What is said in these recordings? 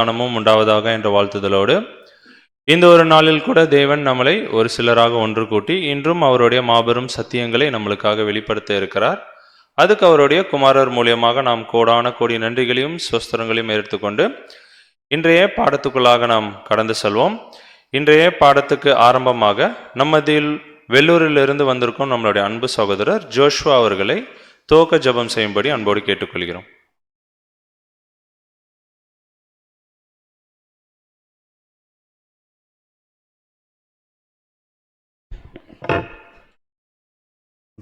ஞானமும் உண்டாவதாக என்ற வாழ்த்துதலோடு இந்த ஒரு நாளில் கூட தேவன் நம்மளை ஒரு சிலராக ஒன்று கூட்டி இன்றும் அவருடைய மாபெரும் சத்தியங்களை நம்மளுக்காக வெளிப்படுத்த இருக்கிறார். அதுக்கு அவருடைய குமாரர் மூலியமாக நாம் கோடான கோடி நன்றிகளையும் ஸ்வஸ்திரங்களையும் எடுத்துக்கொண்டு இன்றைய பாடத்துக்குள்ளாக நாம் கடந்து செல்வோம். இன்றைய பாடத்துக்கு ஆரம்பமாக நம்மதில் வெள்ளூரிலிருந்து வந்திருக்கும் நம்மளுடைய அன்பு சகோதரர் ஜோஷ்வா அவர்களை துவக்க ஜெபம் செய்யும்படி அன்போடு கேட்டுக்கொள்கிறோம்.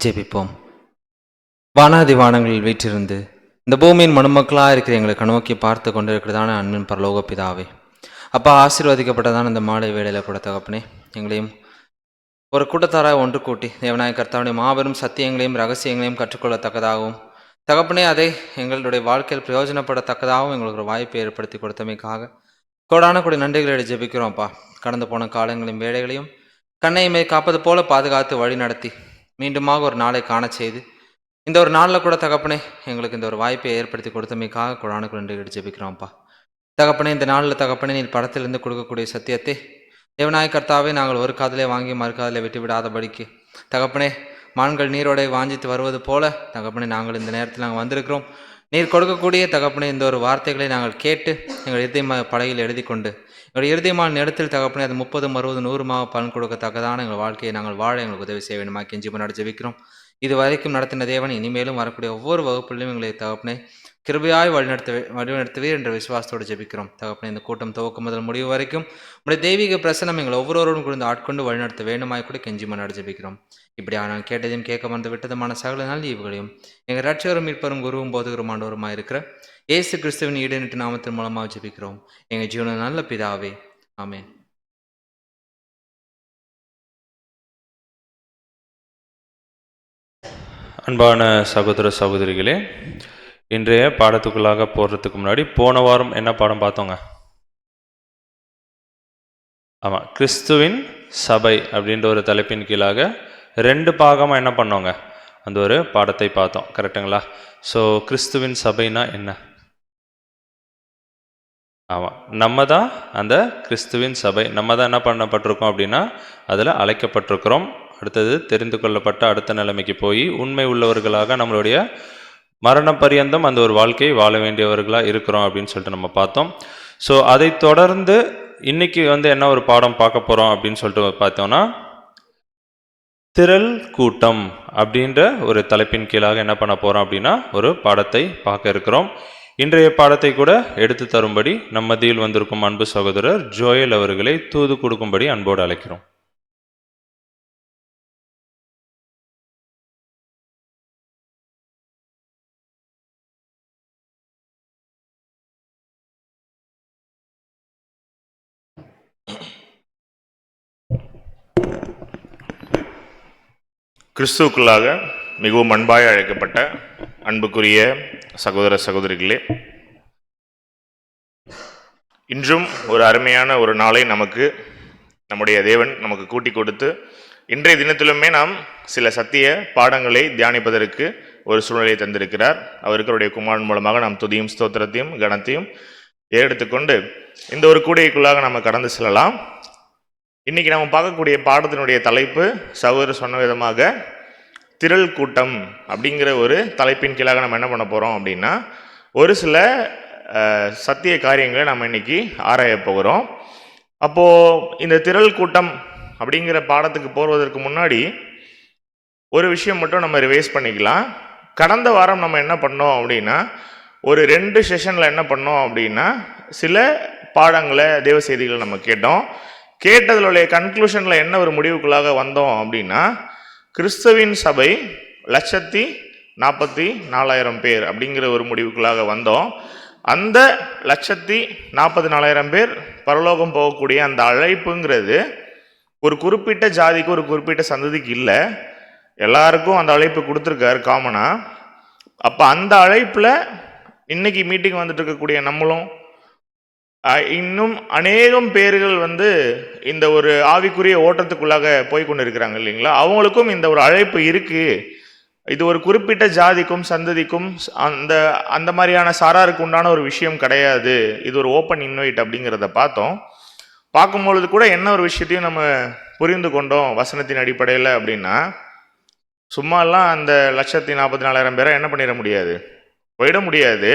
ஜெபிப்போம். வானாதி வானங்களில் வீற்றிருந்து இந்த பூமியின் மனுமக்களாக இருக்கிற எங்களை கண்ணோக்கி பார்த்து கொண்டு இருக்கிறதான அன்பின் பரலோக பிதாவே, அப்பா, ஆசீர்வதிக்கப்பட்டதான இந்த மாலை வேளையில் கூட தகப்பனே, எங்களையும் ஒரு கூட்டத்தாராக ஒன்று கூட்டி தேவநாய கர்த்தாவுடைய மாபெரும் சத்தியங்களையும் ரகசியங்களையும் கற்றுக்கொள்ளத்தக்கதாகவும் தகப்பனே அதை எங்களுடைய வாழ்க்கையில் பிரயோஜனப்படத்தக்கதாகவும் எங்களுக்கு ஒரு வாய்ப்பை ஏற்படுத்தி கொடுத்தமைக்காக கோடான கூடிய நன்றிகளை ஜெபிக்கிறோம். அப்பா, கடந்து போன காலங்களையும் வேலைகளையும் கண்ணையுமே காப்பது போல பாதுகாத்து வழி நடத்தி மீண்டுமாக ஒரு நாளை காண செய்து இந்த ஒரு நாளில் கூட தகப்பனே எங்களுக்கு இந்த ஒரு வாய்ப்பை ஏற்படுத்தி கொடுத்தமைக்காக கோடானுக்கு நன்றிகள் ஜெபிக்கிறோம்ப்பா. தகப்பனே, இந்த நாளில் தகப்பனே நீ படத்திலிருந்து கொடுக்கக்கூடிய சத்தியத்தை தேவநாய கர்த்தாவே நாங்கள் ஒரு காதலே வாங்கி மறுக்காதலே விட்டு விடாதபடிக்கு தகப்பனே, மான்கள் நீரோடை வாஞ்சித்து வருவது போல தகப்பனே நாங்கள் இந்த நேரத்தில் நாங்கள் வந்திருக்கிறோம். நீர் கொடுக்கக்கூடிய தகப்பனே இந்த ஒரு வார்த்தைகளை நாங்கள் கேட்டு எங்கள் இறுதியமாக படையில் எழுதி கொண்டு எங்களுடைய இறுதியமான நேரத்தில் தகப்பனே அது 30, 60, 100 பலன் கொடுக்கத்தக்கதான எங்கள் வாழ்க்கையை நாங்கள் வாழ எங்களுக்கு உதவி செய்ய வேண்டுமா கெஞ்சி முன்னாடி ஜெபிக்கிறோம். இது வரைக்கும் நடத்தின தேவன் இனிமேலும் வரக்கூடிய ஒவ்வொரு வகுப்பிலும் எங்களை தகப்பனே கிருபையாய் வழிநடத்துவீர் என்ற விசுவாசத்தோடு ஜெபிக்கிறோம். தகப்பனே, இந்த கூட்டம் துவக்கம் முதல் முடிவு வரைக்கும் உடைய தெய்வீக பிரசனம் எங்களை ஒவ்வொருவரும் குறிந்து ஆட்கொண்டு வழிநடத்த வேண்டுமாய் கூட கெஞ்சி முன்னாடி ஜெபிக்கிறோம். இப்படியா நான் கேட்டதையும் கேட்க வந்து விட்டதுமான சகல நல்லீவுகளையும் எங்கள் ரட்சகரும் மீட்பரும் குருவும் போதுகரும் ஆண்டவருமாய் இருக்கிற இயேசு கிறிஸ்துவின் ஈடுநிட்டு நாமத்தின் மூலமாக ஜெபிக்கிறோம் எங்கள் ஜீவன நல்ல பிதாவே, ஆமென். அன்பான சகோதர சகோதரிகளே, இன்றைய பாடத்துக்குள்ளாக போடுறதுக்கு முன்னாடி போன வாரம் என்ன பாடம் பார்த்தோங்க? ஆமாம், கிறிஸ்துவின் சபை அப்படின்ற ஒரு தலைப்பின் கீழாக 2 பாகமாக என்ன பண்ணோங்க, அந்த ஒரு பாடத்தை பார்த்தோம். கரெக்டுங்களா? ஸோ கிறிஸ்துவின் சபைனா என்ன? ஆமாம், நம்ம தான் அந்த கிறிஸ்துவின் சபை. நம்ம தான் என்ன பண்ணப்பட்டிருக்கோம் அப்படின்னா அதில் அழைக்கப்பட்டிருக்கிறோம். அடுத்தது தெரிந்து கொள்ளப்பட்ட அடுத்த நிலைமைக்கு போய் உண்மை உள்ளவர்களாக நம்மளுடைய மரண பரியந்தம் அந்த ஒரு வாழ்க்கையை வாழ வேண்டியவர்களாக இருக்கிறோம் அப்படின்னு சொல்லிட்டு நம்ம பார்த்தோம். ஸோ அதை தொடர்ந்து இன்னைக்கு என்ன ஒரு பாடம் பார்க்க போகிறோம் அப்படின்னு சொல்லிட்டு பார்த்தோம்னா, திரள் கூட்டம் அப்படின்ற ஒரு தலைப்பின் கீழாக என்ன பண்ண போகிறோம் அப்படின்னா ஒரு பாடத்தை பார்க்க இருக்கிறோம். இன்றைய பாடத்தை கூட எடுத்து தரும்படி நம்ம மத்தியில் வந்திருக்கும் அன்பு சகோதரர் ஜோயல் அவர்களை தூது கொடுக்கும்படி அன்போடு அழைக்கிறோம். கிறிஸ்துவுக்குள்ளாக மிகவும் அன்பாய் அழைக்கப்பட்ட அன்புக்குரிய சகோதர சகோதரிகளே, இன்றும் ஒரு அருமையான ஒரு நாளை நம்முடைய தேவன் நமக்கு கூட்டி கொடுத்து இன்றைய தினத்திலுமே நாம் சில சத்திய பாடங்களை தியானிப்பதற்கு ஒரு சூழ்நிலையை தந்திருக்கிறார். அவருடைய குமாரன் மூலமாக நாம் துதியும் ஸ்தோத்திரத்தையும் கனத்தையும் எடுத்துக்கொண்டு இந்த ஒரு கூடைக்குள்ளாக நம்ம கடந்து செல்லலாம். இன்னைக்கு நம்ம பார்க்கக்கூடிய பாடத்தினுடைய தலைப்பு சகோதரர் சொன்ன விதமாக திரள் கூட்டம் அப்படிங்கிற ஒரு தலைப்பின் கீழாக நம்ம என்ன பண்ண போகிறோம் அப்படின்னா ஒரு சில சத்திய காரியங்களை நம்ம இன்னைக்கு ஆராய போகிறோம். அப்போது இந்த திரள் கூட்டம் அப்படிங்கிற பாடத்துக்கு போவதற்கு முன்னாடி ஒரு விஷயம் மட்டும் நம்ம ரிவைஸ் பண்ணிக்கலாம். கடந்த வாரம் நம்ம என்ன பண்ணோம் அப்படின்னா ஒரு 2 செஷனில் என்ன பண்ணோம் அப்படின்னா சில பாடங்களை தேவ செய்திகளை நம்ம கேட்டதனுடைய கன்க்ளூஷனில் என்ன ஒரு முடிவுக்குள்ளாக வந்தோம் அப்படின்னா கிறிஸ்துவின் சபை 1,44,000 பேர் அப்படிங்கிற ஒரு முடிவுக்குள்ளாக வந்தோம். அந்த 1,44,000 பேர் பரலோகம் போகக்கூடிய அந்த அழைப்புங்கிறது ஒரு குறிப்பிட்ட ஜாதிக்கு ஒரு குறிப்பிட்ட சந்ததிக்கு இல்லை, எல்லாருக்கும் அந்த அழைப்பு கொடுத்துருக்காரு காமனாக. அப்போ அந்த அழைப்பில் இன்னைக்கு மீட்டிங் வந்துட்டு இருக்கக்கூடிய நம்மளும் இன்னும் அநேகம் பேர்கள் இந்த ஒரு ஆவிக்குரிய ஓட்டத்துக்குள்ளாக போய் கொண்டு இருக்கிறாங்க இல்லைங்களா, அவங்களுக்கும் இந்த ஒரு அழைப்பு இருக்கு. இது ஒரு குறிப்பிட்ட ஜாதிக்கும் சந்ததிக்கும் அந்த அந்த மாதிரியான சாராருக்கு உண்டான ஒரு விஷயம் கிடையாது. இது ஒரு ஓப்பன் இன்வைட் அப்படிங்கிறத பார்த்தோம். பார்க்கும்பொழுது கூட என்ன ஒரு விஷயத்தையும் நம்ம புரிந்து கொண்டோம் வசனத்தின் அடிப்படையில் அப்படின்னா, சும்மாலாம் அந்த 1,44,000 பேரை என்ன பண்ணிட முடியாது, போயிட முடியாது.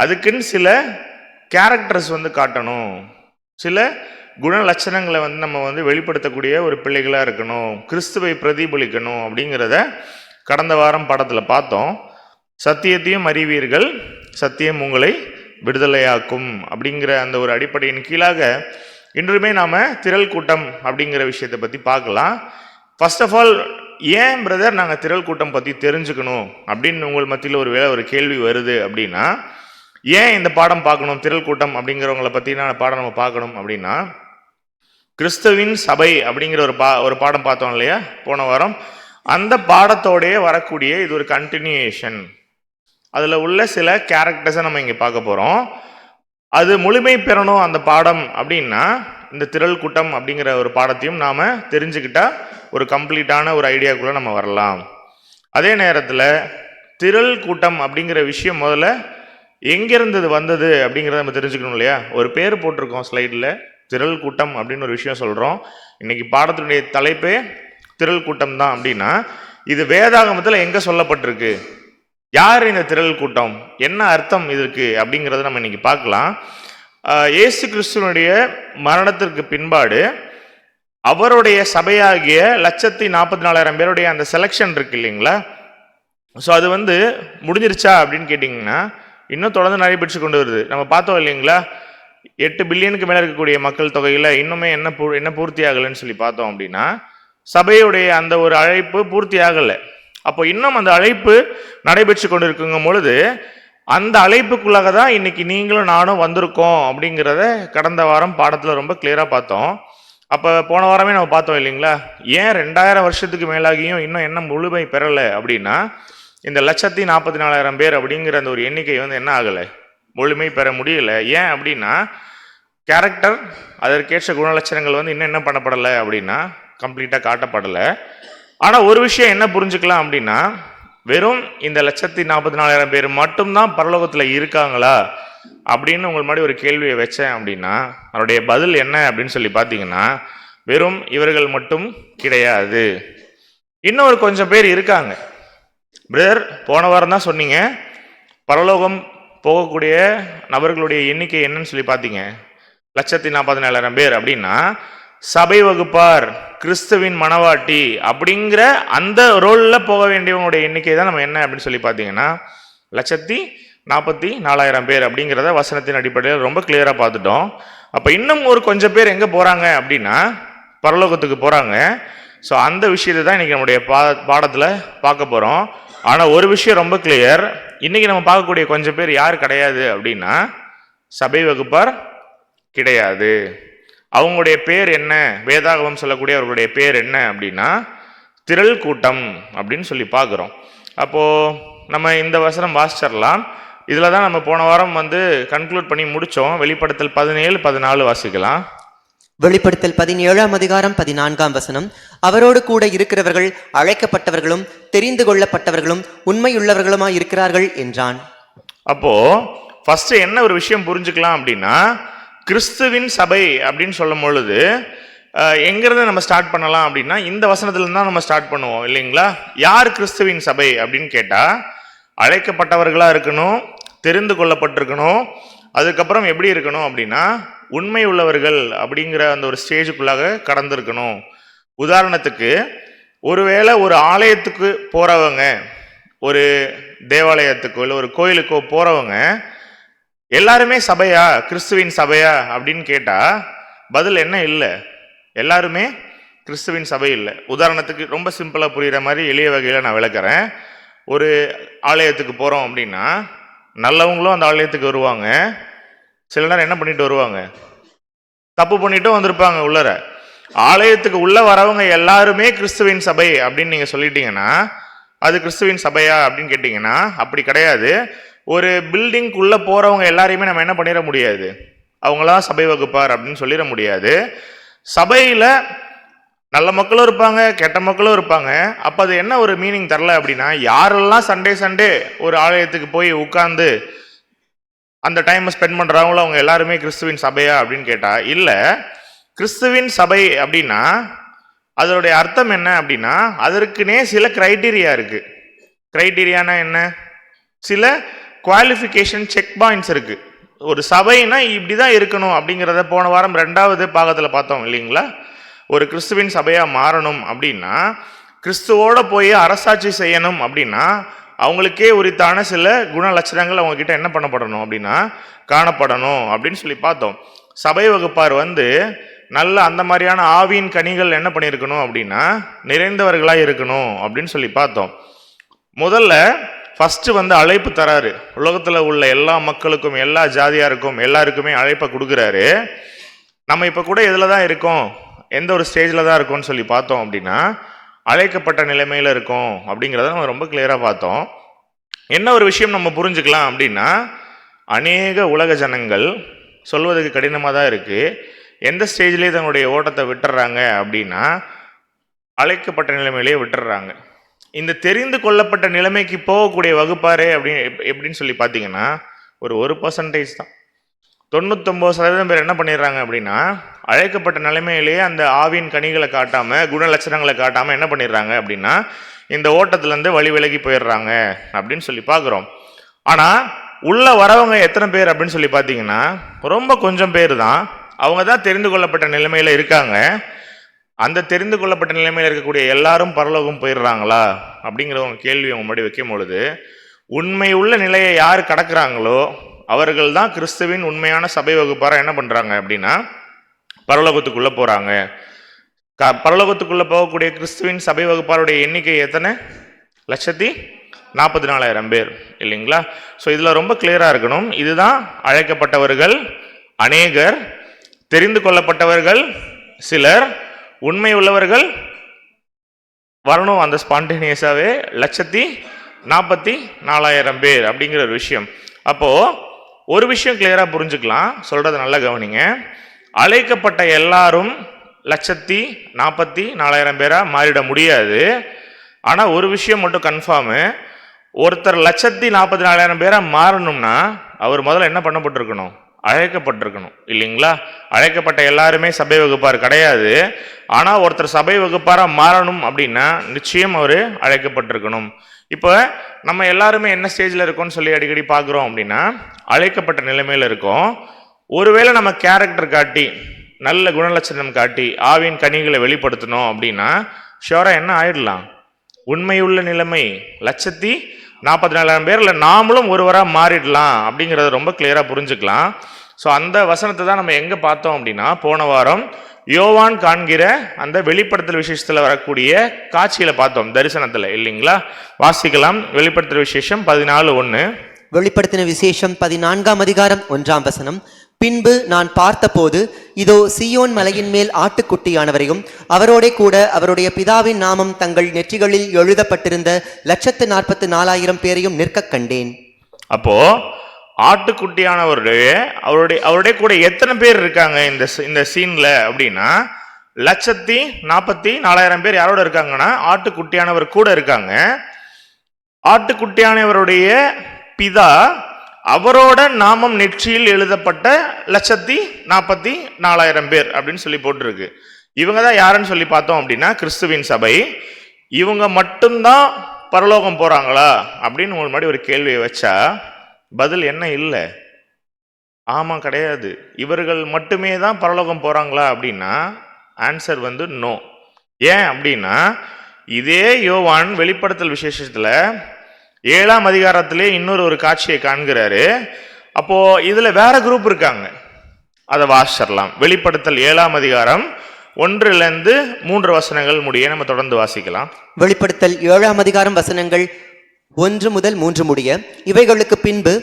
அதுக்குன்னு சில கேரக்டர்ஸ் காட்டணும், சில குண லட்சணங்களை நம்ம வெளிப்படுத்தக்கூடிய ஒரு பிள்ளைகளாக இருக்கணும், கிறிஸ்துவை பிரதிபலிக்கணும் அப்படிங்கிறத கடந்த வாரம் பாடத்தில் பார்த்தோம். சத்தியத்தையும் அறிவீர்கள், சத்தியம் உங்களை விடுதலையாக்கும் அப்படிங்கிற அந்த ஒரு அடிப்படையின் கீழாக இன்றுமே நாம் திரள் கூட்டம் அப்படிங்கிற விஷயத்தை பற்றி பார்க்கலாம். ஃபர்ஸ்ட் ஆஃப் ஆல், ஏன் பிரதர் நாங்கள் திரள் கூட்டம் பற்றி தெரிஞ்சுக்கணும் அப்படின்னு உங்கள் மத்தியில் ஒரு கேள்வி வருது அப்படின்னா, ஏன் இந்த பாடம் பார்க்கணும், திரள் கூட்டம் அப்படிங்கிறவங்களை பற்றின பாடம் நம்ம பார்க்கணும் அப்படின்னா, கிறிஸ்துவின் சபை அப்படிங்கிற ஒரு பாடம் பார்த்தோம் இல்லையா போன வாரம், அந்த பாடத்தோடைய வரக்கூடிய இது ஒரு கண்டினியூஷன். அதில் உள்ள சில கேரக்டர்ஸை நம்ம இங்கே பார்க்க போகிறோம். அது முழுமை பெறணும் அந்த பாடம் அப்படின்னா, இந்த திரள் கூட்டம் அப்படிங்கிற ஒரு பாடத்தையும் நாம் தெரிஞ்சுக்கிட்டா ஒரு கம்ப்ளீட்டான ஒரு ஐடியாக்குள்ளே நம்ம வரலாம். அதே நேரத்தில் திரள் கூட்டம் அப்படிங்கிற விஷயம் முதல்ல எங்கேருந்து இது வந்தது அப்படிங்கிறத நம்ம தெரிஞ்சுக்கணும் இல்லையா. ஒரு பேர் போட்டிருக்கோம் ஸ்லைடில், திரள் கூட்டம் அப்படின்னு ஒரு விஷயம் சொல்கிறோம். இன்னைக்கு பாடத்தினுடைய தலைப்பே திரள் கூட்டம் தான். அப்படின்னா இது வேதாகமத்தில் எங்கே சொல்லப்பட்டிருக்கு, யார் இந்த திரள் கூட்டம், என்ன அர்த்தம் இதற்கு அப்படிங்கிறத நம்ம இன்னைக்கு பார்க்கலாம். இயேசு கிறிஸ்துவனுடைய மரணத்திற்கு பின்பாடு அவருடைய சபையாகிய 1,44,000 பேருடைய அந்த செலெக்ஷன் இருக்கு இல்லைங்களா. ஸோ அது முடிஞ்சிருச்சா அப்படின்னு கேட்டிங்கன்னா, இன்னும் தொடர்ந்து நடைபெற்று கொண்டு வருது. நம்ம பார்த்தோம் இல்லைங்களா, 8 பில்லியனுக்கு மேலே இருக்கக்கூடிய மக்கள் தொகையில் இன்னுமே என்ன பூர்த்தி ஆகலைன்னு சொல்லி பார்த்தோம் அப்படின்னா, சபையுடைய அந்த ஒரு அழைப்பு பூர்த்தி ஆகலை. அப்போ இன்னும் அந்த அழைப்பு நடைபெற்று கொண்டு இருக்குங்கும் பொழுது, அந்த அழைப்புக்குள்ளாக தான் இன்னைக்கு நீங்களும் நானும் வந்திருக்கோம் அப்படிங்கிறத கடந்த வாரம் பாடத்தில் ரொம்ப கிளியராக பார்த்தோம். அப்போ போன வாரமே நம்ம பார்த்தோம் இல்லைங்களா, ஏன் 2000 வருஷத்துக்கு மேலாகியும் இன்னும் என்ன முழுமை பெறலை அப்படின்னா, இந்த 1,44,000 பேர் அப்படிங்கிற அந்த ஒரு எண்ணிக்கை என்ன ஆகலை, முழுமை பெற முடியல. ஏன் அப்படின்னா, கேரக்டர் அதற்கேற்ற குணலட்சணங்கள் இன்னும் என்ன பண்ணப்படலை அப்படின்னா கம்ப்ளீட்டாக காட்டப்படலை. ஆனால் ஒரு விஷயம் என்ன புரிஞ்சுக்கலாம் அப்படின்னா, வெறும் இந்த 1,44,000 பேர் மட்டும்தான் பரலோகத்தில் இருக்காங்களா அப்படின்னு உங்கள் முன்னாடி ஒரு கேள்வியை வச்சேன் அப்படின்னா, அதனுடைய பதில் என்ன அப்படின்னு சொல்லி பார்த்தீங்கன்னா, வெறும் இவர்கள் மட்டும் கிடையாது, இன்னொரு கொஞ்சம் பேர் இருக்காங்க. பிரதர் போன வாரம் தான் சொன்னீங்க பரலோகம் போகக்கூடிய நபர்களுடைய எண்ணிக்கை என்னன்னு சொல்லி பார்த்தீங்க, 1,44,000 பேர் அப்படின்னா சபை வகுப்பார், கிறிஸ்துவின் மனவாட்டி அப்படிங்கிற அந்த ரோலில் போக வேண்டியவங்களுடைய எண்ணிக்கை தான் நம்ம என்ன அப்படின்னு சொல்லி பார்த்தீங்கன்னா 1,44,000 பேர் அப்படிங்கிறத வசனத்தின் அடிப்படையில் ரொம்ப கிளியராக பார்த்துட்டோம். அப்போ இன்னும் ஒரு கொஞ்சம் பேர் எங்கே போகிறாங்க அப்படின்னா பரலோகத்துக்கு போகிறாங்க. ஸோ அந்த விஷயத்தை தான் இன்றைக்கி நம்முடைய பாடத்தில் பார்க்க போகிறோம். ஆனால் ஒரு விஷயம் ரொம்ப கிளியர், இன்றைக்கி நம்ம பார்க்கக்கூடிய கொஞ்சம் பேர் யார் கிடையாது அப்படின்னா சபை வகுப்பார் கிடையாது. அவங்களுடைய பேர் என்ன, வேதாகமம் சொல்லக்கூடிய அவர்களுடைய பேர் என்ன அப்படின்னா திரள் கூட்டம் அப்படின்னு சொல்லி பார்க்குறோம். அப்போது நம்ம இந்த வசனம் வாசிச்சிடலாம். இதில் தான் நம்ம போன வாரம் கன்க்ளூட் பண்ணி முடித்தோம். வெளிப்படுத்தல் 17-14 வாசிக்கலாம். வெளிப்படுத்தல் 17ஆம் அதிகாரம் 14ஆம் வசனம். அவரோடு கூட இருக்கிறவர்கள் அழைக்கப்பட்டவர்களும் தெரிந்து கொள்ளப்பட்டவர்களும் உண்மையுள்ளவர்களுமாய் இருக்கிறார்கள் என்றான். அப்போ ஃபர்ஸ்ட் என்ன ஒரு விஷயம் புரிஞ்சுக்கலாம் அப்படின்னா, கிறிஸ்துவின் சபை அப்படின்னு சொல்லும் பொழுது எங்கிருந்து நம்ம ஸ்டார்ட் பண்ணலாம் அப்படின்னா இந்த வசனத்துல தான் நம்ம ஸ்டார்ட் பண்ணுவோம் இல்லைங்களா. யார் கிறிஸ்துவின் சபை அப்படின்னு கேட்டா, அழைக்கப்பட்டவர்களா இருக்கணும், தெரிந்து கொள்ளப்பட்டிருக்கணும், அதுக்கப்புறம் எப்படி இருக்கணும் அப்படின்னா உண்மை உள்ளவர்கள் அப்படிங்கிற அந்த ஒரு ஸ்டேஜுக்குள்ளாக கடந்திருக்கணும். உதாரணத்துக்கு, ஒருவேளை ஒரு ஆலயத்துக்கு போறவங்க, ஒரு தேவாலயத்துக்கோ இல்லை ஒரு கோயிலுக்கோ போறவங்க எல்லாருமே சபையா, கிறிஸ்துவின் சபையா அப்படின்னு கேட்டா பதில் என்ன? இல்லை, எல்லாருமே கிறிஸ்துவின் சபை இல்லை. உதாரணத்துக்கு ரொம்ப சிம்பிளா புரியுற மாதிரி எளிய வகையில நான் விளக்குறேன். ஒரு ஆலயத்துக்கு போறோம் அப்படின்னா நல்லவங்களும் அந்த ஆலயத்துக்கு வருவாங்க, சில நேரம் என்ன பண்ணிட்டு வருவாங்க, தப்பு பண்ணிட்டும் வந்திருப்பாங்க உள்ளர. ஆலயத்துக்கு உள்ள வரவங்க எல்லாருமே கிறிஸ்துவின் சபை அப்படின்னு நீங்க சொல்லிட்டீங்கன்னா அது கிறிஸ்துவின் சபையா அப்படின்னு கேட்டீங்கன்னா அப்படி கிடையாது. ஒரு பில்டிங்குள்ள போறவங்க எல்லாரையுமே நம்ம என்ன பண்ணிட முடியாது, அவங்களாம் சபை வகுப்பார் அப்படின்னு சொல்லிட முடியாது. சபையில நல்ல மக்களும் இருப்பாங்க, கெட்ட மக்களும் இருப்பாங்க. அப்போ அது என்ன ஒரு மீனிங் தரல அப்படின்னா, யாரெல்லாம் சண்டே ஒரு ஆலயத்துக்கு போய் உட்கார்ந்து அந்த டைமை ஸ்பெண்ட் பண்ணுறாங்களோ அவங்க எல்லாருமே கிறிஸ்துவின் சபையா அப்படின்னு கேட்டால் இல்லை. கிறிஸ்துவின் சபை அப்படின்னா அதனுடைய அர்த்தம் என்ன அப்படின்னா, அதற்குனே சில கிரைட்டீரியா இருக்கு. கிரைட்டீரியானா என்ன? சில குவாலிஃபிகேஷன் செக் பாயிண்ட்ஸ் இருக்கு. ஒரு சபைனா இப்படிதான் இருக்கணும் அப்படிங்கிறத போன வாரம் 2வது பாகத்தில் பார்த்தோம் இல்லைங்களா? ஒரு கிறிஸ்துவின் சபையா மாறணும் அப்படின்னா, கிறிஸ்துவோட போய் அரசாட்சி செய்யணும் அப்படின்னா அவங்களுக்கே உரித்தான சில குண லட்சணங்கள் அவங்க கிட்ட என்ன பண்ணப்படணும் அப்படின்னா காணப்படணும் அப்படின்னு சொல்லி பார்த்தோம். சபை வகுப்பார் நல்ல அந்த மாதிரியான ஆவியின் கனிகள் என்ன பண்ணியிருக்கணும் அப்படின்னா நிறைந்தவர்களாக இருக்கணும் அப்படின்னு சொல்லி பார்த்தோம். முதல்ல ஃபர்ஸ்ட் அழைப்பு தராரு. உலகத்தில் உள்ள எல்லா மக்களுக்கும், எல்லா ஜாதியாருக்கும், எல்லாருக்குமே அழைப்பை கொடுக்குறாரு. நம்ம இப்போ கூட இதில் தான் இருக்கோம், எந்த ஒரு ஸ்டேஜில் தான் இருக்கோம்னு சொல்லி பார்த்தோம் அப்படின்னா அழைக்கப்பட்ட நிலைமையில் இருக்கோம் அப்படிங்கிறத நம்ம ரொம்ப கிளியராக பார்த்தோம். என்ன ஒரு விஷயம் நம்ம புரிஞ்சுக்கலாம் அப்படின்னா, அநேக உலக ஜனங்கள் சொல்வதற்கு கடினமாக தான் இருக்குது, எந்த ஸ்டேஜ்லேயே தங்களுடைய ஓட்டத்தை விட்டுறாங்க அப்படின்னா அழைக்கப்பட்ட நிலைமையிலேயே விட்டுறாங்க. இந்த தெரிந்து கொள்ளப்பட்ட நிலைமைக்கு போகக்கூடிய வகுப்பாரே எப்படின்னு சொல்லி பார்த்தீங்கன்னா ஒரு 1% தான். 99% பேர் என்ன பண்ணிடுறாங்க அப்படின்னா அழைக்கப்பட்ட நிலைமையிலேயே அந்த ஆவியின் கனிகளை காட்டாம, குண லட்சணங்களை காட்டாம என்ன பண்ணிடுறாங்க அப்படின்னா இந்த ஓட்டத்திலேருந்து வழி விலகி போயிடுறாங்க அப்படின்னு சொல்லி பார்க்குறோம். ஆனால் உள்ள வரவங்க எத்தனை பேர் அப்படின்னு சொல்லி பார்த்தீங்கன்னா ரொம்ப கொஞ்சம் பேர் தான். அவங்க தான் தெரிந்து கொள்ளப்பட்ட நிலைமையில இருக்காங்க. அந்த தெரிந்து கொள்ளப்பட்ட நிலைமையில் இருக்கக்கூடிய எல்லாரும் பரலோகம் போயிடுறாங்களா அப்படிங்கிற ஒரு கேள்வி அவங்க முன்னாடி வைக்கும் பொழுது, உண்மை உள்ள நிலையை யார் கடக்கிறாங்களோ அவர்கள் தான் கிறிஸ்துவின் உண்மையான சபை வகுப்பாரா என்ன பண்றாங்க அப்படின்னா பரலோகத்துக்குள்ள போறாங்க. பரலோகத்துக்குள்ள போகக்கூடிய கிறிஸ்துவின் சபை வகுப்பாருடைய எண்ணிக்கை எத்தனை? 1,44,000 பேர் இல்லைங்களா? ஸோ இதுல ரொம்ப கிளியரா இருக்கணும். இதுதான் அழைக்கப்பட்டவர்கள் அநேகர், தெரிந்து கொள்ளப்பட்டவர்கள் சிலர், உண்மை உள்ளவர்கள் வரணும் அந்த ஸ்பான்டேனியஸாவே 1,44,000 பேர் அப்படிங்கிற ஒரு விஷயம். அப்போ ஒரு விஷயம் கிளியரா புரிஞ்சுக்கலாம், சொல்றதை நல்லா கவனிங்க. அழைக்கப்பட்ட எல்லாரும் 1,44,000 பேரா மாறிட முடியாது. ஆனா ஒரு விஷயம் மட்டும் கன்ஃபார்மு, ஒருத்தர் 1,44,000 பேரா மாறணும்னா அவர் முதல்ல என்ன பண்ணப்பட்டிருக்கணும்? அழைக்கப்பட்டிருக்கணும் இல்லைங்களா? அழைக்கப்பட்ட எல்லாருமே சபை வகுப்பார் கிடையாது. ஆனா ஒருத்தர் சபை வகுப்பாரா மாறணும் அப்படின்னா நிச்சயம் அவர் அழைக்கப்பட்டிருக்கணும். இப்போ நம்ம எல்லாருமே என்ன ஸ்டேஜில் இருக்கோம்னு சொல்லி அடிக்கடி பார்க்குறோம் அப்படின்னா அழைக்கப்பட்ட நிலைமையில் இருக்கோம். ஒருவேளை நம்ம கேரக்டர் காட்டி, நல்ல குணலட்சணம் காட்டி, ஆவியின் கனிகளை வெளிப்படுத்தணும் அப்படின்னா ஷியோரா என்ன ஆயிடலாம்? உண்மையுள்ள நிலைமை 1,44,000 பேர்ல நாமளும் ஒருவராக மாறிடலாம் அப்படிங்கிறத ரொம்ப கிளியரா புரிஞ்சுக்கலாம். ஸோ அந்த வசனத்தை தான் நம்ம எங்க பார்த்தோம் அப்படின்னா போன வாரம் யோவான் காண்கிற அந்த வெளிப்படுத்தல் விசேஷத்துல வரக்கூடிய காட்சியில பார்த்தோம், தரிசனத்துல இல்லைங்களா? வாசிக்கலாம். வெளிப்படுத்தல் விசேஷம் 14:1. வெளிப்படுத்தின விசேஷம் 14ஆம் அதிகாரம் 1ஆம் வசனம். பின்பு நான் பார்த்தபோது இதோ சீயோன் மலையின் மேல் ஆட்டுக்குட்டியானவரையும் அவரோட கூட அவருடைய பிதாவின் நாமம் தங்கள் நெற்றிகளில் எழுதப்பட்டிருந்த 1,44,000 பேரையும் நிற்க கண்டேன். அப்போ ஆட்டுக்குட்டியானவருடைய அவருடைய கூட எத்தனை பேர் இருக்காங்க இந்த சீன்ல அப்படின்னா 1,44,000 பேர் யாரோட இருக்காங்கன்னா ஆட்டுக்குட்டியானவர் கூட இருக்காங்க. ஆட்டுக்குட்டியானவருடைய பிதா அவரோட நாமம் நெற்றியில் எழுதப்பட்ட 1,44,000 பேர் அப்படின்னு சொல்லி போட்டிருக்கு. இவங்க தான் யாருன்னு சொல்லி பார்த்தோம் அப்படின்னா கிறிஸ்துவின் சபை. இவங்க மட்டும்தான் பரலோகம் போறாங்களா அப்படின்னு ஒரு மாதிரி ஒரு கேள்வியை வச்சா பதில் என்ன? இல்லை, ஆமா கிடையாது. இவர்கள் மட்டுமே தான் பரலோகம் போறாங்களா அப்படின்னா ஆன்சர் நோ. ஏன் அப்படின்னா இதே யோவான் வெளிப்படுத்தல் விசேஷத்துல 7ஆம் அதிகாரத்திலே இன்னொரு காட்சியை காண்கிறாரு. அப்போ இதுல வேற குரூப் இருக்காங்க, அதை வாசிச்சிடலாம். வெளிப்படுத்தல் 7ஆம் அதிகாரம் 1-3 வசனங்கள் முடிய நம்ம தொடர்ந்து வாசிக்கலாம். வெளிப்படுத்தல் 7ஆம் அதிகாரம் வசனங்கள் 1 முதல் 3 முடிய. இவைகளுக்கு பின்பு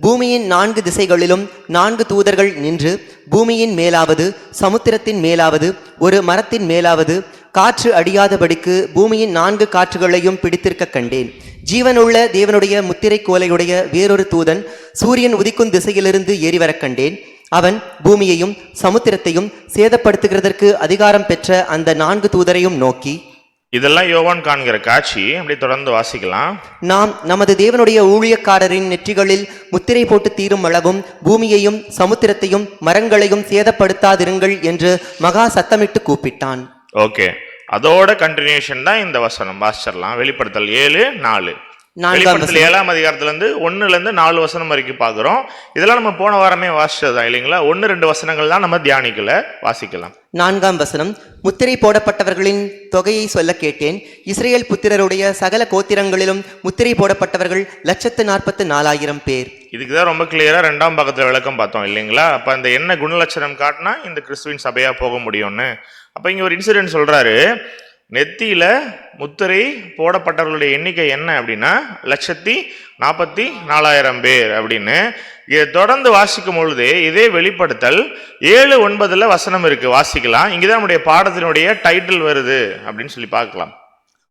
பூமியின் 4 திசைகளிலும் 4 தூதர்கள் நின்று பூமியின் மேலாவது, சமுத்திரத்தின் மேலாவது, ஒரு மரத்தின் மேலாவது, காற்று அடியாதபடிக்கு பூமியின் 4 காற்றுகளையும் பிடித்திருக்க கண்டேன். ஜீவனுள்ள தேவனுடைய முத்திரை கோலையுடைய வேறொரு தூதன் சூரியன் உதிக்கும் திசையிலிருந்து ஏறிவர கண்டேன். அவன் பூமியையும் சமுத்திரத்தையும் சேதப்படுத்துகிறதற்கு அதிகாரம் பெற்ற அந்த 4 தூதரையும் நோக்கி, இதெல்லாம் யோவான் காண்கிற காட்சி. அப்படியே தொடர்ந்து வாசிக்கலாம். நாம் நமது தேவனுடைய ஊழியக்காரரின் நெற்றிகளில் முத்திரை போட்டு தீரும் அளவும் பூமியையும் சமுத்திரத்தையும் மரங்களையும் சேதப்படுத்தாதிருங்கள் என்று மகா சத்தமிட்டு கூப்பிட்டான். ஓகே, அதோட கண்டினியூஷன் தான் இந்த வசனம். வாசிச்சிடலாம். வெளிப்படுத்தல் 7:4. வெளிப்படுத்தல் 7ஆம் அதிகாரத்துல இருந்து 1ல இருந்து 4 வசனம் வரைக்கும் பாக்குறோம். இதெல்லாம் நம்ம போன வாரமே வாசிச்சதுதான் இல்லைங்களா? 1-2 வசனங்கள் தான் நம்ம தியானிக்கல. வாசிக்கலாம். 4ஆம் வசனம். முத்திரை போடப்பட்டவர்களின் தொகையை சொல்ல கேட்டேன். இஸ்ரேல் புத்திரருடைய சகல கோத்திரங்களிலும் முத்திரை போடப்பட்டவர்கள் 144,000 பேர். இதுக்குதான் ரொம்ப கிளியரா 2ஆம் பாகத்துல விளக்கம் பார்த்தோம் இல்லைங்களா? அப்ப அந்த என்ன குணலட்சணம் காட்டினா இந்த கிறிஸ்துவின் சபையா போக முடியும்னு. அப்ப இங்க ஒரு இன்சிடென்ட் சொல்றாரு. நெத்தியில முத்திரை போடப்பட்டவர்களுடைய எண்ணிக்கை என்ன அப்படின்னா 144,000 பேர் அப்படின்னு. இதை தொடர்ந்து வாசிக்கும் பொழுது இதே வெளிப்படுத்தல் 7:9 வசனம் இருக்கு. வாசிக்கலாம். இங்கதான் நம்முடைய பாடத்தினுடைய டைட்டில் வருது அப்படின்னு சொல்லி பார்க்கலாம்.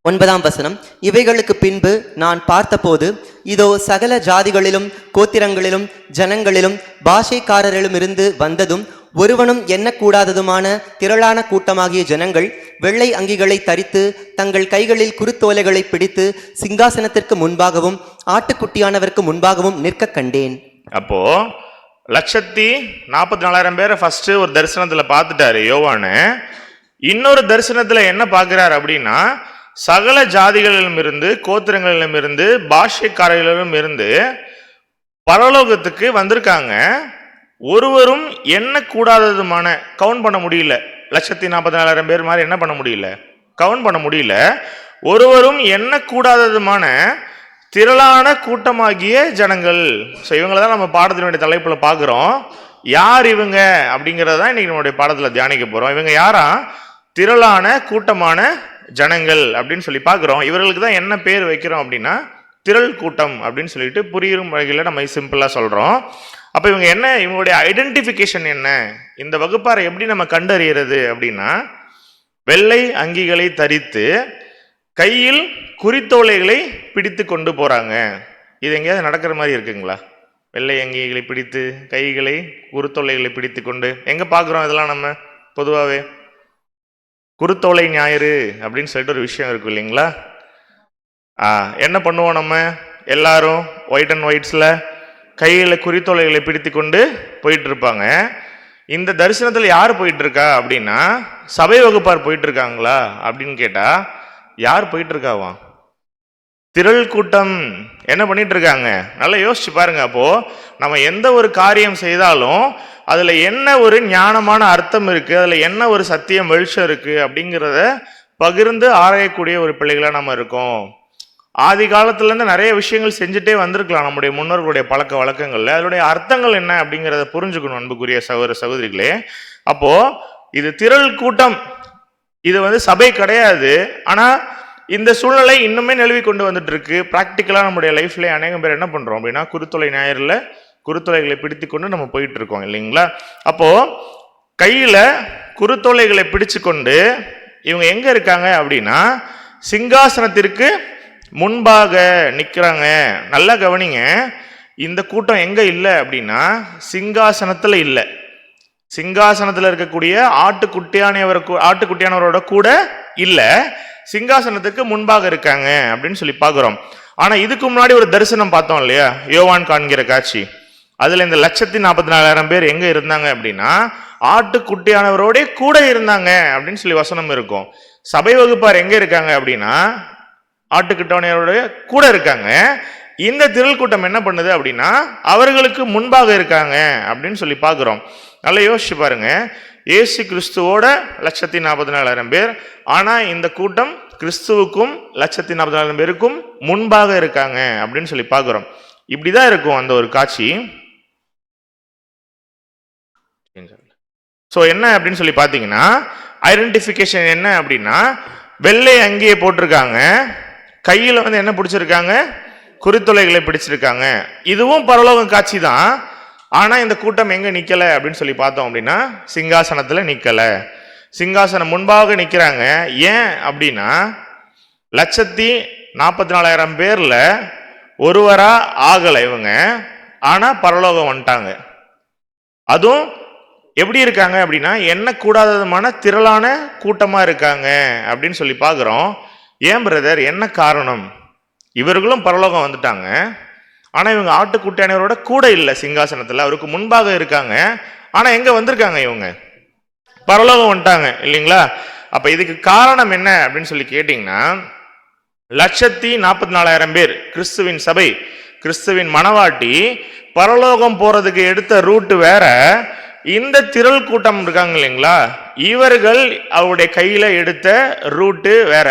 9ஆம் வசனம். இவைகளுக்கு பின்பு நான் பார்த்தபோது இதோ சகல ஜாதிகளிலும் கோத்திரங்களிலும் ஜனங்களிலும் பாஷைக்காரரிலும் இருந்து வந்ததும் ஒருவனும் எண்ணக்கூடாததுமான திரளான கூட்டமாகிய ஜனங்கள் வெள்ளை அங்கிகளை தரித்து தங்கள் கைகளில் குருத்தோலைகளை பிடித்து சிங்காசனத்திற்கு முன்பாகவும் ஆட்டுக்குட்டியானவருக்கு முன்பாகவும் நிற்க கண்டேன். அப்போ 144,000 பேரை ஃபர்ஸ்ட் ஒரு தரிசனத்துல பார்த்துட்டாரு யோவானு. இன்னொரு தரிசனத்துல என்ன பார்க்கிறார் அப்படின்னா சகல ஜாதிகளிலும் இருந்து கோத்திரங்களிலும் இருந்து பாஷைக்காரர்களிலும் இருந்து பரலோகத்துக்கு வந்திருக்காங்க. ஒருவரும் எண்ணக்கூடாததுமான, கவுண்ட் பண்ண முடியல, 144,000 பேர் மாதிரி என்ன பண்ண முடியல, கவுண்ட் பண்ண முடியல. ஒருவரும் எண்ணக்கூடாததுமான திரளான கூட்டமாகிய ஜனங்கள். ஸோ இவங்களை தான் நம்ம பாடத்தினுடைய தலைப்புல பார்க்குறோம். யார் இவங்க அப்படிங்கிறதான் இன்னைக்கு நம்மளுடைய பாடத்துல தியானிக்க போறோம். இவங்க யாரா? திரளான கூட்டமான ஜனங்கள் அப்படின்னு சொல்லி பார்க்குறோம். இவர்களுக்கு தான் என்ன பேர் வைக்கிறோம் அப்படின்னா திரள் கூட்டம் அப்படின்னு சொல்லிட்டு புரியும் வகையில் நம்ம சிம்பிளா சொல்றோம். அப்ப இவங்க என்ன, இவங்களுடைய ஐடென்டிபிகேஷன் என்ன, இந்த வகுப்பாரை எப்படி நம்ம கண்டறியறது அப்படின்னா வெள்ளை அங்கிகளை தரித்து கையில் குறித்தோலைகளை பிடித்து கொண்டு போறாங்க. இது எங்கேயாவது நடக்கிற மாதிரி இருக்குங்களா? வெள்ளை அங்கிகளை பிடித்து கைகளை குருத்தோலைகளை பிடித்து கொண்டு எங்க பார்க்குறோம்? இதெல்லாம் நம்ம பொதுவாகவே குருத்தோலை ஞாயிறு அப்படின்னு சொல்லிட்டு ஒரு விஷயம் இருக்கும் இல்லைங்களா? என்ன பண்ணுவோம் நம்ம எல்லாரும் ஒயிட் அண்ட் ஒயிட்ஸில் கையில் குறித்தோலைகளை பிடித்து கொண்டு போயிட்டு இருப்பாங்க. இந்த தரிசனத்தில் யார் போயிட்டு இருக்கா அப்படின்னா சபை வகுப்பார் போயிட்டு இருக்காங்களா அப்படின்னு கேட்டா யார் போயிட்டு இருக்காவா? திரள் கூட்டம் என்ன பண்ணிட்டு இருக்காங்க? நல்லா யோசிச்சு பாருங்க. அப்போ நம்ம எந்த ஒரு காரியம் செய்தாலும் அதுல என்ன ஒரு ஞானமான அர்த்தம் இருக்கு, அதுல என்ன ஒரு சத்தியம் வெளிச்சம் இருக்கு அப்படிங்கிறத பகிர்ந்து ஆராயக்கூடிய ஒரு பிள்ளைகளா நம்ம இருக்கோம். ஆதி காலத்துல இருந்து நிறைய விஷயங்கள் செஞ்சுட்டே வந்திருக்கலாம் நம்முடைய முன்னோர்களுடைய பழக்க வழக்கங்கள்ல. அதனுடைய அர்த்தங்கள் என்ன அப்படிங்கிறத புரிஞ்சுக்கணும் அன்புக்குரிய சகோதர சகோதரிகளே. அப்போ இது திரள் கூட்டம், இது சபை கிடையாது. ஆனா இந்த சூழ்நிலை இன்னுமே நிலவி கொண்டு வந்துட்டு இருக்கு. பிராக்டிக்கலா நம்முடைய லைஃப்ல அநேகம் பேர் என்ன பண்றோம் அப்படின்னா குருத்தொலை ஞாயிறுல குருத்தொலைகளை பிடித்து கொண்டு நம்ம போயிட்டு இருக்கோம் இல்லைங்களா? அப்போ கையில குருத்தொலைகளை பிடிச்சு கொண்டு இவங்க எங்க இருக்காங்க அப்படின்னா சிங்காசனத்திற்கு முன்பாக நிக்கிறாங்க. நல்லா கவனிங்க. இந்த கூட்டம் எங்க இல்லை அப்படின்னா சிங்காசனத்துல இல்லை. சிங்காசனத்துல இருக்கக்கூடிய ஆட்டுக்குட்டியானவரோட கூட இல்ல, சிங்காசனத்துக்கு முன்பாக இருக்காங்க அப்படின்னு சொல்லி பார்க்கிறோம். ஆனா இதுக்கு முன்னாடி ஒரு தரிசனம் பார்த்தோம் இல்லையா, யோவான் காண்கிற காட்சி. அதுல இந்த 144,000 பேர் எங்க இருந்தாங்க அப்படின்னா ஆட்டுக்குட்டியானவரோட கூட இருந்தாங்க அப்படின்னு சொல்லி வசனம் இருக்கும். சபை வகுப்பார் எங்க இருக்காங்க அப்படின்னா ஆட்டுக்குட்டியானவரோட கூட இருக்காங்க. இந்த திரள் கூட்டம் என்ன பண்ணுது அப்படின்னா அவர்களுக்கு முன்பாக இருக்காங்க அப்படின்னு சொல்லி பார்க்கிறோம். நல்லா யோசிச்சு பாருங்க. இயேசு கிறிஸ்துவோட 144,000 பேர், ஆனா இந்த கூட்டம் கிறிஸ்துவுக்கும் 144,000 பேருக்கும் முன்பாக இருக்காங்க அப்படின்னு சொல்லி பார்க்கிறோம். இப்படிதான் இருக்கும் அந்த ஒரு காட்சி. ஸோ என்ன அப்படின்னு சொல்லி பார்த்தீங்கன்னா ஐடென்டிஃபிகேஷன் என்ன அப்படின்னா வெள்ளை அங்கேயே போட்டிருக்காங்க, கையில் என்ன பிடிச்சிருக்காங்க, குறித்தொலைகளை பிடிச்சிருக்காங்க. இதுவும் பரலோக காட்சி தான். ஆனா இந்த கூட்டம் எங்க நிக்கல அப்படின்னு சொல்லி பார்த்தோம் அப்படின்னா சிங்காசனத்துல நிக்கல, சிங்காசனம் முன்பாக நிக்கிறாங்க. ஏன் அப்படின்னா 144,000 பேர்ல ஒருவரா ஆகலை இவங்க, ஆனா பரலோகம் வந்துட்டாங்க. அதுவும் எப்படி இருக்காங்க அப்படின்னா எண்ணக்கூடாதமான திரளான கூட்டமா இருக்காங்க அப்படின்னு சொல்லி பார்க்குறோம். ஏன் பிரதர், என்ன காரணம்? இவர்களும் பரலோகம் வந்துட்டாங்க, ஆனா இவங்க ஆட்டுக்குட்டியானவரோட கூட இல்லை சிங்காசனத்துல, அவருக்கு முன்பாக இருக்காங்க. ஆனா எங்க வந்திருக்காங்க? இவங்க பரலோகம் வந்துட்டாங்க இல்லைங்களா? அப்ப இதுக்கு காரணம் என்ன அப்படின்னு சொல்லி கேட்டீங்கன்னா, 1,44,000 பேர் கிறிஸ்துவின் சபை, கிறிஸ்துவின் மனவாட்டி பரலோகம் போறதுக்கு எடுத்த ரூட் வேற, இந்த திரள் கூட்டம் இருக்காங்க இல்லைங்களா, இவர்கள் அவருடைய கையில எடுத்த ரூட்டு வேற.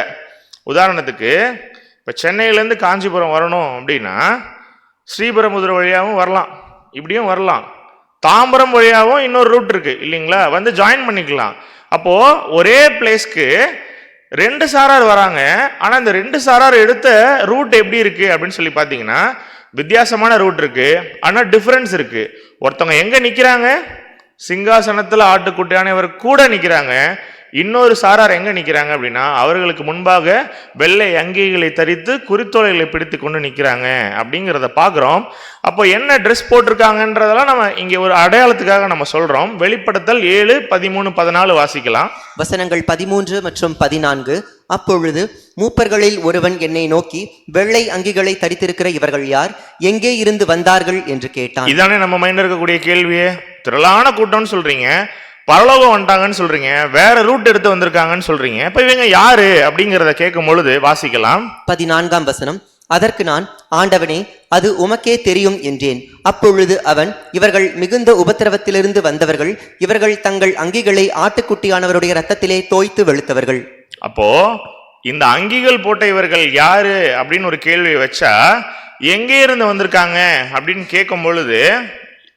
உதாரணத்துக்கு இப்ப சென்னையிலேருந்து காஞ்சிபுரம் வரணும் அப்படின்னா ஸ்ரீபெரும்புதூர் வழியாகவும் வரலாம், இப்படியும் வரலாம். தாம்பரம் வழியாகவும் இன்னொரு ரூட் இருக்கு இல்லைங்களா, வந்து ஜாயின் பண்ணிக்கலாம். அப்போ ஒரே பிளேஸ்க்கு 2 சாரார் வராங்க. ஆனா இந்த 2 சாரார் எடுத்த ரூட் எப்படி இருக்கு அப்படின்னு சொல்லி பாத்தீங்கன்னா வித்தியாசமான ரூட் இருக்கு, ஆனா டிஃபரன்ஸ் இருக்கு. ஒருத்தவங்க எங்க நிக்கிறாங்க? சிங்காசனத்துல ஆட்டுக்குட்டியானவர் கூட நிக்கிறாங்க. இன்னொரு சாரார் எங்க நிக்கிறாங்க அப்படின்னா அவர்களுக்கு முன்பாக வெள்ளை அங்கிகளை தரித்து குறித்தோலைகளை பிடித்து கொண்டு நிக்கிறாங்க அப்படிங்கிறத பாக்குறோம். அப்போ என்ன ட்ரெஸ் போட்டிருக்காங்கன்றதெல்லாம் நம்ம இங்க ஒரு அடையாளத்துக்காக நம்ம சொல்றோம். வெளிப்படுத்தல் 7, 13, 14 வாசிக்கலாம். வசனங்கள் 13 மற்றும் 14. அப்பொழுது மூப்பர்களில் ஒருவன் என்னை நோக்கி, வெள்ளை அங்கிகளை தரித்திருக்கிற இவர்கள் யார்? எங்கே இருந்து வந்தார்கள் என்று கேட்டான். இதானே நம்ம மைண்ட்ல இருக்கக்கூடிய கேள்வியே. திரளான கூட்டம்னு சொல்றீங்க, பரலோகம் வந்துட்டாங்கன்னு சொல்றீங்க, வேற ரூட் எடுத்து வந்திருக்காங்கன்னு சொல்றீங்க, இப்ப இவங்க யாரு அப்படிங்கிறத கேட்கும் பொழுது வாசிக்கலாம். 14ஆம் வசனம். அதற்கு நான், ஆண்டவனே, அது உமக்கே தெரியும் என்றேன். அப்பொழுது அவன், இவர்கள் மிகுந்த உபத்திரவத்திலிருந்து வந்தவர்கள், இவர்கள் தங்கள் அங்கிகளை ஆட்டுக்குட்டியானவருடைய ரத்தத்திலே தோய்த்து வெளுத்தவர்கள். அப்போ இந்த அங்கிகள் போட்ட இவர்கள் யாரு அப்படின்னு ஒரு கேள்வியை வச்சா எங்கே இருந்து வந்திருக்காங்க அப்படின்னு கேட்கும் பொழுது,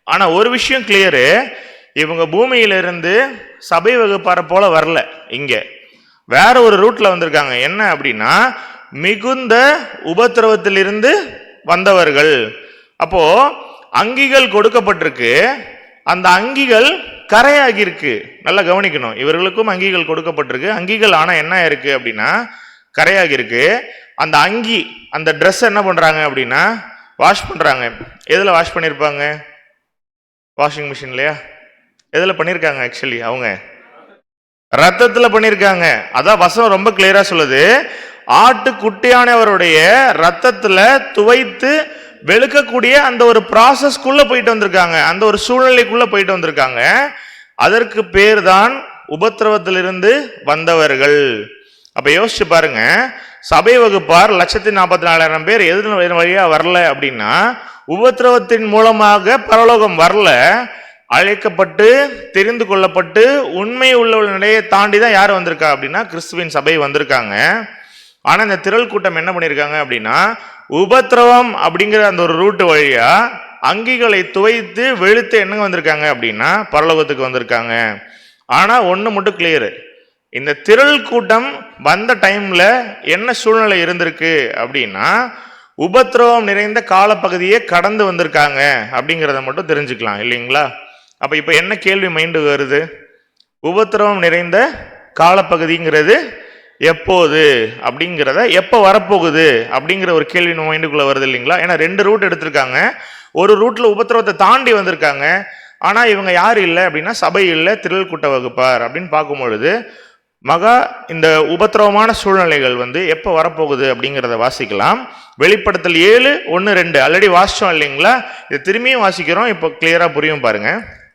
ஆனா ஒரு விஷயம் கிளியரு, இவங்க பூமியிலிருந்து சபை வகுப்பார போல வரல, இங்க வேற ஒரு ரூட்ல வந்திருக்காங்க. என்ன அப்படின்னா மிகுந்த உபத்திரவத்திலிருந்து வந்தவர்கள். அப்போ அங்கிகள் கொடுக்கப்பட்டிருக்கு, அந்த அங்கிகள் கரையாகி இருக்கு. நல்லா கவனிக்கணும், இவர்களுக்கும் அங்கிகள் கொடுக்கப்பட்டிருக்கு. அங்கிகள் ஆனா என்ன இருக்கு அப்படின்னா கரையாகி இருக்கு. அந்த அங்கி, அந்த ட்ரெஸ் என்ன பண்றாங்க அப்படின்னா வாஷ் பண்றாங்க. எதுல வாஷ் பண்ணிருப்பாங்க? வாஷிங் மிஷின் இல்லையா? எதுல பண்ணிருக்காங்க? ஆக்சுவலி அவங்க ரத்தத்துல பண்ணிருக்காங்க. அதான் வசனம் ரொம்ப கிளியரா சொல்லுது, ஆட்டுக்குட்டியானவருடைய ரத்தத்துல துவைத்து வெளுக்கக்கூடிய அந்த ஒரு ப்ராசஸ்க்குள்ள போயிட்டு வந்திருக்காங்க, அந்த ஒரு சூழ்நிலைக்குள்ள போயிட்டு வந்திருக்காங்க. அதற்கு பேர் தான் உபத்திரவத்திலிருந்து வந்தவர்கள். அப்ப யோசிச்சு பாருங்க, சபை வகுப்பார் 1,44,000 பேர் எது வழியா வரல அப்படின்னா உபத்திரவத்தின் மூலமாக பரலோகம் வரல, அழைக்கப்பட்டு தெரிந்து கொள்ளப்பட்டு உண்மை உள்ள நிலையை தாண்டி தான் யார் வந்திருக்கா அப்படின்னா கிறிஸ்துவின் சபை வந்திருக்காங்க. ஆனா இந்த திரள் கூட்டம் என்ன பண்ணிருக்காங்க அப்படின்னா உபத்திரவம் அப்படிங்கிற அந்த ஒரு ரூட் வழியா அங்கிகளை துவைத்து வெளுத்து என்ன வந்திருக்காங்க அப்படின்னா பரலோகத்துக்கு வந்திருக்காங்க. ஆனா ஒண்ணு மட்டும் கிளியரு, இந்த திரள் கூட்டம் வந்த டைம்ல என்ன சூழ்நிலை இருந்திருக்கு அப்படின்னா உபத்திரவம் நிறைந்த காலப்பகுதியே கடந்து வந்திருக்காங்க அப்படிங்கிறத மட்டும் தெரிஞ்சுக்கலாம் இல்லைங்களா? அப்ப இப்ப என்ன கேள்வி மைண்டு வருது? உபத்திரவம் நிறைந்த காலப்பகுதிங்கிறது எப்போது அப்படிங்கிறத, எப்போ வரப்போகுது அப்படிங்கிற ஒரு கேள்வி நம்ம மைண்டுக்குள்ள வருது இல்லைங்களா? ஏன்னா 2 ரூட் எடுத்திருக்காங்க, ஒரு ரூட்ல உபத்திரவத்தை தாண்டி வந்திருக்காங்க. ஆனா இவங்க யாரு இல்லை அப்படின்னா சபை இல்லை, திரள் கூட்ட வகுப்பார் அப்படின்னு பார்க்கும் பொழுது இந்த உபத்திரவமான சூழ்நிலைகள் எப்போ வரப்போகுது அப்படிங்கிறத வாசிக்கலாம். வெளிப்படுத்தல் 7, 1, 2 ஆல்ரெடி வாசிச்சோம் இல்லைங்களா? இதை திரும்பியும் வாசிக்கிறோம், இப்போ கிளியரா புரியும் பாருங்க.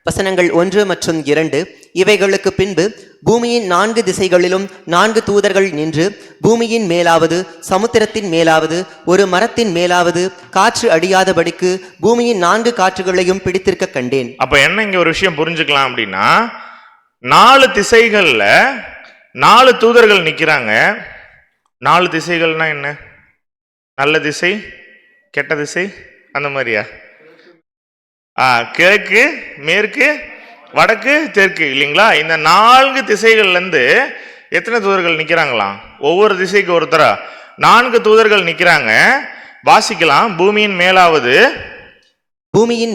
வசனங்கள் 1 மற்றும் 2. இவைகளுக்கு பின்பு பூமியின் 4 திசைகளிலும் 4 தூதர்கள் நின்று பூமியின் மேலாவது சமுத்திரத்தின் மேலாவது ஒரு மரத்தின் மேலாவது காற்று அடியாதபடிக்கு பூமியின் 4 காற்றுகளையும் பிடித்திருக்க கண்டேன். அப்ப என்ன இங்க ஒரு விஷயம் புரிஞ்சுக்கலாம் அப்படின்னா 4 திசைகள்ல 4 தூதர்கள் நிக்கிறாங்க. 4 திசைகள்னா என்ன? நல்ல திசை, கெட்ட திசை, அந்த மாதிரியா? கிழக்கு, மேற்கு, வடக்கு, தெற்கு இல்லைங்களா? இந்த 4 திசைகள்ல இருந்து எத்தனை தூதர்கள் நிக்கிறாங்களாம்? ஒவ்வொரு திசைக்கு ஒருத்தரா 4 தூதர்கள் நிக்கிறாங்க. வாசிக்கலாம். பூமியின்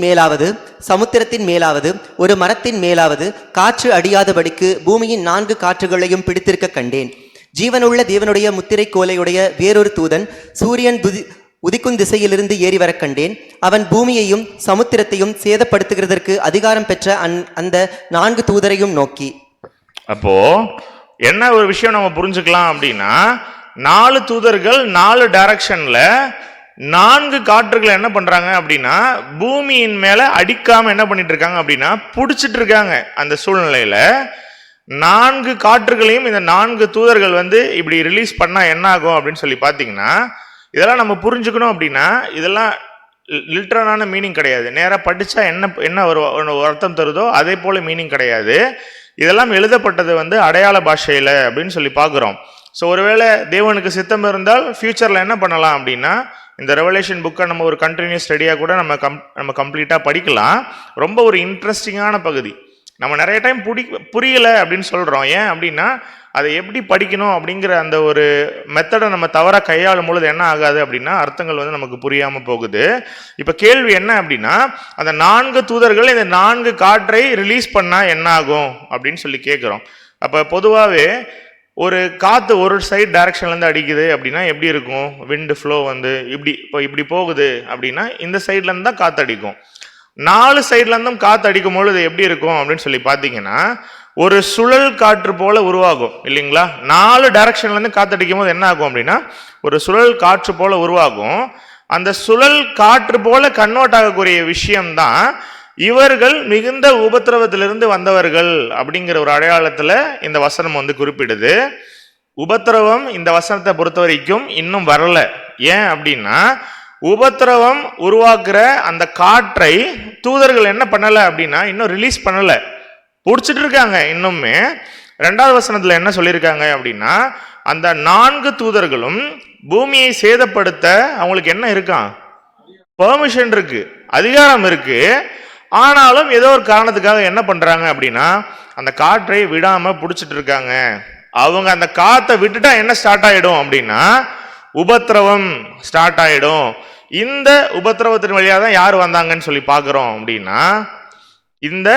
மேலாவது சமுத்திரத்தின் மேலாவது ஒரு மரத்தின் மேலாவது காற்று அடியாதபடிக்கு பூமியின் 4 காற்றுகளையும் பிடித்திருக்க கண்டேன். ஜீவனுள்ள தேவனுடைய முத்திரை கோலையுடைய வேறொரு தூதன் சூரியன் உதிக்கும் திசையிலிருந்து ஏறி வர கண்டேன். அவன் பூமியையும் சமுத்திரத்தையும் சேதப்படுத்துகிறதற்கு அதிகாரம் பெற்ற அந்த 4 தூதரையும் நோக்கி. அப்போ என்ன ஒரு விஷயம் நம்ம புரிஞ்சுக்கலாம் அப்படின்னா, 4 தூதர்கள் 4 டைரக்ஷன்ல 4 காற்றுகளை என்ன பண்றாங்க அப்படின்னா பூமியின் மேல அடிக்காம என்ன பண்ணிட்டு இருக்காங்க அப்படின்னா புடிச்சிட்டு இருக்காங்க. அந்த சூழ்நிலையில 4 காற்றுகளையும் இந்த 4 தூதர்கள் இப்படி ரிலீஸ் பண்ணா என்ன ஆகும் அப்படின்னு சொல்லி பாத்தீங்கன்னா, இதெல்லாம் நம்ம புரிஞ்சுக்கணும் அப்படின்னா இதெல்லாம் லிட்டரலான மீனிங் கிடையாது. நேராக படிச்சா என்ன ஒரு அர்த்தம் தருதோ அதே போல மீனிங் கிடையாது. இதெல்லாம் எழுதப்பட்டது அடையாள பாஷையில அப்படின்னு சொல்லி பார்க்குறோம். ஸோ ஒருவேளை தேவனுக்கு சித்தம் இருந்தால் ஃபியூச்சர்ல என்ன பண்ணலாம் அப்படின்னா இந்த ரெவலேஷன் புக்கை நம்ம ஒரு கண்டினியூஸ் ஸ்டடியாக கூட நம்ம கம்ப்ளீட்டாக படிக்கலாம். ரொம்ப ஒரு இன்ட்ரெஸ்டிங்கான பகுதி. நம்ம நிறைய டைம் புரியலை அப்படின்னு சொல்கிறோம். ஏன் அப்படின்னா அதை எப்படி படிக்கணும் அப்படிங்கிற அந்த ஒரு மெத்தடை நம்ம தவறாக கையாளும் பொழுது என்ன ஆகாது அப்படின்னா அர்த்தங்கள் நமக்கு புரியாமல் போகுது. இப்போ கேள்வி என்ன அப்படின்னா, அந்த 4 தூதர்கள் இந்த 4 காற்றை ரிலீஸ் பண்ணால் என்ன ஆகும் அப்படின்னு சொல்லி கேட்குறோம். அப்போ பொதுவாகவே ஒரு காற்று ஒரு சைடு டைரக்ஷன்லேருந்து அடிக்குது அப்படின்னா எப்படி இருக்கும்? விண்டு ஃப்ளோ இப்படி போகுது அப்படின்னா இந்த சைட்லேருந்து தான் காற்று அடிக்கும். 4 சைட்லேருந்தும் காற்று அடிக்கும் பொழுது எப்படி இருக்கும் அப்படின்னு சொல்லி பார்த்தீங்கன்னா ஒரு சுழல் காற்று போல உருவாகும் இல்லைங்களா? 4 டைரக்ஷன்லேருந்து காற்று அடிக்கும் போது என்ன ஆகும் அப்படின்னா ஒரு சுழல் காற்று போல உருவாகும். அந்த சுழல் காற்று போல கன்வெர்ட் ஆகக்கூடிய விஷயம்தான் இவர்கள் மிகுந்த உபத்திரவத்திலிருந்து வந்தவர்கள் அப்படிங்கிற ஒரு அடையாளத்துல இந்த வசனம் குறிப்பிடுது. உபத்திரவம் இந்த வசனத்தை பொறுத்த வரைக்கும் இன்னும் வரல. ஏன் அப்படின்னா உபத்திரவம் உருவாக்குற அந்த காற்றை தூதர்கள் என்ன பண்ணல அப்படின்னா இன்னும் ரிலீஸ் பண்ணல, பிடிச்சிட்டு இருக்காங்க இன்னுமே. 2வது வசனத்துல என்ன சொல்லியிருக்காங்க அப்படின்னா அந்த 4 தூதர்களும் பூமியை சேதப்படுத்த அவங்களுக்கு என்ன இருக்கான்? பெர்மிஷன் இருக்கு, அதிகாரம் இருக்கு. ஆனாலும் ஏதோ ஒரு காரணத்துக்காக என்ன பண்றாங்க அப்படின்னா அந்த காற்றை விடாம பிடிச்சிட்டு இருக்காங்க. அவங்க அந்த காற்றை விட்டுட்டா என்ன ஸ்டார்ட் ஆயிடும் அப்படின்னா உபத்திரவம் ஸ்டார்ட் ஆயிடும். இந்த உபத்திரவத்தின் வழியாக தான் யார் வந்தாங்கன்னு சொல்லி பார்க்குறோம் அப்படின்னா இந்த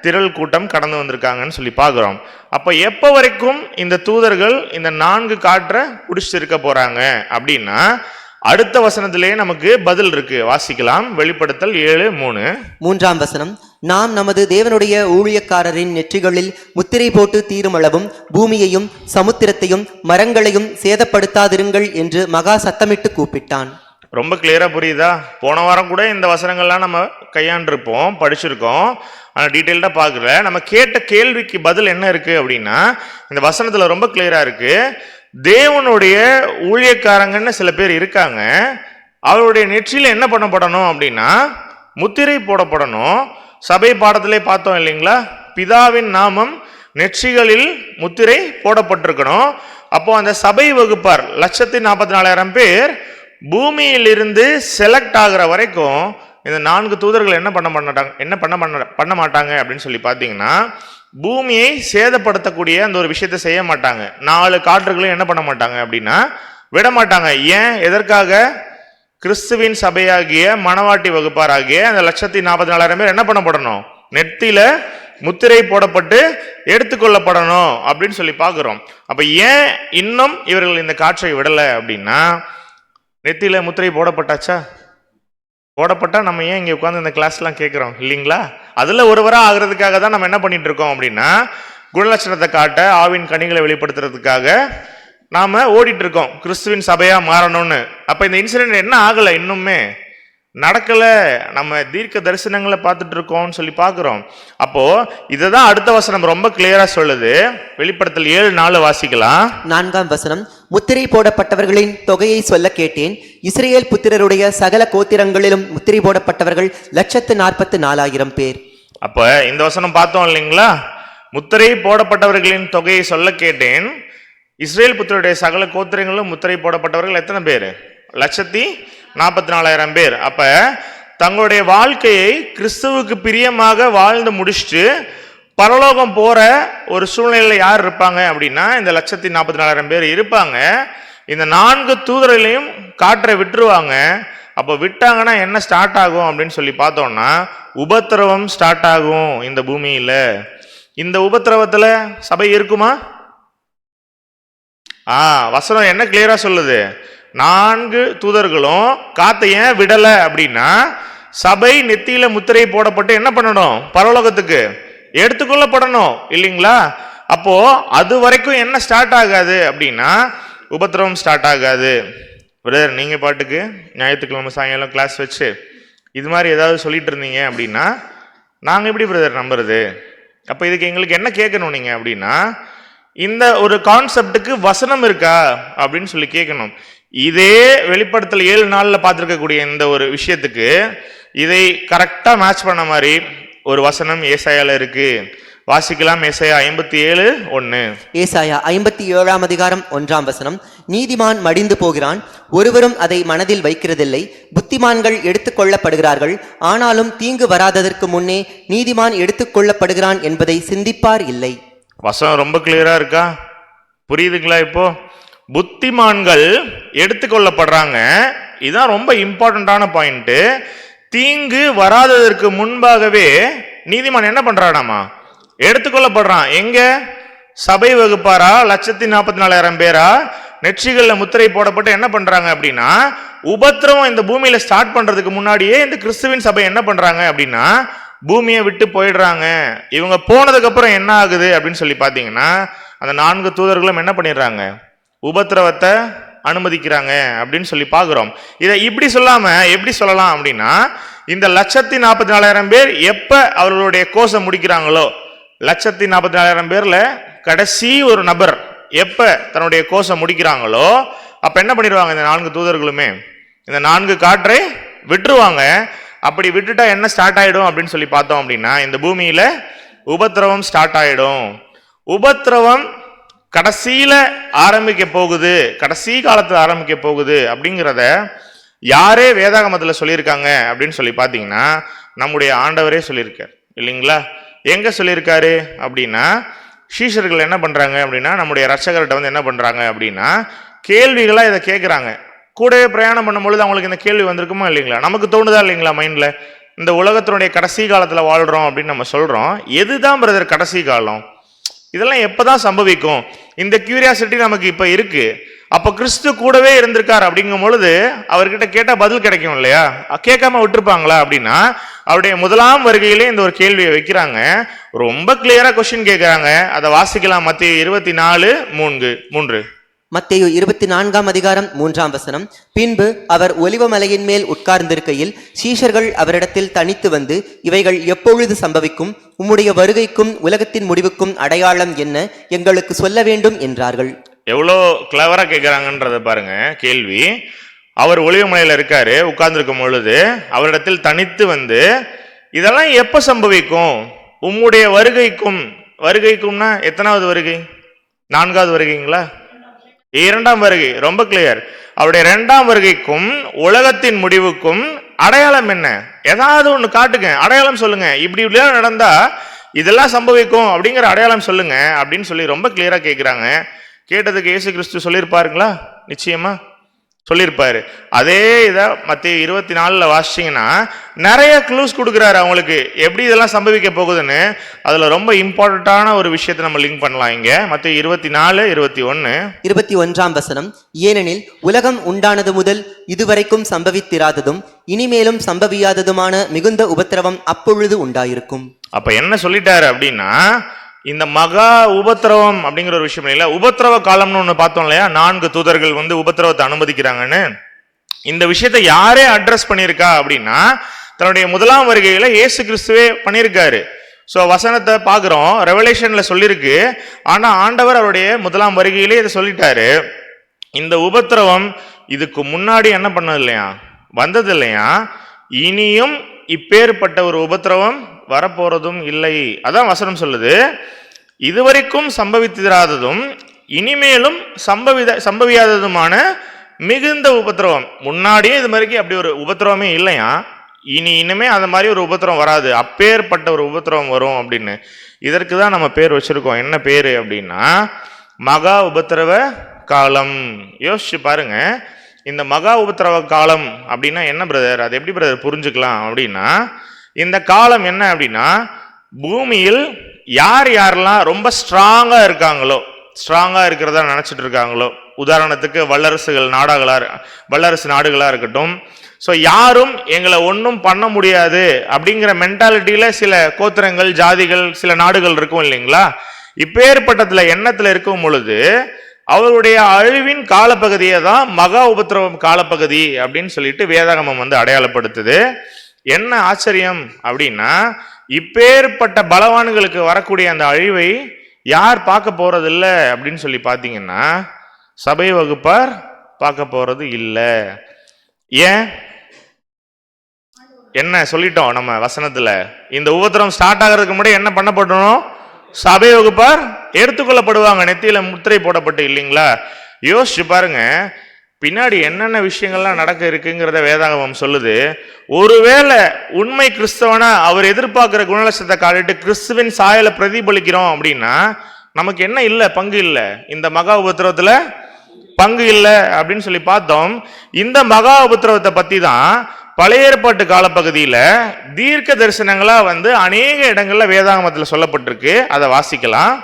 திரள் கூட்டம் கடந்து வந்திருக்காங்கன்னு சொல்லி பார்க்குறோம். அப்போ எப்போ வரைக்கும் இந்த தூதர்கள் இந்த 4 காற்றை பிடிச்சிட்டு இருக்க போறாங்க அப்படின்னா அடுத்த வசனத்திலேயே நமக்கு பதில் இருக்கு. வாசிக்கலாம். வெளிப்படுத்தல் 7:3. 3ஆம் வசனம். நாம் நமது தேவனுடைய ஊழியக்காரரின் நெற்றிகளில் முத்திரை போட்டு தீருமளவும் பூமியையும் சமுத்திரத்தையும் மரங்களையும் சேதப்படுத்தாதிருங்கள் என்று மகா சத்தமிட்டு கூப்பிட்டான். ரொம்ப கிளியரா புரியுதா? போன வாரம் கூட இந்த வசனங்கள்லாம் நம்ம கையாண்டிருப்போம், படிச்சிருக்கோம். ஆனால் டீட்டெயில்டா பார்க்கல. நம்ம கேட்ட கேள்விக்கு பதில் என்ன இருக்கு அப்படின்னா இந்த வசனத்துல ரொம்ப கிளியரா இருக்கு. தேவனுடைய ஊழியக்காரங்கன்னு சில பேர் இருக்காங்க. அவருடைய நெற்றியில என்ன பண்ணப்படணும் அப்படின்னா முத்திரை போடப்படணும். சபை பாடத்திலே பார்த்தோம் இல்லைங்களா? பிதாவின் நாமம் நெற்றிகளில் முத்திரை போடப்பட்டிருக்கணும். அப்போ அந்த சபை வகுப்பார் 144,000 பேர் பூமியிலிருந்து செலக்ட் ஆகிற வரைக்கும் இந்த 4 தூதர்கள் என்ன பண்ண மாட்டாங்க அப்படின்னு சொல்லி பார்த்தீங்கன்னா பூமியை சேதப்படுத்தக்கூடிய அந்த ஒரு விஷயத்தை செய்ய மாட்டாங்க. 4 காற்றுகளையும் என்ன பண்ண மாட்டாங்க அப்படின்னா விட மாட்டாங்க. ஏன்? எதற்காக? கிறிஸ்துவின் சபையாகிய மணவாட்டி வகுப்பாராகிய அந்த 144,000 பேர் என்ன பண்ணப்படணும்? நெத்தியில முத்திரை போடப்பட்டு எடுத்துக்கொள்ளப்படணும் அப்படின்னு சொல்லி பார்க்கிறோம். அப்ப ஏன் இன்னும் இவர்கள் இந்த காற்றை விடலை அப்படின்னா நெத்தியில முத்திரை போடப்பட்டாச்சா? போடப்பட்டா நம்ம ஏன் இங்க உட்காந்து இந்த கிளாஸ்லாம் கேட்கிறோம் இல்லைங்களா? அதுல ஒருவரா ஆகிறதுக்காக தான் நம்ம என்ன பண்ணிட்டு இருக்கோம் அப்படின்னா குணலட்சணத்தை காட்ட ஆவின் கனிகளை வெளிப்படுத்துறதுக்காக நாம ஓடிட்டு இருக்கோம் கிறிஸ்துவின் சபையா மாறணும்னு. அப்ப இந்த இன்சிடென்ட் என்ன ஆகல, இன்னுமே நடக்கல. நம்ம தீர்க்க தரிசனங்களை பார்த்துட்டு இருக்கோம்னு சொல்லி பார்க்கிறோம். அப்போ இதுதான் அடுத்த வசனம் ரொம்ப கிளியரா சொல்லுது. வெளிப்படுத்தல் 7:4 வாசிக்கலாம். 4ஆம் வசனம். முத்திரை போடப்பட்டவர்களின் தொகையை சொல்ல கேட்டேன். இஸ்ரேல் புத்திரருடைய சகல கோத்திரங்களிலும் முத்திரை போடப்பட்டவர்கள் 144,000 பேர். அப்ப இந்த வசனம் பார்த்தோம் இல்லைங்களா? முத்திரை போடப்பட்டவர்களின் தொகையை சொல்ல கேட்டேன். இஸ்ரேல் புத்திரருடைய சகல கோத்திரங்களிலும் முத்திரை போடப்பட்டவர்கள் எத்தனை பேர்? 144,000 பேர். அப்ப தங்களுடைய வாழ்க்கையை கிறிஸ்துவுக்கு பிரியமாக வாழ்ந்து முடிச்சுட்டு பரலோகம் போற ஒரு சூழ்நிலையில யார் இருப்பாங்க அப்படின்னா இந்த 144,000 பேர் இருப்பாங்க. இந்த 4 தூதர்களையும் காற்றை விட்டுருவாங்க. அப்போ விட்டாங்கன்னா என்ன ஸ்டார்ட் ஆகும் அப்படின்னு சொல்லி பார்த்தோம்னா உபத்திரவம் ஸ்டார்ட் ஆகும் இந்த பூமியில. இந்த உபத்திரவத்துல சபை இருக்குமா? வசனம் என்ன கிளியரா சொல்லுது? 4 தூதர்களும் காத்தை ஏன் விடல அப்படின்னா, சபை நெத்தியில முத்திரை போடப்பட்டு என்ன பண்ணணும்? பரலோகத்துக்கு எடுத்துக்கொள்ளப்படணும் இல்லைங்களா? அப்போ அது வரைக்கும் என்ன ஸ்டார்ட் ஆகாது அப்படின்னா, உபத்திரவம் ஸ்டார்ட் ஆகாது. பிரதர், நீங்க பாட்டுக்கு ஞாயிற்றுக்கிழமை சாயங்காலம் கிளாஸ் வச்சு இது மாதிரி ஏதாவது சொல்லிட்டு இருந்தீங்க அப்படின்னா நாங்க எப்படி பிரதர் நம்புறது? அப்ப இதுக்கு எங்களுக்கு என்ன கேட்கணும் நீங்க அப்படின்னா, இந்த ஒரு கான்செப்டுக்கு வசனம் இருக்கா அப்படின்னு சொல்லி கேட்கணும். இதே வெளிப்படுத்தல் 7 நாள்ல பார்த்திருக்கக்கூடிய இந்த ஒரு விஷயத்துக்கு இதை கரெக்டா மேட்ச் பண்ண மாதிரி ஒரு வசனம் ஏசாயால இருக்கு. வாசிக்கலாம். ஏசாயா 57:1. ஏசாயா 57ஆம் அதிகாரம் 1ஆம் வசனம். நீதிமான் மடிந்து போகிறான், ஒருவரும் அதை மனதில் வைக்கிறதில்லை. புத்திமான்கள் எடுத்துக்கொள்ளப்படுகிறார்கள், ஆனாலும் தீங்கு வராததற்கு முன்னே நீதிமான் எடுத்துக்கொள்ளப்படுகிறான் என்பதை சிந்திப்பார் இல்லை. வசனம் ரொம்ப கிளியரா இருக்கா? புரியுதுங்களா? இப்போ புத்திமான்கள் எடுத்துக்கொள்ளப்படுறாங்க. இதுதான் ரொம்ப இம்பார்ட்டன்டான பாயிண்ட். தீங்கு வராததற்கு முன்பாகவே நீதிமான் என்ன பண்றானாமா? எடுத்துக்கொள்ளப்படுறான். எங்க? சபை வகுப்பாரா? 1,44,000 பேரா? நெற்றிகள்ல முத்திரை போடப்பட்டு என்ன பண்றாங்க அப்படின்னா, உபத்திரவம் இந்த பூமியில ஸ்டார்ட் பண்றதுக்கு முன்னாடியே இந்த கிறிஸ்துவின் சபை என்ன பண்றாங்க அப்படின்னா, பூமியை விட்டு போயிடுறாங்க. இவங்க போனதுக்கு அப்புறம் என்ன ஆகுது அப்படின்னு சொல்லி பாத்தீங்கன்னா, அந்த 4 தூதர்களும் என்ன பண்ணிடுறாங்க? உபத்திரவத்தை அனுமதிக்கிறாங்க அப்படின்னு சொல்லி பாக்குறோம். இதை இப்படி சொல்லாம எப்படி சொல்லலாம் அப்படின்னா, இந்த 1,44,000 பேர் எப்ப அவர்களுடைய கோர்ஸை முடிக்கிறாங்களோ, 1,44,000 பேர்ல கடைசி ஒரு நபர் எப்ப தன்னுடைய கோர்ஸை முடிக்கிறாங்களோ அப்ப என்ன பண்ணிடுவாங்க? இந்த 4 தூதர்களுமே இந்த 4 காற்றை விட்டுருவாங்க. அப்படி விட்டுட்டா என்ன ஸ்டார்ட் ஆயிடும் அப்படின்னு சொல்லி பார்த்தோம் அப்படின்னா, இந்த பூமியில உபத்திரவம் ஸ்டார்ட் ஆயிடும். உபத்திரவம் கடைசியில ஆரம்பிக்க போகுது, கடைசி காலத்துல ஆரம்பிக்க போகுது அப்படிங்கிறத யாரே வேதாகமத்துல சொல்லியிருக்காங்க அப்படின்னு சொல்லி பாத்தீங்கன்னா, நம்முடைய ஆண்டவரே சொல்லியிருக்கார் இல்லைங்களா? எங்க சொல்லியிருக்காரு அப்படின்னா, சீஷர்கள் என்ன பண்றாங்க அப்படின்னா, நம்முடைய ரட்சகர்கிட்ட வந்து என்ன பண்றாங்க அப்படின்னா, கேள்விகளா இதை கேட்கிறாங்க. கூடவே பிரயாணம் பண்ணும்பொழுது அவங்களுக்கு இந்த கேள்வி வந்திருக்குமா இல்லைங்களா? நமக்கு தோணுதா இல்லைங்களா மைண்ட்ல? இந்த உலகத்தினுடைய கடைசி காலத்துல வாழ்றோம் அப்படின்னு நம்ம சொல்றோம். எதுதான் பிரதர் கடைசி காலம்? இதெல்லாம் எப்பதான் சம்பவிக்கும்? இந்த கியூரியாசிட்டி நமக்கு இப்ப இருக்கு. அப்ப கிறிஸ்து கூடவே இருந்திருக்கார் அப்படிங்கும் பொழுது அவர்கிட்ட கேட்டா பதில் கிடைக்கும் இல்லையா? கேட்காம விட்டுருப்பாங்களா அப்படின்னா, அவருடைய முதலாம் வருகையிலே இந்த ஒரு கேள்வியை வைக்கிறாங்க. ரொம்ப கிளியரா கொஸ்டின் கேட்கிறாங்க. அதை வாசிக்கலாம். மத்தேயு 24:3. மத்தேயு 24ஆம் அதிகாரம் 3ஆம் வசனம். பின்பு அவர் ஒலிவமலையின் மேல் உட்கார்ந்திருக்கையில் சீஷர்கள் அவரிடத்தில் தனித்து வந்து, இவைகள் எப்பொழுது சம்பவிக்கும்? உம்முடைய வருகைக்கும் உலகத்தின் முடிவுக்கும் அடையாளம் என்ன? எங்களுக்கு சொல்ல வேண்டும் என்றார்கள். எவ்வளோ கிளவரா கேட்கிறாங்கன்றத பாருங்க கேள்வி. அவர் ஒலிவமலையில இருக்காரு, உட்கார்ந்துருக்கும் பொழுது அவரிடத்தில் தனித்து வந்து, இதெல்லாம் எப்ப சம்பவிக்கும்? உம்முடைய வருகைக்கும். வருகைக்கும்னா எத்தனாவது வருகை? 4வது வருகைங்களா? 2ஆம் வருகை. ரொம்ப கிளியர். அவருடைய 2ஆம் வருகைக்கும் உலகத்தின் முடிவுக்கும் அடையாளம் என்ன? ஏதாவது ஒண்ணு காட்டுங்க, அடையாளம் சொல்லுங்க. இப்படி இப்படிலாம் நடந்தா இதெல்லாம் சம்பவிக்கும் அப்படிங்கிற அடையாளம் சொல்லுங்க அப்படின்னு சொல்லி ரொம்ப கிளியரா கேட்கிறாங்க. கேட்டதுக்கு இயேசு கிறிஸ்து சொல்லியிருப்பாருங்களா? நிச்சயமா சொல்லியிருப்பாரு. அதே இதை மத்தேயு 24 வாசிச்சீங்கன்னா நிறைய க்ளூஸ் கொடுக்குறாரு அவங்களுக்கு எப்படி இதெல்லாம் சம்பவிக்க போகுதுன்னு. அதுல ரொம்ப இம்பார்ட்டன்டான ஒரு விஷயத்தை நம்ம லிங்க் பண்ணலாம் இங்க. மத்தேயு 24:21. 21ஆம் வசனம். ஏனெனில் உலகம் உண்டானது முதல் இதுவரைக்கும் சம்பவித்திராததும் இனிமேலும் சம்பவியாததுமான மிகுந்த உபத்திரவம் அப்பொழுது உண்டாயிருக்கும். அப்ப என்ன சொல்லிட்டாரு அப்படின்னா, இந்த மகா உபத்திரவம் அப்படிங்கிற ஒரு விஷயம் இல்ல, உபத்திரவ காலம்னு ஒண்ணு பார்த்தோம் இல்லையா? 4 தூதர்கள் வந்து உபத்திரவத்தை அனுமதிக்கிறாங்கன்னு. இந்த விஷயத்தை யாரே அட்ரஸ் பண்ணியிருக்கா அப்படின்னா, தன்னுடைய முதலாம் வருகையில இயேசு கிறிஸ்துவே பண்ணியிருக்காரு. ஸோ வசனத்தை பார்க்குறோம், ரெவலேஷன்ல சொல்லியிருக்கு. ஆனா ஆண்டவர் அவருடைய முதலாம் வருகையிலே இதை சொல்லிட்டாரு. இந்த உபத்திரவம் இதுக்கு முன்னாடி என்ன பண்ணது இல்லையா? வந்தது இல்லையா? இனியும் இப்பேற்பட்ட ஒரு உபத்திரவம் வரப்போறதும் இல்லை. அதான் வசனம் சொல்லுது. இதுவரைக்கும் சம்பவித்திராததும் இனிமேலும் சம்பவியாததுமான மிகுந்த உபத்திரவம். முன்னாடியே இது மாதிரி அப்படி ஒரு உபத்திரவமே இல்லையா? இனிமே அந்த மாதிரி ஒரு உபத்திரவம் வராது, அப்பேற்பட்ட ஒரு உபத்திரவம் வரும் அப்படின்னு. இதற்கு தான் நம்ம பேர் வச்சிருக்கோம். என்ன பேரு அப்படின்னா, மகா உபத்திரவ காலம். யோசிச்சு பாருங்க, இந்த மகா உபத்திரவ காலம் அப்படின்னா என்ன பிரதர்? அது எப்படி பிரதர் புரிஞ்சுக்கலாம் அப்படின்னா, இந்த காலம் என்ன அப்படின்னா, பூமியில் யார் யாரெல்லாம் ரொம்ப ஸ்ட்ராங்கா இருக்காங்களோ, ஸ்ட்ராங்கா இருக்கிறதா நினைச்சிட்டு இருக்காங்களோ, உதாரணத்துக்கு வல்லரசு நாடுகளா இருக்கட்டும். ஸோ யாரும் எங்களை ஒன்றும் பண்ண முடியாது அப்படிங்கிற மென்டாலிட்டியில சில கோத்திரங்கள், ஜாதிகள், சில நாடுகள் இருக்கும் இல்லைங்களா? இப்பேற்பட்டத்துல எண்ணத்துல இருக்கும் பொழுது அவருடைய அழிவின் காலப்பகுதியை தான் மகா உபத்திரவம் காலப்பகுதி அப்படின்னு சொல்லிட்டு வேதாகமம் அடையாளப்படுத்துது. என்ன ஆச்சரியம் அப்படின்னா, இப்பேற்பட்ட பலவான்களுக்கு வரக்கூடிய அந்த அழிவை யார் பார்க்க போறது இல்லை அப்படின்னு சொல்லி பார்த்தீங்கன்னா, சபை வகுப்பார் பார்க்க போறது இல்லை. ஏன்? என்ன சொல்லிட்டோம் நம்ம வசனத்துல? இந்த உபத்திரம் ஸ்டார்ட் ஆகிறதுக்கு முன்னாடி என்ன பண்ணப்படணும்? சபை வகுப்பார் எடுத்துக்கொள்ளப்படுவாங்க, நெத்தியில முத்திரை போடப்பட்டு, இல்லைங்களா? யோசிச்சு பாருங்க, பின்னாடி என்னென்ன விஷயங்கள்லாம் நடக்க இருக்குங்கிறத வேதாகமம் சொல்லுது. ஒருவேளை உண்மை கிறிஸ்தவனா அவர் எதிர்பார்க்கிற குணலட்சத்தை காட்டிட்டு கிறிஸ்துவின் சாயலை பிரதிபலிக்கிறோம் அப்படின்னா நமக்கு என்ன இல்லை? பங்கு இல்லை. இந்த மகா உபத்திரவத்துல பங்கு இல்லை அப்படின்னு சொல்லி பார்த்தோம். இந்த மகா உபத்திரவத்தை பத்தி தான் பழைய ஏற்பாட்டு காலப்பகுதியில தீர்க்க தரிசனங்களா அநேக இடங்கள்ல வேதாகமத்துல சொல்லப்பட்டிருக்கு. அதை வாசிக்கலாம்.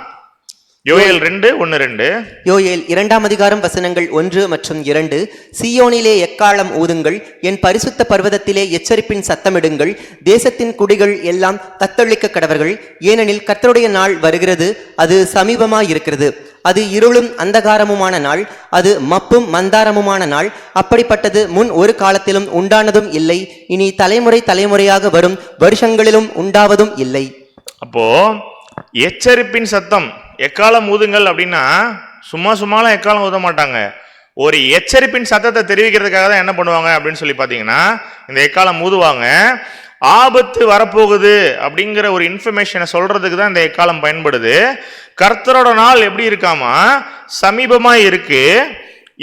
யோயேல் 2:1-2. யோயேல் 2ஆம் அதிகாரம் வசனங்கள் 1 மற்றும் 2. சீயோனிலே எக்காளம் ஊதுங்கள், என் பரிசுத்த பர்வதத்திலே எச்சரிப்பின் சத்தமிடுங்கள், தேசத்தின் குடிகள் எல்லாம் தத்தளிக்க கடவர்கள். ஏனெனில் கர்த்தருடைய நாள் வருகிறது, அது சமீபமாயிருக்கிறது. அது இருளும் அந்தகாரமுமான நாள், அது மப்பும் மந்தாரமுமான நாள். அப்படிப்பட்டது முன் ஒரு காலத்திலும் உண்டானதும் இல்லை, இனி தலைமுறை தலைமுறையாக வரும் வருஷங்களிலும் உண்டாவதும் இல்லை. அப்போ எச்சரிப்பின் சத்தம், எக்காலம் ஊதுங்கள் அப்படின்னா சும்மாலாம் எக்காலம் ஊத மாட்டாங்க. ஒரு எச்சரிப்பின் சத்தத்தை தெரிவிக்கிறதுக்காக தான் என்ன பண்ணுவாங்க அப்படின்னு சொல்லி பார்த்தீங்கன்னா, இந்த எக்காலம் ஊதுவாங்க. ஆபத்து வரப்போகுது அப்படிங்கிற ஒரு இன்ஃபர்மேஷனை சொல்றதுக்கு தான் இந்த எக்காலம் பயன்படுது. கர்த்தரோட நாள் எப்படி இருக்காமா? சமீபமா இருக்கு,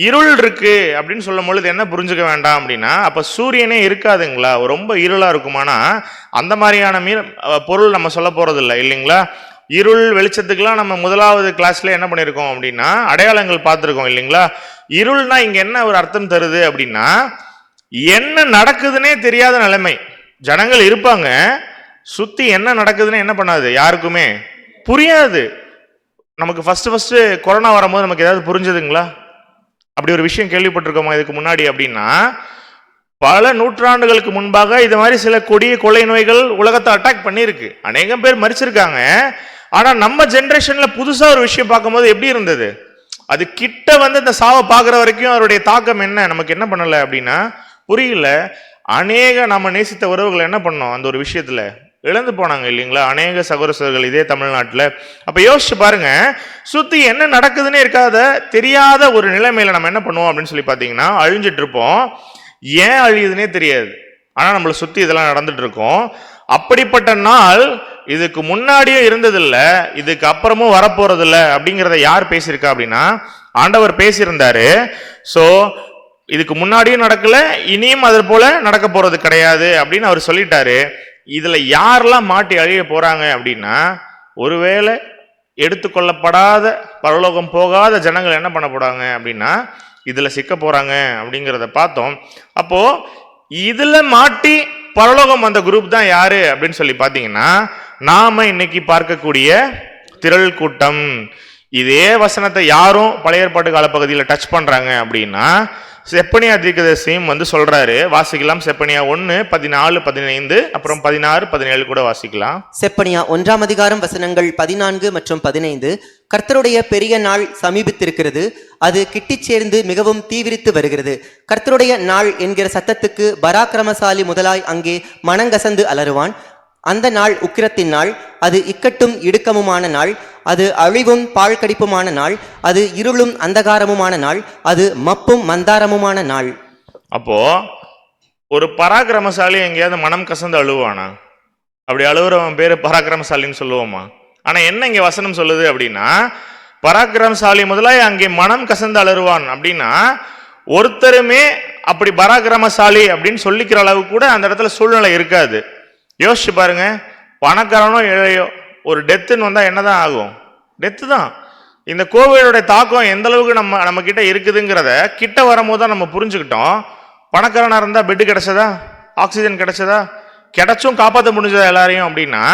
இருள் இருக்கு அப்படின்னு சொல்லும் பொழுது என்ன புரிஞ்சுக்க வேண்டாம் அப்படின்னா, அப்ப சூரியனே இருக்காதுங்களா? ரொம்ப இருளா இருக்குமானா அந்த மாதிரியான பொருள் நம்ம சொல்ல போறது இல்லை, இல்லைங்களா? இருள் வெளிச்சத்துக்கெல்லாம் நம்ம முதலாவது கிளாஸ்ல என்ன பண்ணியிருக்கோம் அப்படின்னா அடையாளங்கள் பார்த்துருக்கோம், இல்லைங்களா? இருள்னா இங்க என்ன ஒரு அர்த்தம் தருது அப்படின்னா, என்ன நடக்குதுன்னே தெரியாத நிலைமை. ஜனங்கள் இருப்பாங்க, சுத்தி என்ன நடக்குதுன்னு என்ன பண்ணாது, யாருக்குமே புரியாது. நமக்கு ஃபர்ஸ்ட் கொரோனா வரும்போது நமக்கு ஏதாவது புரிஞ்சதுங்களா? அப்படி ஒரு விஷயம் கேள்விப்பட்டிருக்கோமா இதுக்கு முன்னாடி அப்படின்னா? பல நூற்றாண்டுகளுக்கு முன்பாக இது மாதிரி சில கொடிய கொள்ளை நோய்கள் உலகத்தை அட்டாக் பண்ணியிருக்கு, அநேகம் பேர் மரிச்சிருக்காங்க. ஆனா நம்ம ஜென்ரேஷன்ல புதுசா ஒரு விஷயம் பார்க்கும்போது எப்படி இருந்தது? அது கிட்ட இந்த சாவை பார்க்குற வரைக்கும் அவருடைய தாக்கம் என்ன நமக்கு என்ன பண்ணல அப்படின்னா புரியல. அநேக நம்ம நேசித்த உறவுகள் என்ன பண்ணோம், அந்த ஒரு விஷயத்துல இழந்து போனாங்க, இல்லைங்களா? அநேக சகோதரர்கள் இதே தமிழ்நாட்டுல. அப்ப யோசிச்சு பாருங்க, சுத்தி என்ன நடக்குதுன்னே இருக்காத தெரியாத ஒரு நிலைமையில நம்ம என்ன பண்ணுவோம் அப்படின்னு சொல்லி பாத்தீங்கன்னா அழிஞ்சிட்டு இருப்போம். ஏன் அழியுதுன்னே தெரியாது, ஆனா நம்மளை சுத்தி இதெல்லாம் நடந்துட்டு இருக்கோம். அப்படிப்பட்ட நாள் இதுக்கு முன்னாடியும் இருந்ததில்ல, இதுக்கு அப்புறமும் வரப்போறதில்ல அப்படிங்கிறத யார் பேசியிருக்கா அப்படின்னா ஆண்டவர் பேசியிருந்தாரு. சோ இதுக்கு முன்னாடியும் நடக்கல, இனியும் அது போல நடக்க போறது கிடையாது அப்படின்னு அவர் சொல்லிட்டாரு. இதுல யாரெல்லாம் மாட்டி அழிய போறாங்க அப்படின்னா, ஒருவேளை எடுத்துக்கொள்ளப்படாத பரலோகம் போகாத ஜனங்கள் என்ன பண்ண போறாங்க அப்படின்னா இதுல சிக்க போறாங்க அப்படிங்கிறத பார்த்தோம். அப்போ இதுல மாட்டி பரலோகம் வந்த குரூப் தான் யாரு அப்படின்னு சொல்லி பாத்தீங்கன்னா நாம இன்னைக்கு பார்க்கக்கூடிய திரள் கூட்டம். இதே வசனத்தை யாரும் பழைய ஏற்பாட்டு கால பகுதியில் டச் பண்றாங்க அப்படின்னா செப்பனியா தீர்க்கதரிசியும் சொல்றாரு. வாசிக்கலாம். செப்பனியா 1:14-15, அப்புறம் 16-17 கூட வாசிக்கலாம். செப்பனியா 1ஆம் அதிகாரம் வசனங்கள் 14 மற்றும் 15. கர்த்தருடைய பெரிய நாள் சமீபித்திருக்கிறது, அது கிட்டிச் சேர்ந்து மிகவும் தீவிரித்து வருகிறது. கர்த்தருடைய நாள் என்கிற சத்தத்துக்கு பராக்கிரமசாலி முதலாய் அங்கே மனங்கசந்து அலறுவான். அந்த நாள் உக்கிரத்தின் நாள், அது இக்கட்டும் இடுக்கமுமான நாள், அது அழிவும் பால் கடிப்புமான நாள், அது இருளும் அந்தகாரமுமான நாள், அது மப்பும் மந்தாரமுமான நாள். அப்போ ஒரு பராக்கிரமசாலி எங்கேயாவது மனம் கசந்து அழுவானா? அப்படி அழுவுறவன் பேரு பராக்கிரமசாலின்னு சொல்லுவோமா? ஆனா என்ன இங்க வசனம் சொல்லுது அப்படின்னா, பராக்கிரமசாலி முதலாய் அங்கே மனம் கசந்து அலறுவான் அப்படின்னா ஒருத்தருமே அப்படி பராக்கிரமசாலி அப்படின்னு சொல்லிக்கிற அளவு கூட அந்த இடத்துல சூழ்நிலை இருக்காது. யோசிச்சு பாருங்க, பணக்காரனோ ஏழையோ ஒரு டெத்துன்னு வந்தா என்னதான் ஆகும்? டெத்து தான். இந்த கோவிடோட தாக்கம் எந்த அளவுக்கு நம்ம கிட்ட இருக்குதுங்கிறத கிட்ட வரும்போது தான் நம்ம புரிஞ்சுக்கிட்டோம். பணக்காரனா இருந்தா பெட்டு கிடைச்சதா, ஆக்சிஜன் கிடைச்சதா, கிடைச்சும் காப்பாற்ற முடிஞ்சதா எல்லாரையும் அப்படின்னா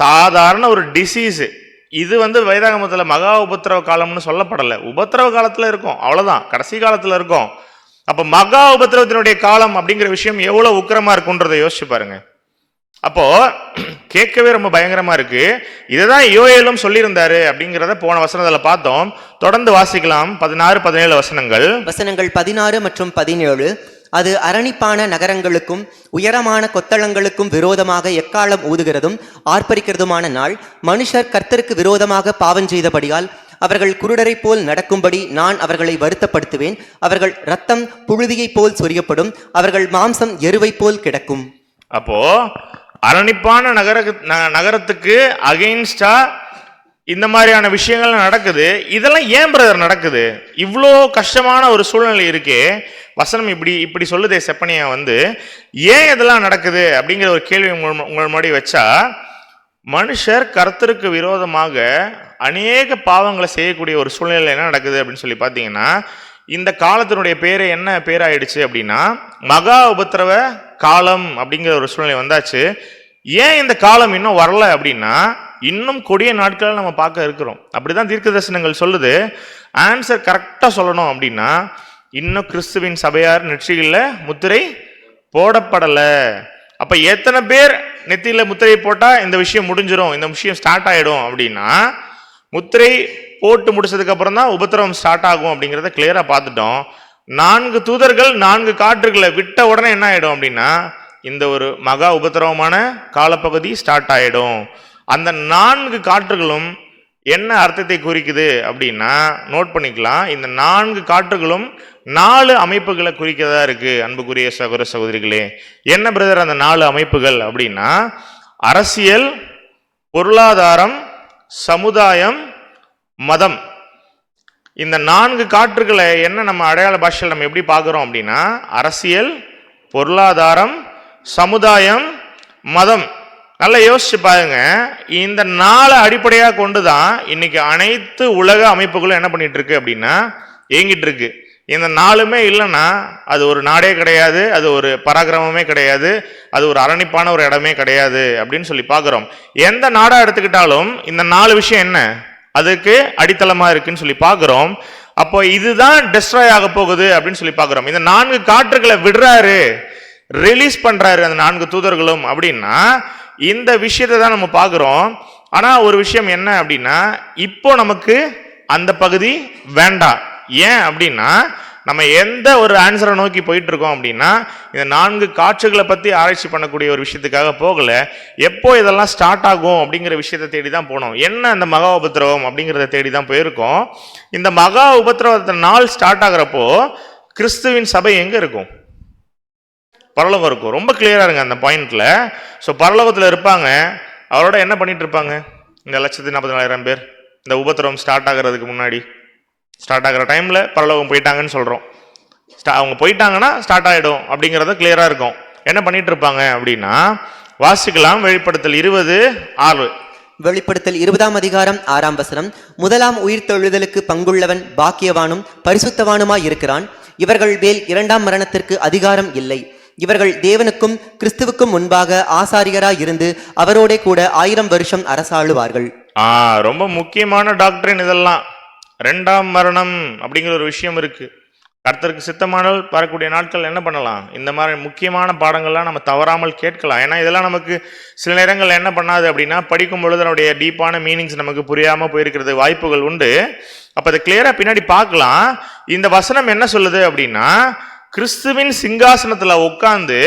சாதாரண ஒரு டிசீஸ் இது வேதாகமத்துல மகா உபத்திரவ காலம்னு சொல்லப்படலை. உபத்திரவ காலத்துல இருக்கும், அவ்வளவுதான், கடைசி காலத்துல இருக்கும். அப்ப மகா உபத்திரவத்தினுடைய காலம் அப்படிங்கிற விஷயம் எவ்வளவு உக்கிரமா இருக்குன்றதை யோசிச்சு பாருங்க. அப்போ கேட்கவே ரொம்ப பயங்கரமா இருக்கு. இதுதான் யோயேலும் சொல்லியிருந்தாரு அப்படிங்கிறத போன வசனத்துல பார்த்தோம். தொடர்ந்து வாசிக்கலாம் 16-17 வசனங்கள். வசனங்கள் 16 மற்றும் 17. அது அரணிப்பான நகரங்களுக்கும் உயரமான கொத்தளங்களுக்கும் விரோதமாக எக்காலம் ஊதுகிறதும் ஆர்ப்பரிக்கிறதுமான நாள். மனுஷர் கர்த்தருக்கு விரோதமாக பாவம் செய்தபடியால் அவர்கள் குருடரை போல் நடக்கும்படி நான் அவர்களை வருத்தப்படுத்துவேன். அவர்கள் இரத்தம் புழுதியைப் போல் சொரியப்படும், அவர்கள் மாம்சம் எருவை போல் கிடக்கும். அப்போ அரணிப்பான நகரத்துக்கு அகெயின்ஸ்டா இந்த மாதிரியான விஷயங்கள் நடக்குது. இதெல்லாம் ஏன் பிரதர் நடக்குது? இவ்வளோ கஷ்டமான ஒரு சூழ்நிலை இருக்கே, வசனம் இப்படி சொல்லுதே செப்பனியா ஏன் இதெல்லாம் நடக்குது அப்படிங்கிற ஒரு கேள்வி உங்கள் முன்னாடி வச்சா, மனுஷர் கர்த்தருக்கு விரோதமாக அநேக பாவங்களை செய்யக்கூடிய ஒரு சூழ்நிலை என்ன நடக்குது அப்படின்னு சொல்லி பார்த்தீங்கன்னா, இந்த காலத்தினுடைய பேரை என்ன பேராயிடுச்சு அப்படின்னா மகா உபத்திரவ காலம் அப்படிங்கிற ஒரு சூழ்நிலை வந்தாச்சு. ஏன் இந்த காலம் இன்னும் வரல அப்படின்னா, இன்னும் கொடிய நாட்களை நம்ம பார்க்க இருக்கிறோம். அப்படிதான் தீர்க்க தரிசனங்கள் சொல்லுது. ஆன்சர் கரெக்டா சொல்லணும் அப்படின்னா, இன்னும் கிறிஸ்துவின் சபையார் நெற்றியில முத்திரை போடப்படல. அப்ப எத்தனை பேர் நெத்தியில முத்திரை போட்டா இந்த விஷயம் முடிஞ்சிடும், இந்த விஷயம் ஸ்டார்ட் ஆயிடும் அப்படின்னா, முத்திரை போட்டு முடிச்சதுக்கு அப்புறம் தான் உபத்திரவம் ஸ்டார்ட் ஆகும் அப்படிங்கிறத கிளியரா பார்த்துட்டோம். 4 தூதர்கள் 4 காற்றுகளை விட்ட உடனே என்ன ஆயிடும் அப்படின்னா, இந்த ஒரு மகா உபத்திரவமான காலப்பகுதி ஸ்டார்ட் ஆயிடும். அந்த 4 காற்றுகளும் என்ன அர்த்தத்தை குறிக்குது அப்படின்னா நோட் பண்ணிக்கலாம். இந்த 4 காற்றுகளும் 4 அமைப்புகளை குறிக்கதா இருக்கு. அன்புக்குரிய சகோதர சகோதரிகளே, என்ன பிரதர் அந்த 4 அமைப்புகள் அப்படின்னா, அரசியல், பொருளாதாரம், சமுதாயம், மதம். இந்த 4 காற்றுகளை என்ன நம்ம அடையாள பாஷையில் நம்ம எப்படி பார்க்கிறோம் அப்படின்னா, அரசியல், பொருளாதாரம், சமுதாயம், மதம். நல்லா யோசிச்சு பாருங்க. இந்த 4 அடிப்படையாக கொண்டுதான் இன்னைக்கு அனைத்து உலக அமைப்புகளும் என்ன பண்ணிட்டு இருக்கு அப்படின்னா இயங்கிட்டு இருக்கு. இந்த 4மே இல்லைன்னா அது ஒரு நாடே கிடையாது, அது ஒரு பராக்கிரமமே கிடையாது, அது ஒரு அரணிப்பான ஒரு இடமே கிடையாது அப்படின்னு சொல்லி பார்க்கிறோம். எந்த நாடா எடுத்துக்கிட்டாலும் இந்த 4 விஷயம் என்ன அதுக்கு அடித்தளமா இருக்குன்னு சொல்லி பார்க்கிறோம். அப்போ இதுதான் டெஸ்ட்ராய் ஆக போகுது அப்படின்னு சொல்லி பார்க்கிறோம். இந்த 4 காற்றுகளை விடுறாரு, ரிலீஸ் பண்றாரு அந்த 4 தூதர்களும் அப்படின்னா இந்த விஷயத்தை தான் நம்ம பார்க்கிறோம். ஆனா ஒரு விஷயம் என்ன அப்படின்னா, இப்போ நமக்கு அந்த பகுதி வேண்டாம். ஏன் அப்படின்னா, நம்ம எந்த ஒரு ஆன்சரை நோக்கி போயிட்டு இருக்கோம் அப்படின்னா, இந்த 4 காற்றுகளை பத்தி ஆராய்ச்சி பண்ணக்கூடிய ஒரு விஷயத்துக்காக போகல. எப்போ இதெல்லாம் ஸ்டார்ட் ஆகும் அப்படிங்கிற விஷயத்தை தேடி தான் போனோம். என்ன அந்த மகா உபத்திரவம் அப்படிங்கிறத தேடி தான் போயிருக்கோம். இந்த மகா உபத்திரவத்தை நாள் ஸ்டார்ட் ஆகிறப்போ கிறிஸ்துவின் சபை எங்க இருக்கும்? பரலோகம் இருக்கும். ரொம்ப கிளியரா இருங்க அந்த பாயிண்ட்ல. ஸோ பரலோகத்தில் இருப்பாங்க. அவரோட என்ன பண்ணிட்டு இருப்பாங்க இந்த 1,40,000 பேர்? இந்த உபத்திரவம் ஸ்டார்ட் ஆகிறதுக்கு முன்னாடி, ஸ்டார்ட் ஆகிற டைம்ல பரலோகம் போயிட்டாங்கன்னு சொல்றோம். அவங்க போயிட்டாங்கன்னா ஸ்டார்ட் ஆயிடும் அப்படிங்கிறத கிளியரா இருக்கும். என்ன பண்ணிட்டு இருப்பாங்க அப்படின்னா வாசிக்கலாம். வெளிப்படுத்தல் 20:6. வெளிப்படுத்தல் 20ஆம் அதிகாரம் 6ஆம் வசனம். முதலாம் உயிர்த்தெழுதலுக்கு பங்குள்ளவன் பாக்கியவானும் பரிசுத்தவானுமாய் இருக்கிறான். இவர்கள் மேல் 2ஆம் மரணத்திற்கு அதிகாரம் இல்லை. இவர்கள் தேவனுக்கும் கிறிஸ்துவுக்கும் முன்பாக ஆசாரியராய் இருந்து அவரோட கூட 1000 வருஷம் அரசாளுவார்கள். ரொம்ப முக்கியமான டாக்டரின் இதெல்லாம். 2ஆம் மரணம் அப்படிங்கிற ஒரு விஷயம் இருக்கு. கர்த்தருக்கு சித்தமானால் வரக்கூடிய நாட்கள் என்ன பண்ணலாம், இந்த மாதிரி முக்கியமான பாடங்கள்லாம் நம்ம தவறாமல் கேட்கலாம். ஏன்னா இதெல்லாம் நமக்கு சில நேரங்கள் என்ன பண்ணாது அப்படின்னா, படிக்கும் பொழுது அதனுடைய டீப்பான மீனிங்ஸ் நமக்கு புரியாம போயிருக்கிறது வாய்ப்புகள் உண்டு. அப்ப அதை கிளியரா பின்னாடி பார்க்கலாம். இந்த வசனம் என்ன சொல்லுது அப்படின்னா, கிறிஸ்துவின் சிங்காசனத்துல உட்கார்ந்து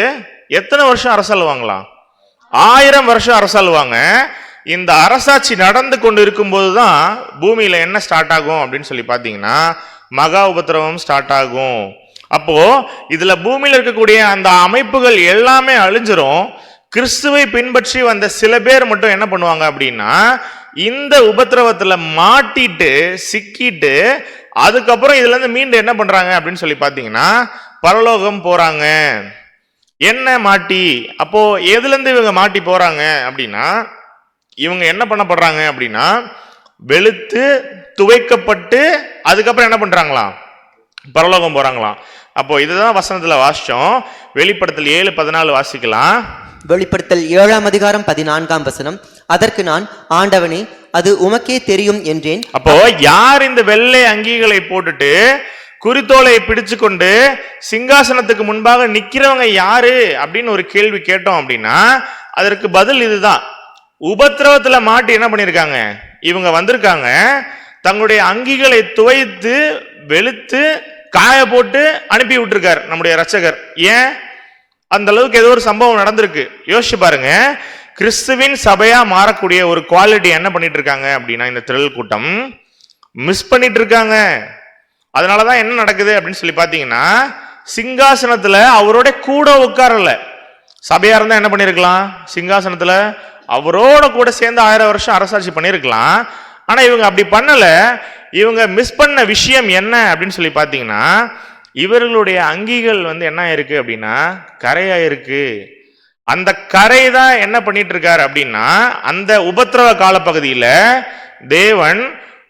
எத்தனை வருஷம் அரசாளுவாங்களாம்? 1000 வருஷம் அரசாளுவாங்க. இந்த அரசாட்சி நடந்து கொண்டு இருக்கும்போது தான் பூமியில என்ன ஸ்டார்ட் ஆகும் அப்படின்னு சொல்லி பார்த்தீங்கன்னா மகா உபத்திரவம் ஸ்டார்ட் ஆகும். அப்போ இதுல பூமியில இருக்கக்கூடிய அந்த அமைப்புகள் எல்லாமே அழிஞ்சிரும். கிறிஸ்துவை பின்பற்றி வந்த சில பேர் மட்டும் என்ன பண்ணுவாங்க அப்படின்னா இந்த உபத்திரவத்துல மாட்டிட்டு சிக்கிட்டு அதுக்கப்புறம் இதுல இருந்து மீண்டும் என்ன பண்றாங்க அப்படின்னு சொல்லி பார்த்தீங்கன்னா பரலோகம் போறாங்க. என்ன மாட்டி? அப்போ எதுல இருந்து இவங்க மாட்டி போறாங்க அப்படின்னா, இவங்க என்ன பண்ணப்படுறாங்க அப்படின்னா வெளுத்து துவைக்கப்பட்டு அதுக்கப்புறம் என்ன பண்றாங்களாம்? பரலோகம் போறாங்களாம். அப்போ இதுதான் வசனத்துல வாசிச்சோம். வெளிப்படுத்தல் 7:14 வாசிக்கலாம். வெளிப்படுத்தல் 7ஆம் அதிகாரம் 14ஆம் வசனம். அதற்கு நான், ஆண்டவனே, அது உமக்கே தெரியும் என்றேன். அப்போ யார் இந்த வெள்ளை அங்கிகளை போட்டுட்டு குறித்தோலை பிடிச்சு கொண்டு சிங்காசனத்துக்கு முன்பாக நிக்கிறவங்க யாரு அப்படின்னு ஒரு கேள்வி கேட்டோம் அப்படின்னா அதற்கு பதில் இதுதான். உபத்திரவத்துல மாட்டி என்ன பண்ணிருக்காங்க, இவங்க வந்திருக்காங்க, தங்களுடைய அங்கிகளை துவைத்து வெளுத்து காய போட்டு அனுப்பி விட்டுருக்கார் நம்முடைய இரட்சகர். ஏன்? அந்த அளவுக்கு ஏதோ ஒரு சம்பவம் நடந்திருக்கு. யோசிச்சு பாருங்க, கிறிஸ்துவின் சபையா மாறக்கூடிய ஒரு குவாலிட்டி என்ன பண்ணிட்டு இருக்காங்க அப்படின்னா இந்த திரள் கூட்டம் மிஸ் பண்ணிட்டு இருக்காங்க. அதனாலதான் என்ன நடக்குது அப்படின்னு சொல்லி பாத்தீங்கன்னா, சிங்காசனத்துல அவரோட கூட உட்காரல. சபையா இருந்தா என்ன பண்ணிருக்கலாம், சிங்காசனத்துல அவரோட கூட சேர்ந்து 1000 வருஷம் அரசாட்சி பண்ணிருக்கலாம். ஆனா இவங்க அப்படி பண்ணல. இவங்க மிஸ் பண்ண விஷயம் என்ன அப்படின்னு சொல்லி பாத்தீங்கன்னா, இவர்களுடைய அங்கிகள் என்ன இருக்கு அப்படின்னா கரையா இருக்கு. அந்த கரை தான் என்ன பண்ணிட்டு இருக்காரு அப்படின்னா, அந்த உபத்திரவ காலப்பகுதியில தேவன்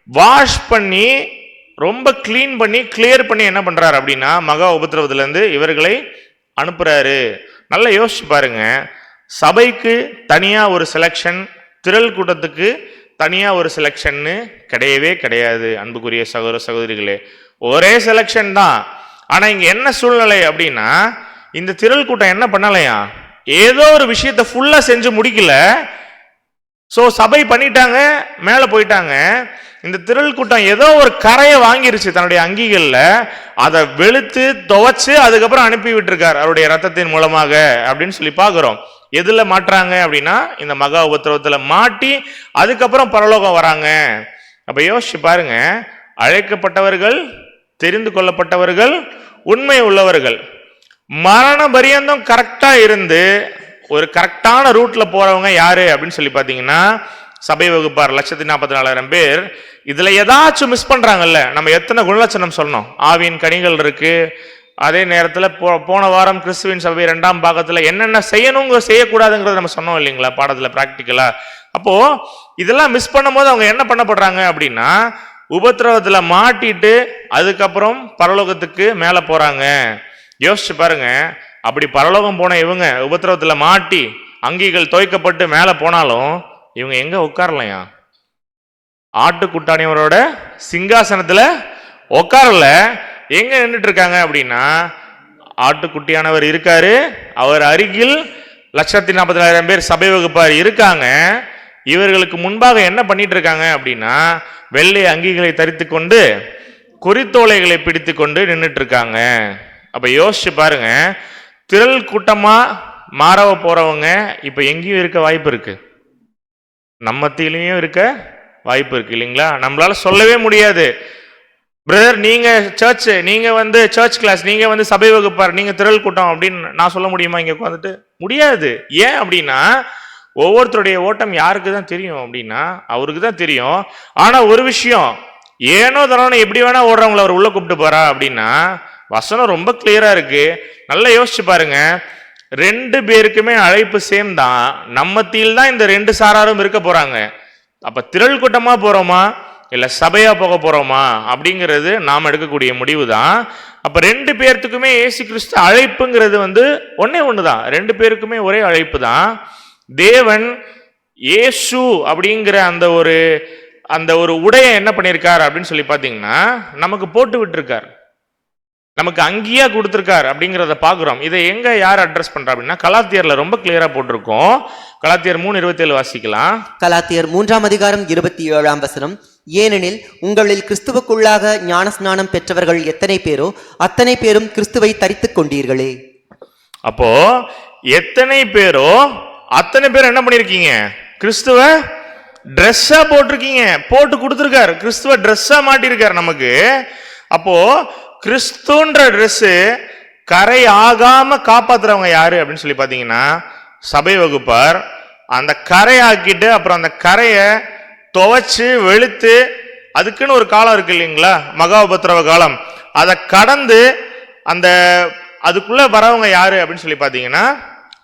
வாஷ் பண்ணி ரொம்ப கிளீன் பண்ணி கிளியர் பண்ணி என்ன பண்றாரு அப்படின்னா மகா உபத்திரவத்துல இருந்து இவர்களை அனுப்புறாரு. நல்லா யோசிச்சு பாருங்க, சபைக்கு தனியா ஒரு செலக்ஷன், திரள் கூட்டத்துக்கு தனியா ஒரு செலக்ஷன்னு கிடையவே கிடையாது. அன்புக்குரிய சகோதர சகோதரிகளே, ஒரே செலக்ஷன் தான். ஆனா இங்க என்ன சூழ்நிலை அப்படின்னா, இந்த திரள் கூட்டம் என்ன பண்ணலையா, ஏதோ ஒரு விஷயத்தை ஃபுல்லா செஞ்சு முடிக்கல. சோ சபை பண்ணிட்டாங்க, மேல போயிட்டாங்க. இந்த திரள் கூட்டம் ஏதோ ஒரு கரையை வாங்கிருச்சு தன்னுடைய அங்கிகள்ல, அதை வெளுத்து துவைச்சு அதுக்கப்புறம் அனுப்பி விட்டுருக்கார் அவருடைய ரத்தத்தின் மூலமாக அப்படின்னு சொல்லி பாக்குறோம். எதுல மாட்டுறாங்க அப்படின்னா இந்த மகா உபத்திரவத்துல மாட்டி அதுக்கப்புறம் பரலோகம் வராங்க. அப்ப யோசிச்சு பாருங்க, அழைக்கப்பட்டவர்கள், தெரிந்து கொள்ளப்பட்டவர்கள், உண்மை உள்ளவர்கள், மரண பரியந்தம் கரெக்டா இருந்து ஒரு கரெக்டான ரூட்ல போறவங்க யாரு அப்படின்னு சொல்லி பாத்தீங்கன்னா சபை வகுப்பார் 1,44,000 பேர். இதுல ஏதாச்சும் மிஸ் பண்றாங்கல்ல. நம்ம எத்தனை குணலட்சணம் சொன்னோம், ஆவியின் கனிகள் இருக்கு. அதே நேரத்துல போன வாரம் கிறிஸ்துவின் சபை 2ஆம் பாகத்துல என்னென்ன செய்யணுங்க செய்யக்கூடாதுங்கிறத நம்ம சொன்னோம் இல்லைங்களா பாடத்துல பிராக்டிக்கலா. அப்போ இதெல்லாம் மிஸ் பண்ணும் போது அவங்க என்ன பண்ணப்படுறாங்க அப்படின்னா உபத்திரவத்துல மாட்டிட்டு அதுக்கப்புறம் பரலோகத்துக்கு மேல போறாங்க. யோசிச்சு பாருங்க, அப்படி பரலோகம் போன இவங்க உபத்திரவத்துல மாட்டி அங்கிகள் துவைக்கப்பட்டு மேல போனாலும் இவங்க எங்க உட்காரலையா, ஆட்டுக்குட்டானியவரோட சிங்காசனத்துல உட்காரல. எங்க நின்றுட்டு இருக்காங்க அப்படின்னா ஆட்டுக்குட்டியானவர் இருக்காரு, அவர் அருகில் 1,44,000 பேர் சபை வகுப்பார் இருக்காங்க. இவர்களுக்கு முன்பாக என்ன பண்ணிட்டு இருக்காங்க அப்படின்னா வெள்ளை அங்கிகளை தரித்து கொண்டு குறித்தோலைகளை பிடித்து கொண்டு நின்றுட்டு இருக்காங்க. அப்ப யோசிச்சு பாருங்க, திரள் கூட்டமா மாறவ போறவங்க இப்ப எங்கேயும் இருக்க வாய்ப்பு இருக்கு, நம்ம மத்தியிலையும் இருக்க வாய்ப்பு இருக்கு இல்லைங்களா. நம்மளால சொல்லவே முடியாது, பிரதர் நீங்க சர்ச், நீங்க சர்ச் கிளாஸ், நீங்க சபை வகுப்பார், நீங்க திரள் கூட்டம் அப்படின்னு நான் சொல்ல முடியுமா இங்க உட்காந்துட்டு? முடியாது. ஏன் அப்படின்னா ஒவ்வொருத்தருடைய ஓட்டம் யாருக்கு தான் தெரியும் அப்படின்னா அவருக்கு தான் தெரியும். ஆனா ஒரு விஷயம், ஏனோ தானோ எப்படி வேணா ஓடுறவங்களை அவர் உள்ள கூப்பிட்டு போறா அப்படின்னா வசனம் ரொம்ப கிளியரா இருக்கு. நல்லா யோசிச்சு பாருங்க, 2 பேருக்குமே அழைப்பு சேம் தான். நம்மத்தியில் தான் இந்த 2 சாராரும் இருக்க போறாங்க. அப்ப திரள் கூட்டமா போறோமா இல்ல சபையா போக போறோமா அப்படிங்கிறது நாம் எடுக்கக்கூடிய முடிவு தான். அப்ப 2 பேர்த்துக்குமே இயேசு கிறிஸ்து அழைப்புங்கிறது ஒன்னே ஒண்ணுதான். 2 பேருக்குமே ஒரே அழைப்பு தான். தேவன் இயேசு அப்படிங்கிற அந்த ஒரு உடையை என்ன பண்ணியிருக்கார் அப்படின்னு சொல்லி பாத்தீங்கன்னா நமக்கு போட்டு விட்டுருக்கார், நமக்கு அங்கேயா கொடுத்திருக்கார் அப்படிங்கிறத பாக்குறோம். இதை எங்க யார் அட்ரஸ் பண்றா அப்படின்னா கலாத்தியர்ல ரொம்ப கிளியரா போட்டிருக்கோம். கலாத்தியர் 3:27 வாசிக்கலாம். கலாத்தியர் 3ஆம் அதிகாரம் 27ஆம் வசனம், ஏனெனில் உங்களில் கிறிஸ்துவுக்குள்ளாக ஞானஸ்நானம் பெற்றவர்கள் எத்தனை பேரோ அத்தனை பேரும் கிறிஸ்துவை தரித்துக் கொண்டீர்களே. அப்போ எத்தனை பேரோ அத்தனை பேர் என்ன பண்ணிருக்கீங்க, கிறிஸ்துவ ட்ரெஸ்ஸா போட்டிருக்கீங்க, போட்டு கொடுத்துருக்காரு, கிறிஸ்துவ ட்ரெஸ்ஸா மாட்டிருக்காரு நமக்கு. அப்போ கிறிஸ்துன்ற ட்ரெஸ் கரை ஆகாம காப்பாத்துறவங்க யாரு அப்படின்னு சொல்லி பாத்தீங்கன்னா சபை வகுப்பார். அந்த கரை ஆக்கிட்டு அப்புறம் அந்த கரையை துவைச்சு வெளுத்து அதுக்குன்னு ஒரு காலம் இருக்கு இல்லைங்களா, மகா உபத்திரவ காலம், அதை கடந்து அந்த அதுக்குள்ள வரவங்க யாரு அப்படின்னு சொல்லி பாத்தீங்கன்னா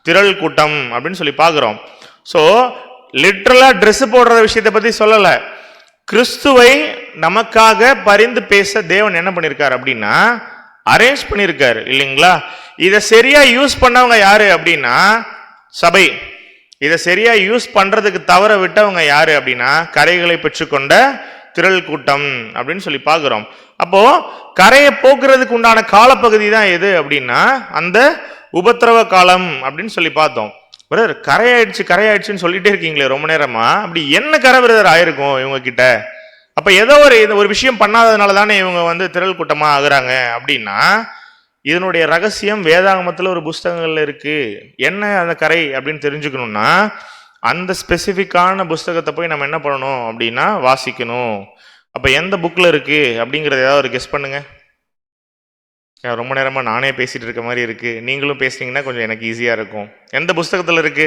திரள் கூட்டம் அப்படின்னு சொல்லி பாக்குறோம். சோ லிட்டரலா ட்ரெஸ் போடுற விஷயத்தை பத்தி சொல்லல, கிறிஸ்துவை நமக்காக பரிந்து பேச தேவன் என்ன பண்ணிருக்காரு அப்படின்னா அரேஞ்ச் பண்ணிருக்காரு இல்லைங்களா. இதை சரியா யூஸ் பண்ணவங்க யாரு அப்படின்னா சபை. இதை சரியா யூஸ் பண்றதுக்கு தவற விட்டவங்க யாரு அப்படின்னா கரைகளை பெற்றுக்கொண்ட திரள் கூட்டம் அப்படின்னு சொல்லி பார்க்கிறோம். அப்போ கரையை போக்குறதுக்கு உண்டான காலப்பகுதி தான் எது அப்படின்னா அந்த உபத்திரவ காலம் அப்படின்னு சொல்லி பார்த்தோம். பிரதர் கரையாயிடுச்சுன்னு சொல்லிட்டே இருக்கீங்களே ரொம்ப நேரமா, அப்படி என்ன கரை பிரதர் ஆயிருக்கும் இவங்க கிட்ட? அப்ப ஏதோ ஒரு விஷயம் பண்ணாததுனால தானே இவங்க வந்து திரள் கூட்டமா ஆகுறாங்க அப்படின்னா, இதனுடைய ரகசியம் வேதாகமத்துல ஒரு புஸ்தகங்கள்ல இருக்கு. என்ன அந்த கரை அப்படின்னு தெரிஞ்சுக்கணும்னா அந்த ஸ்பெசிஃபிக்கான புஸ்தகத்தை போய் நம்ம என்ன பண்ணணும் அப்படின்னா வாசிக்கணும். அப்ப எந்த புக்ல இருக்கு அப்படிங்கறத ஏதாவது ஒரு கெஸ் பண்ணுங்க. ரொம்ப நேரமா நானே பேசிட்டு இருக்க மாதிரி இருக்கு, நீங்களும் பேசுனீங்கன்னா கொஞ்சம் எனக்கு ஈஸியா இருக்கும். எந்த புஸ்தகத்துல இருக்கு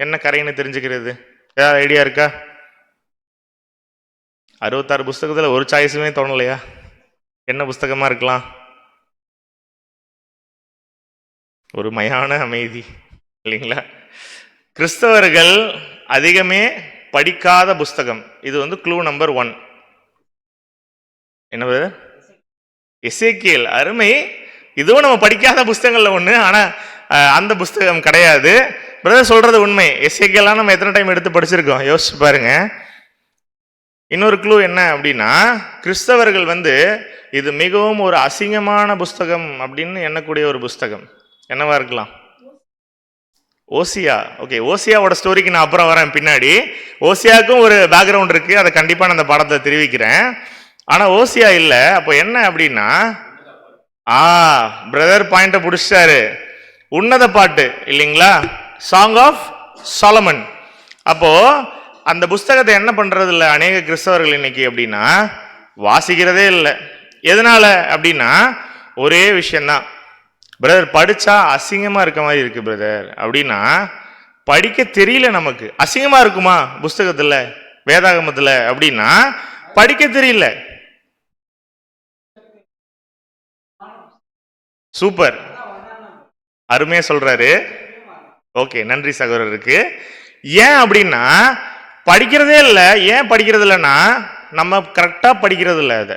என்ன கரைன்னு தெரிஞ்சுக்கிறது ஏதாவது ஐடியா இருக்கா? 66 புஸ்தகத்துல ஒரு சாய்ஸுமே தோணலையா? என்ன புஸ்தகமா இருக்கலாம்? ஒரு மயான அமைதி இல்லைங்களா? கிறிஸ்தவர்கள் அதிகமே படிக்காத புஸ்தகம் இது வந்து க்ளூ நம்பர் 1. என்ன எசேக்கியேல். அருமை. இதுவும் நம்ம படிக்காத புஸ்தகங்கள்ல ஒண்ணு, ஆனா அந்த புஸ்தகம் கிடையாது. பிரதர் சொல்றது உண்மை. எசேக்கியேலாம் நம்ம எத்தனை டைம் எடுத்து படிச்சிருக்கோம் யோசிச்சு பாருங்க. இன்னொரு க்ளூ என்ன அப்படின்னா கிறிஸ்தவர்கள் வந்து இது மிகவும் ஒரு அசிங்கமான புஸ்தகம் அப்படின்னு எண்ணக்கூடிய ஒரு புஸ்தகம் என்னவா இருக்கலாம்? ஓசியா. ஓகே, ஓசியாவோட ஸ்டோரிக்கு நான் அப்புறம் வரேன் பின்னாடி. ஓசியாவுக்கும் ஒரு பேக்ரவுண்ட் இருக்கு, அதை கண்டிப்பா நான் அந்த பாடத்தை தெரிவிக்கிறேன். ஆனா ஓசியா இல்ல. அப்போ என்ன அப்படின்னா பிரதர் பாயிண்ட புடிச்சாரு, உன்னத பாட்டு இல்லைங்களா, சாங் ஆஃப் சாலமன். அப்போ அந்த புஸ்தகத்தை என்ன பண்றது இல்லை அநேக கிறிஸ்தவர்கள் இன்னைக்கு அப்படின்னா வாசிக்கிறதே இல்லை. எதனால அப்படின்னா ஒரே விஷயம்தான், பிரதர் படிச்சா அசிங்கமா இருக்க மாதிரி இருக்கு பிரதர் அப்படின்னா படிக்க தெரியல. நமக்கு அசிங்கமா இருக்குமா புஸ்தகத்துல வேதாகமத்துல அப்படின்னா படிக்க தெரியல. சூப்பர், அருமையா சொல்றாரு. ஓகே, நன்றி சகோதரருக்கு. ஏன் அப்படின்னா படிக்கிறதே இல்லை. ஏன் படிக்கிறது இல்லைன்னா நம்ம கரெக்டா படிக்கிறது இல்லை. அது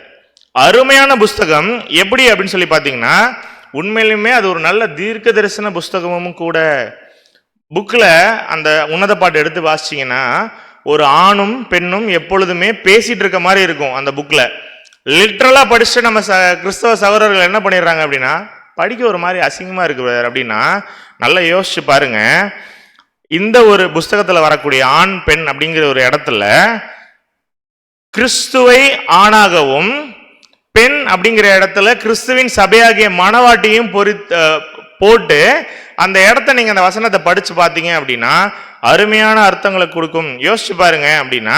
அருமையான புஸ்தகம். எப்படி அப்படின்னு சொல்லி பார்த்தீங்கன்னா உண்மையிலுமே அது ஒரு நல்ல தீர்க்க தரிசன புஸ்தகமும் கூட. புக்கில் அந்த உன்னத பாட்டு எடுத்து வாசிச்சிங்கன்னா ஒரு ஆணும் பெண்ணும் எப்பொழுதுமே பேசிட்டு இருக்க மாதிரி இருக்கும். அந்த புக்கில் லிட்ரலாக படிச்சுட்டு நம்ம கிறிஸ்தவ சகோதரர்கள் என்ன பண்ணிடுறாங்க அப்படின்னா படிக்க ஒரு மாதிரி அசிங்கமாக இருக்கு அப்படின்னா நல்லா யோசிச்சு பாருங்க. இந்த ஒரு புஸ்தகத்தில் வரக்கூடிய ஆண் பெண் அப்படிங்கிற ஒரு இடத்துல கிறிஸ்துவை ஆணாகவும் பெண் அப்படிங்கிற இடத்துல கிறிஸ்துவின் சபையாகிய மணவாட்டியும் போட்டு அந்த இடத்த நீங்க அந்த வசனத்தை படிச்சு பார்த்தீங்க அப்படின்னா அருமையான அர்த்தங்களை கொடுக்கும். யோசிச்சு பாருங்க. அப்படின்னா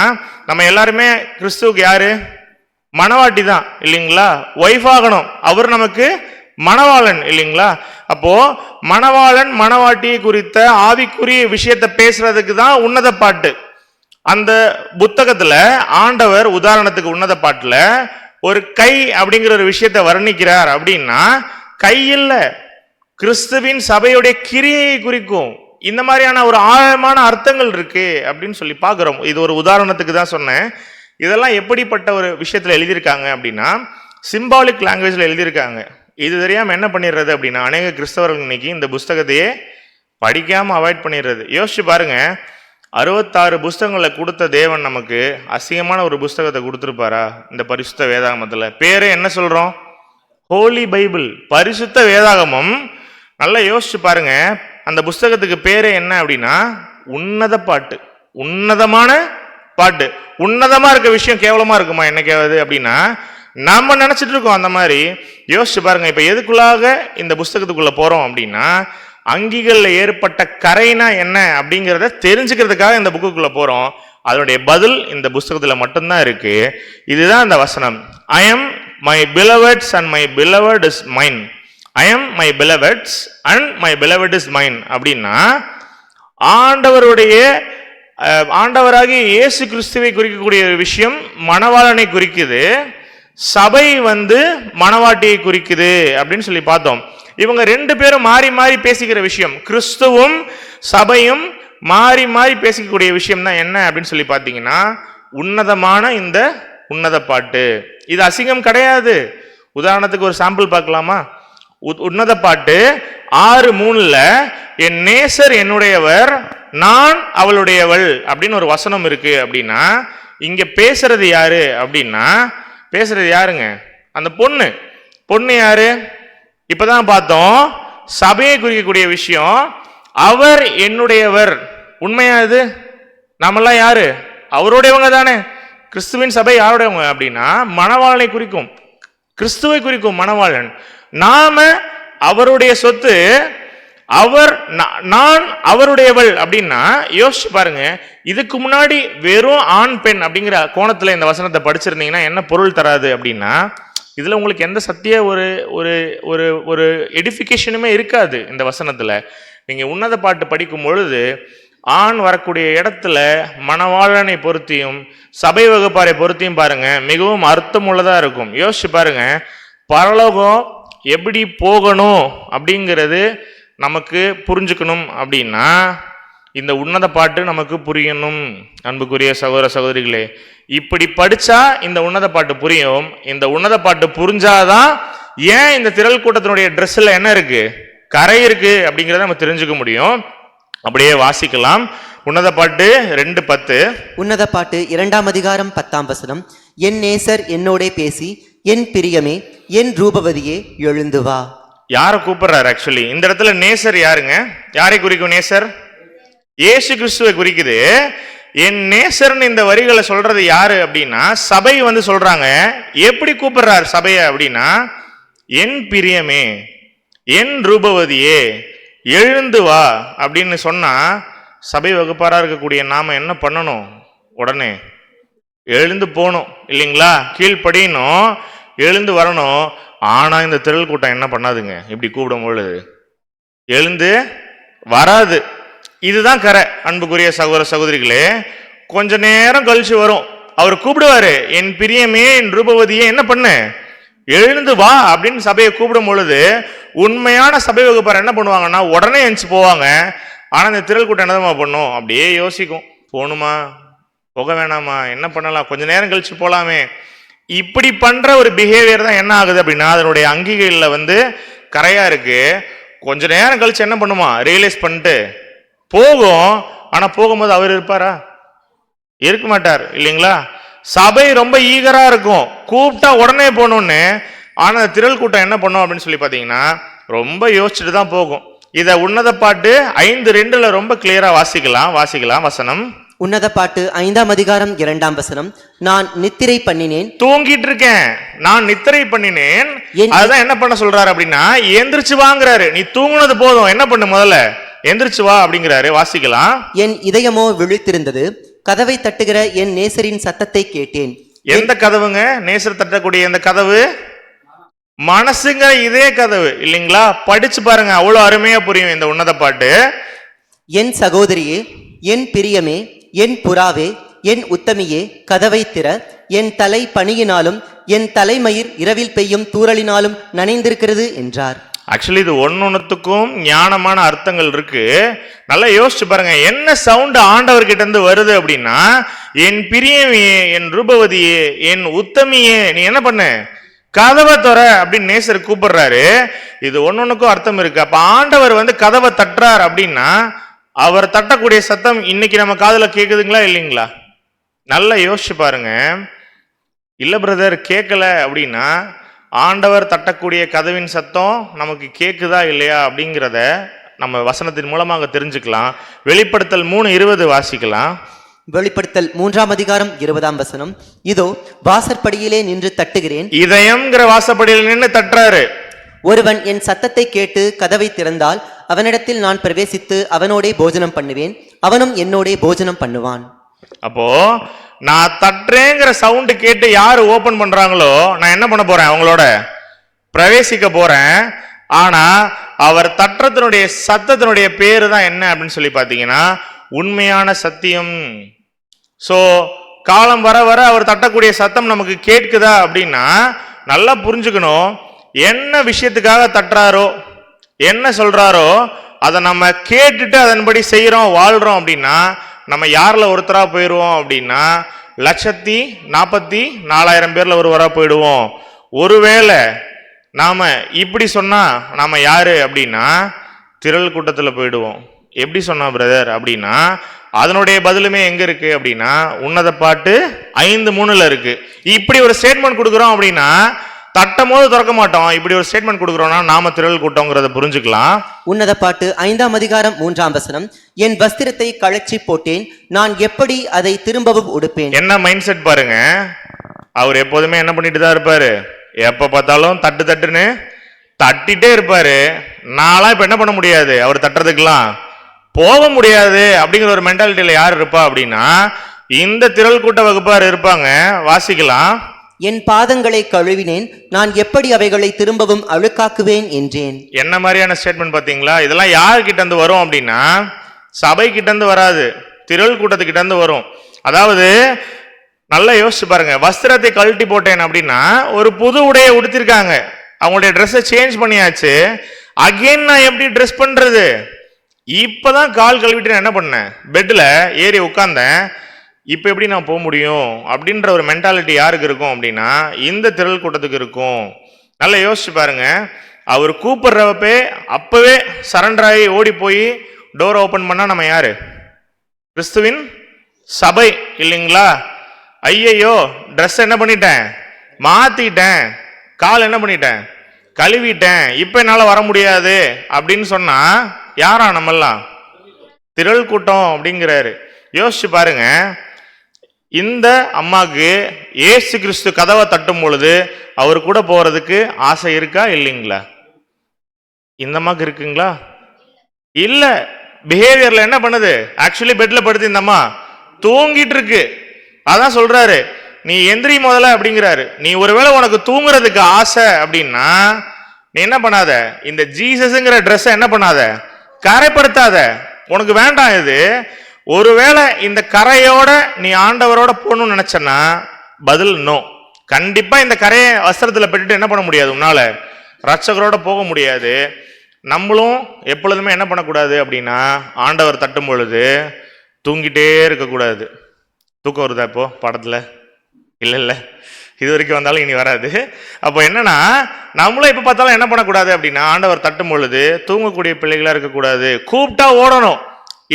நம்ம எல்லாருமே கிறிஸ்துவுக்கு யாரு? மணவாட்டி தான் இல்லைங்களா? ஒய்ஃப் ஆகணும். அவர் நமக்கு மணவாளன் இல்லைங்களா? அப்போ மணவாளன் மணவாட்டியை குறித்த ஆவிக்குரிய விஷயத்தை பேசுறதுக்கு தான் உன்னத பாட்டு. அந்த புத்தகத்துல ஆண்டவர் உதாரணத்துக்கு உன்னத பாட்டுல ஒரு கை அப்படிங்கிற ஒரு விஷயத்தை வர்ணிக்கிறார். அப்படின்னா கையில் கிறிஸ்துவின் சபையுடைய கிரியையை குறிக்கும். இந்த மாதிரியான ஒரு ஆழமான அர்த்தங்கள் இருக்கு அப்படின்னு சொல்லி பார்க்கிறோம். இது ஒரு உதாரணத்துக்கு தான் சொன்னேன். இதெல்லாம் எப்படிப்பட்ட ஒரு விஷயத்துல எழுதியிருக்காங்க அப்படின்னா சிம்பாலிக் லாங்குவேஜ்ல எழுதியிருக்காங்க. இது தெரியாம என்ன பண்ணிடுறது அப்படின்னா அநேக கிறிஸ்தவர்கள் இன்னைக்கு இந்த புஸ்தகத்தையே படிக்காம அவாய்ட் பண்ணிடுறது. யோசிச்சு பாருங்க, 66 புஸ்தகங்களை கொடுத்த தேவன் நமக்கு அசிங்கமான ஒரு புஸ்தகத்தை கொடுத்துருப்பாரா? இந்த பரிசுத்த வேதாகமத்துல பேரே என்ன சொல்றோம்? ஹோலி பைபிள், பரிசுத்த வேதாகமம். நல்லா யோசிச்சு பாருங்க, அந்த புஸ்தகத்துக்கு பேரே என்ன அப்படின்னா உன்னத பாட்டு. உன்னதமான பாட்டு. உன்னதமா இருக்க விஷயம் கேவலமா இருக்குமா என்னைக்காவது அப்படின்னா நம்ம நினைச்சிட்டு இருக்கோம் அந்த மாதிரி. யோசிச்சு பாருங்க. இப்ப எதுக்குள்ளாக இந்த புஸ்தகத்துக்குள்ள போறோம் அப்படின்னா அங்கிகள்ல ஏற்பட்ட கரைனா என்ன அப்படிங்கிறத தெரிஞ்சுக்கிறதுக்காக இந்த புக்குக்குள்ள போறோம். அதனுடைய பதில் இந்த புஸ்தகத்துல மட்டும்தான் இருக்கு. இதுதான் இந்த வசனம். I am my beloved's and my beloved is mine. I am my beloved's and my beloved is mine அப்படின்னா ஆண்டவராகிய இயேசு கிறிஸ்துவை குறிக்கக்கூடிய ஒரு விஷயம் மணவாளனை குறிக்குது. சபை மணவாட்டியை குறிக்குது அப்படின்னு சொல்லி பார்த்தோம். இவங்க ரெண்டு பேரும் மாறி மாறி பேசிக்கிற விஷயம், கிறிஸ்துவும் சபையும் மாறி மாறி பேசிக்கக்கூடிய விஷயம் தான் என்ன அப்படின்னு சொல்லி பார்த்தீங்கன்னா உன்னதமான இந்த உன்னத பாட்டு. இது அசிங்கம் கிடையாது. உதாரணத்துக்கு ஒரு சாம்பிள் பார்க்கலாமா? உன்னத பாட்டு 6:3 என் நேசர் என்னுடையவர், நான் அவளுடையவள் அப்படின்னு ஒரு வசனம் இருக்கு அப்படின்னா இங்க பேசுறது யாரு அப்படின்னா, பேசுறது யாருங்க? அந்த பொண்ணு. பொண்ணு யாரு? இப்பதான் பார்த்தோம், சபையை குறிக்கக்கூடிய விஷயம். அவர் என்னுடையவர். உண்மையா இது? நாமெல்லாம் யாரு? அவருடையவங்க தானே. கிறிஸ்துவின் சபை யாருடையவங்க அப்படின்னா மணவாளனை குறிக்கும், கிறிஸ்துவை குறிக்கும் மணவாளன். நாம அவருடைய சொத்து. அவர் நான் அவருடையவள் அப்படின்னா யோசிச்சு பாருங்க. இதுக்கு முன்னாடி வெறும் ஆண் பெண் அப்படிங்கிற கோணத்துல இந்த வசனத்தை படிச்சிருந்தீங்கன்னா என்ன பொருள் தராது அப்படின்னா, இதுல உங்களுக்கு எந்த சத்திய ஒரு ஒரு ஒரு ஒரு எடிஃபிகேஷனுமே இருக்காது இந்த வசனத்துல. நீங்க உன்னத பாட்டு படிக்கும் பொழுது ஆண் வரக்கூடிய இடத்துல மணவாளனை பொருத்தியும் சபை வகுப்பாரை பொருத்தியும் பாருங்க, மிகவும் அர்த்தம் உள்ளதா இருக்கும். யோசிச்சு பாருங்க, பரலோகம் எப்படி போகணும் அப்படிங்கிறது நமக்கு புரிஞ்சுக்கணும் அப்படின்னா இந்த உன்னத பாட்டு நமக்கு புரியணும். அன்புக்குரிய சகோதர சகோதரிகளே, இப்படி படிச்சா இந்த உன்னத பாட்டு புரியும். இந்த உன்னத பாட்டு புரிஞ்சாதான் ஏன் இந்த திரள் கூட்டத்தினுடைய ட்ரெஸ்ல என்ன இருக்கு, கரை இருக்கு அப்படிங்கிறத நம்ம தெரிஞ்சுக்க முடியும். அப்படியே வாசிக்கலாம். உன்னத பாட்டு 2:10. உன்னத பாட்டு 2ஆம் அதிகாரம் 10ஆம் வசனம். என் நேசர் என்னோடே பேசி, என் பிரியமே, என் ரூபவதியே எழுந்து வா. யாரை கூப்பிடுறாரு? ஆக்சுவலி இந்த இடத்துல நேசர் யாருங்க? யாரை குறிக்கும் நேசர்? இயேசு கிறிஸ்துவை குறிக்குது. என் நேசர்னு இந்த வரிகளை சொல்றது யாரு அப்படின்னா சபை வந்து சொல்றாங்க. எப்படி கூப்பிடுறாரு சபைய அப்படின்னா, என் பிரியமே, என் ரூபவதியே எழுந்து வா அப்படின்னு சொன்னா, சபை வகுப்பாரா இருக்கக்கூடிய நாம என்ன பண்ணணும்? உடனே எழுந்து போகணும் இல்லைங்களா? கீழ்ப்படியணும், எழுந்து வரணும். ஆனா இந்த திரள் கூட்டம் என்ன பண்ணாதுங்க, இப்படி கூப்பிடும் பொழுது எழுந்து வராது. இதுதான் கரை. அன்புக்குரிய சகோதர சகோதரிகளே, கொஞ்ச நேரம் கழிச்சு வரும், அவர் கூப்பிடுவாரு, என் பிரியமே, என் ரூபவதியே என்ன பண்ணு, எழுந்து வா அப்படின்னு சபையை கூப்பிடும் பொழுது உண்மையான சபை வகுப்பார் என்ன பண்ணுவாங்கன்னா உடனே எழுந்து போவாங்க. ஆனா இந்த திரள் கூட்டம் என்னதான் பண்ணும்? அப்படியே யோசிக்கும், போகணுமா போக வேணாமா, என்ன பண்ணலாம், கொஞ்ச நேரம் கழிச்சு போலாமே. இப்படி பண்ற ஒரு பிஹேவியர் தான் என்ன ஆகுது அப்படின்னா அதனுடைய அங்கிகளில் வந்து கரையா இருக்கு. கொஞ்ச நேரம் கழிச்சு என்ன பண்ணுமா, ரியலைஸ் பண்ணிட்டு போகும். ஆனா போகும்போது அவர் இருப்பாரா? இருக்க மாட்டார் இல்லைங்களா? சபை ரொம்ப ஈகரா இருக்கும், கூப்பிட்டா உடனே போகணும்னு. ஆனா திரள் கூட்டம் என்ன பண்ணும் அப்படின்னு சொல்லி பாத்தீங்கன்னா ரொம்ப யோசிச்சுட்டு தான் போகும். இத உன்னத பாட்டு 5:2 ரொம்ப கிளியரா வாசிக்கலாம் வசனம். உன்னத பாட்டு 5ஆம் அதிகாரம் 2ஆம் வசனம். நான் நித்திரை பண்ணினேன், தூங்கிட்டு இருக்கேன், நான் நித்திரை பண்ணினேன். அதுதான் என்ன பண்ண சொல்றாரு அப்படின்னா எந்திரிச்சு வாங்குறாரு. நீ தூங்குனது போதும், என்ன பண்ணு, முதல்ல எந்திரிச்சு வா அப்படிங்கிறாரு. வாசிக்கலாம். என் இதயமோ விழித்திருந்தது, கதவை தட்டுகிற என் நேசரின் சத்தத்தை கேட்டேன். எந்த கதவுங்க? நேசர் தட்டக்கூடிய எந்த கதவு? மனசுங்க, இதே கதவு இல்லைங்களா? படிச்சு பாருங்க, அவ்வளவு அருமையா புரியும் இந்த உன்னத பாட்டு. என் சகோதரியே, என் பிரியமே, என் புறாவே, என் உத்தமியே, கதவை திற. என் தலை பனியினாலும் என் தலைமயிர் இரவில் பெய்யும் தூறலினாலும் நனைந்திருக்கிறது என்றார். ஆக்சுவலி இது ஒன்னொன்னுத்துக்கும் ஞானமான அர்த்தங்கள் இருக்கு. நல்லா யோசிச்சு பாருங்க, என்ன சவுண்ட் ஆண்டவர்கிட்ட இருந்து வருது அப்படின்னா, என் பிரியமையே, என் ரூபவதியே, என் உத்தமியே, நீ என்ன பண்ணு, கதவை தொற அப்படின்னு நேசர் கூப்பிடுறாரு. இது ஒன்னொன்னுக்கும் அர்த்தம் இருக்கு. அப்ப ஆண்டவர் வந்து கதவை தட்டுறார் அப்படின்னா அவர் தட்டக்கூடிய சத்தம் இன்னைக்கு நம்ம காதுல கேக்குதுங்களா இல்லைங்களா? நல்லா யோசிச்சு பாருங்க. இல்ல பிரதர் கேட்கல அப்படின்னா ஆண்டவர் தட்டக்கூடிய கதவின் சத்தம் நமக்கு கேக்குதா இல்லையா அப்படிங்கிறத நம்ம வசனத்தின் மூலமாக தெரிஞ்சுக்கலாம். வெளிப்படுத்தல் 3:20 வாசிக்கலாம். வெளிப்படுத்தல் 3ஆம் அதிகாரம் 20ஆம் வசனம். இதோ வாசற்படியிலே நின்று தட்டுகிறேன். இதயம்ங்கிற வாசப்படியில் நின்று தட்டுறாரு. ஒருவன் என் சத்தத்தை கேட்டு கதவை திறந்தால் அவனிடத்தில் நான் பிரவேசித்து அவனோடே போஜனம் பண்ணுவேன், அவனும் என்னோடே போஜனம் பண்ணுவான். அப்போ நான் தட்டுறேங்கிற சவுண்டு கேட்டு யாரு ஓபன் பண்றாங்களோ நான் என்ன பண்ண போறேன், அவங்களோட பிரவேசிக்க போறேன். ஆனா அவர் தட்டுறதுனுடைய சத்தத்தினுடைய பேரு தான் என்ன அப்படின்னு சொல்லி பாத்தீங்கன்னா உண்மையான சத்தியம். சோ காலம் வர வர அவர் தட்டக்கூடிய சத்தம் நமக்கு கேட்குதா அப்படின்னா நல்லா புரிஞ்சுக்கணும். என்ன விஷயத்துக்காக தட்டுறாரோ, என்ன சொல்றாரோ அதை நம்ம கேட்டுட்டு அதன்படி செய்யறோம், வாழ்றோம் அப்படின்னா நம்ம யாரில் ஒருத்தரா போயிடுவோம் அப்படின்னா 1,44,000 பேர்ல ஒருவரா போயிடுவோம். ஒருவேளை நாம இப்படி சொன்னா நாம யாரு அப்படின்னா திரள் கூட்டத்துல போயிடுவோம். எப்படி சொன்னா பிரதர் அப்படின்னா, அதனுடைய பதிலுமே எங்க இருக்கு அப்படின்னா உன்னத பாட்டு 5:3 இருக்கு. இப்படி ஒரு ஸ்டேட்மெண்ட் கொடுக்குறோம் அப்படின்னா தட்டும் போது திறக்க மாட்டோம். இப்படி ஒரு ஸ்டேட்மெண்ட் கொடுக்குறோம்னா நாம திரள் கூட்டங்கிறத புரிஞ்சுக்கலாம். உன்னத பாட்டு 5:3 என் வஸ்திரத்தை கழற்றி போட்டேன், நான் எப்படி அதை திரும்பவும் உடுப்பேன். என்ன மைண்ட் செட் பாருங்க. அவர் எப்போதுமே என்ன பண்ணிட்டு தான் இருப்பாரு, எப்ப பார்த்தாலும் தட்டு தட்டுன்னு தட்டிட்டே இருப்பாரு. நான்லாம் இப்ப என்ன பண்ண முடியாது, அவர் தட்டுறதுக்கெல்லாம் போக முடியாது அப்படிங்கிற ஒரு மென்டாலிட்டியில யார் இருப்பா அப்படின்னா இந்த திரள் கூட்ட வகுப்பார் இருப்பாங்க. வாசிக்கலாம். என் பாதங்களை கழுவினேன், நான் எப்படி அவைகளை திரும்பவும் அழுக்காக்குவேன் என்றேன். என்ன மாதிரியான ஸ்டேட்மெண்ட் பாத்தீங்களா? இதெல்லாம் யார் கிட்ட இருந்து வரும் அப்படின்னா சபை கிட்ட இருந்து வராது, திரள் கூட்டத்துக்கிட்ட இருந்து வரும். அதாவது நல்லா யோசிச்சு பாருங்க. வஸ்திரத்தை கழட்டி போட்டேன் அப்படின்னா ஒரு புது உடையை உடுத்திருக்காங்க, அவங்களுடைய ட்ரெஸ்ஸை சேஞ்ச் பண்ணியாச்சு. அகைன் நான் எப்படி ட்ரெஸ் பண்றது? இப்பதான் கால் கழுவிட்டு நான் என்ன பண்ணேன், பெட்ல ஏறி உட்கார்ந்தேன், இப்ப எப்படி நான் போக முடியும் அப்படின்ற ஒரு மென்டாலிட்டி யாருக்கு இருக்கும் அப்படின்னா இந்த திரள் கூட்டத்துக்கு இருக்கும். நல்லா யோசிச்சு பாருங்க. அவர் கூப்பிடுறப்பே அப்பவே சரண்டர் ஆகி ஓடி போய் டோர் ஓபன் பண்ணா நம்ம யாரு? கிறிஸ்துவின் சபை இல்லைங்களா? ஐயையோ ட்ரெஸ் என்ன பண்ணிட்டேன், மாத்திட்டேன், கால் என்ன பண்ணிட்டேன், கழுவிட்டேன், இப்ப என்னால வர முடியாது அப்படின்னு சொன்னா யாரா? நம்மெல்லாம் திரள் கூட்டம் அப்படிங்கிறாரு. யோசிச்சு பாருங்க. இந்த அம்மாக்கு ஏசு கிறிஸ்து கதவை தட்டும் பொழுது அவர் கூட போறதுக்கு ஆசை இருக்கா இல்லைங்களா? இந்த அம்மாக்கு இருக்குங்களா? இல்ல. பிஹேவியர்ல என்ன பண்ணுது? ஆக்சுவலி பெட்ல படுத்து இந்த அம்மா தூங்கிட்டு இருக்கு. அதான் சொல்றாரு, நீ எந்திரி முதல்ல அப்படிங்கிறாரு. நீ ஒருவேளை உனக்கு தூங்குறதுக்கு ஆசை அப்படின்னா நீ என்ன பண்ணாத, இந்த ஜீசஸ்ங்கிற ட்ரெஸ்ஸை என்ன பண்ணாத, கரைப்படுத்தாத. உனக்கு வேண்டாம் இது. ஒருவேளை இந்த கரையோட நீ ஆண்டவரோட போகணும்னு நினைச்சனா பதில் நோ. கண்டிப்பா இந்த கரையை வஸ்திரத்துல பெற்றுட்டு என்ன பண்ண முடியாது, உன்னால ரட்சகரோட போக முடியாது. நம்மளும் எப்பொழுதுமே என்ன பண்ணக்கூடாது அப்படின்னா ஆண்டவர் தட்டும் பொழுது தூங்கிட்டே இருக்கக்கூடாது. தூக்கம் வருதா இப்போ படத்துல? இல்ல இது வரைக்கும் வந்தாலும் இனி வராது. அப்போ என்னன்னா நம்மளும் எப்ப பார்த்தாலும் என்ன பண்ணக்கூடாது அப்படின்னா ஆண்டவர் தட்டும் பொழுது தூங்கக்கூடிய பிள்ளைகளா இருக்கக்கூடாது, கூப்பிட்டா ஓடணும்.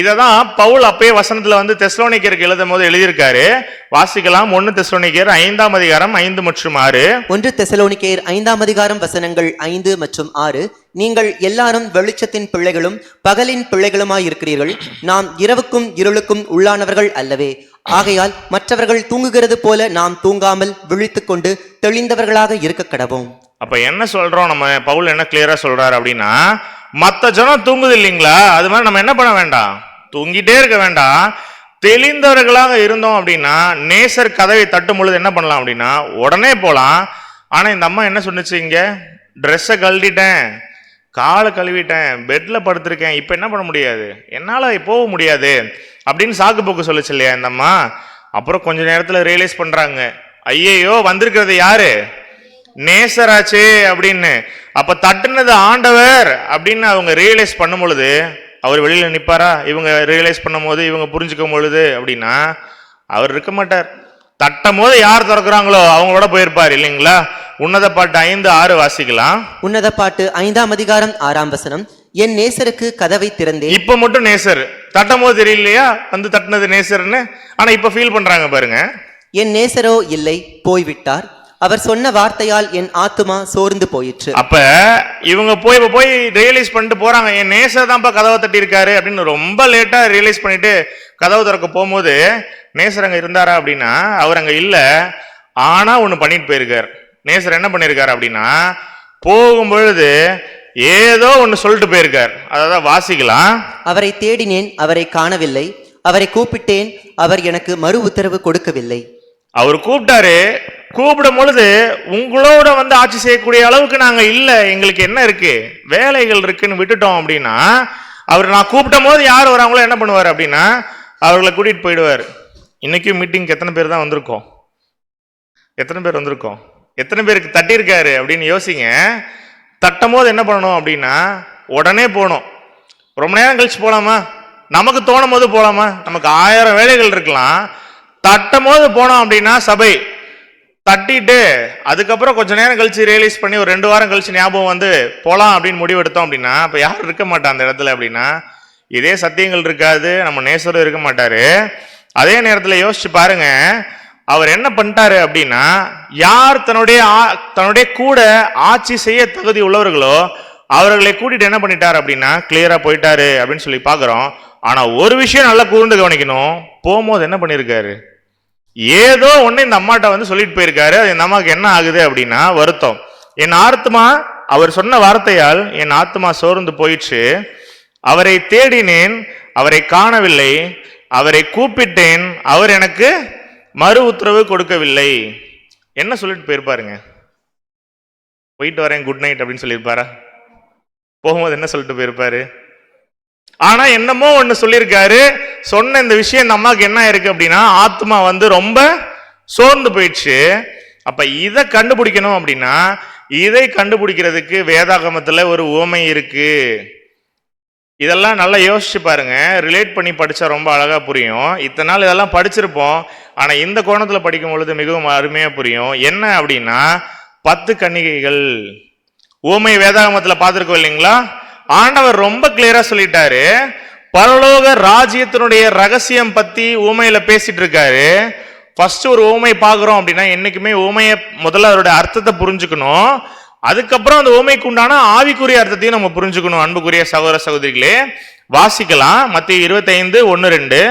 இததான் பவுல் அப்பயே வசனத்துல தெசலோனிக்கருக்கு எழுதும் போது எழுதியிருக்காரு. வாசிக்கலாம். 1 தெசலோனிக்கர் 5:5 5 மற்றும் 6. 1 தெசலோனிக்கேயர் 5 வசனங்கள் 5 மற்றும் 6. நீங்கள் எல்லாரும் வெளிச்சத்தின் பிள்ளைகளும் பகலின் பிள்ளைகளுமாய் இருக்கிறீர்கள். நாம் இரவுக்கும் இருளுக்கும் உள்ளானவர்கள் அல்லவே. ஆகையால் மற்றவர்கள் தூங்குகிறது போல நாம் தூங்காமல் விழித்துக் கொண்டு தெளிந்தவர்களாக இருக்க கடவோம். அப்ப என்ன சொல்றோம் நம்ம? பவுல் என்ன கிளியரா சொல்றாரு அப்படின்னா மத்த ஜனம் தூங்குது இல்லைங்களா, அது மாதிரி நம்ம என்ன பண்ண வேண்டாம், தூங்கிட்டே இருக்க வேண்டாம். தெளிந்தவர்களாக இருந்தோம் அப்படின்னா நேசர் கதவை தட்டும் பொழுது என்ன பண்ணலாம் அப்படின்னா உடனே போலாம். ஆனா இந்த அம்மா என்ன சொன்னுச்சு, இங்க ட்ரெஸ்ஸை கழட்டிட்டேன், காலை கழுவிட்டேன், பெட்ல படுத்திருக்கேன், இப்ப என்ன பண்ண முடியாது, என்னால போக முடியாது அப்படின்னு சாக்கு போக்கு சொல்லுச்சு இல்லையா இந்த அம்மா. அப்புறம் கொஞ்ச நேரத்துல ரியலைஸ் பண்றாங்க, ஐயையோ வந்திருக்கிறது யாரு, நேசராச்சே அப்படின்னு. அப்ப தட்டுனது ஆண்டவர் அப்படின்னு அவங்க ரியலைஸ் பண்ணும் பொழுது அவர் வெளியில நிப்பாரா? இவங்க ரியலைஸ் பண்ணும் போது இவங்க புரிஞ்சுக்கும் பொழுது அப்படின்னா அவர் இருக்க மாட்டார். தட்டும் போது யார் திறக்கிறாங்களோ அவங்களோட போயிருப்பார் இல்லைங்களா? உன்னத பாட்டு 5:6 வாசிக்கலாம். உன்னத பாட்டு 5 வசனம். என் நேசருக்கு கதவை திறந்தேன். இப்ப மட்டும் நேசர் தட்டும் போது தெரியலையா தட்டுனது நேசர்னு, ஆனா இப்ப ஃபீல் பண்றாங்க பாருங்க. என் நேசரோ இல்லை, போய்விட்டார். அவர் சொன்ன வார்த்தையால் என் ஆத்துமா சோர்ந்து போயிற்று. அப்ப இவங்க போய் ரியலைஸ் பண்ணிட்டு போறாங்க, என் நேசர் தான்ப்பா கதவை தட்டி இருக்காரு அப்படின்னு. ரொம்ப லேட்டா ரியலைஸ் பண்ணிட்டு கதவை திறக்க போகும்போது நேசர் அங்க இருந்தாரா அப்படின்னா அவர் அங்க இல்ல. ஆனா ஒண்ணு பண்ணிட்டு போயிருக்கார். நேசர் என்ன பண்ணிருக்காரு அப்படின்னா போகும்பொழுது ஏதோ ஒண்ணு சொல்லிட்டு போயிருக்கார். அதான் வாசிக்கலாம். அவரை தேடினேன், அவரை காணவில்லை. அவரை கூப்பிட்டேன், அவர் எனக்கு மறு உத்தரவு கொடுக்கவில்லை. அவர் கூப்பிட்டாரு. கூப்பிடும் பொழுது உங்களோட ஆட்சி செய்யக்கூடிய அளவுக்கு நாங்க இல்ல, எங்களுக்கு என்ன இருக்கு, வேலைகள் இருக்குன்னு விட்டுட்டோம் அப்படின்னா அவர் நான் கூப்பிடும் போது யார் வராங்களோ என்ன பண்ணுவார் அப்படின்னா அவர்களை கூட்டிட்டு போயிடுவார். இன்னைக்கும் மீட்டிங்க்கு எத்தனை பேர் தான் வந்திருக்கோம்? எத்தனை பேர் வந்திருக்கோம்? எத்தனை பேருக்கு தட்டியிருக்காரு அப்படின்னு யோசிங்க. தட்டும் போது என்ன பண்ணணும் அப்படின்னா உடனே போகணும். ரொம்ப நேரம் கழிச்சு போலாமா? நமக்கு தோணும் போது போலாமா? நமக்கு 1000 வேலைகள் இருக்கலாம். தட்டும் போது போனோம் அப்படின்னா சபை தட்டிட்டு அதுக்கப்புறம் கொஞ்ச நேரம் கழிச்சு ரியலைஸ் பண்ணி ஒரு 2 வாரம் கழிச்சு ஞாபகம் போலாம் அப்படின்னு முடிவு எடுத்தோம் அப்படின்னா அப்ப யாரும் இருக்க மாட்டான் அந்த இடத்துல அப்படின்னா இதே சத்தியங்கள் இருக்காது, நம்ம நேசரும் இருக்க மாட்டாரு. அதே நேரத்தில் யோசிச்சு பாருங்க, அவர் என்ன பண்ணிட்டாரு அப்படின்னா, யார் தன்னுடைய கூட ஆட்சி செய்ய தகுதி உள்ளவர்களோ அவர்களை கூட்டிட்டு என்ன பண்ணிட்டாரு அப்படின்னா கிளியரா போயிட்டாரு அப்படின்னு சொல்லி பாக்குறோம். ஆனா ஒரு விஷயம் நல்லா கூர்ந்து கவனிக்கணும், போகும்போது என்ன பண்ணிருக்காரு, ஏதோ ஒண்ணு இந்த அம்மாட்ட வந்து சொல்லிட்டு போயிருக்காரு. அது இந்த அம்மாவுக்கு என்ன ஆகுது அப்படின்னா வருத்தம். என் ஆத்மா, அவர் சொன்ன வார்த்தையால் என் ஆத்மா சோர்ந்து போயிடுச்சு. அவரை தேடினேன், அவரை காணவில்லை. அவரை கூப்பிட்டேன், அவர் எனக்கு மறு உத்தரவு கொடுக்கவில்லை. என்ன சொல்லிட்டு போயிருப்பாருங்க? போயிட்டு வரேன், குட் நைட் அப்படின்னு சொல்லியிருப்பாரா? போகும்போது என்ன சொல்லிட்டு போயிருப்பாரு? ஆனா என்னமோ ஒண்ணு சொல்லியிருக்காரு. சொன்ன இந்த விஷயம் இந்த அம்மாவுக்கு என்ன இருக்கு அப்படின்னா, ஆத்மா வந்து ரொம்ப சோர்ந்து போயிடுச்சு. அப்ப இதை கண்டுபிடிக்கணும் அப்படின்னா, இதை கண்டுபிடிக்கிறதுக்கு வேதாகமத்துல ஒரு உவமை இருக்கு. இதெல்லாம் நல்லா யோசிச்சு பாருங்க, ரிலேட் பண்ணி படிச்சா ரொம்ப அழகா புரியும். இத்தனை நாள் இதெல்லாம் படிச்சிருப்போம், ஆனா இந்த கோணத்துல படிக்கும் பொழுது மிகவும் அருமையா புரியும். என்ன அப்படின்னா, 10 கன்னிகைகள் உவமை வேதாகமத்துல பார்த்திருக்கோம் இல்லைங்களா? ஆண்டவர் ரொம்ப கிளியரா சொல்லிட்டாரு. பரலோக ராஜ்யத்தினுடைய ரகசியம் பத்தி உவமையில பேசிட்டு இருக்காரு. ஃபர்ஸ்ட் ஒரு உவமை பார்க்கிறோம் அப்படின்னா, என்னைக்குமே உவமையை முதல்ல அதோட அர்த்தத்தை புரிஞ்சுக்கணும். அதுக்கப்புறம் அந்த உவமைக்கு உண்டான ஆவிக்குரிய அர்த்தத்தையும் நம்ம புரிஞ்சுக்கணும். அன்புக்குரிய சகோதர சகோதரிகளே, வாசிக்கலாம் மத்தேயு 25:1-2.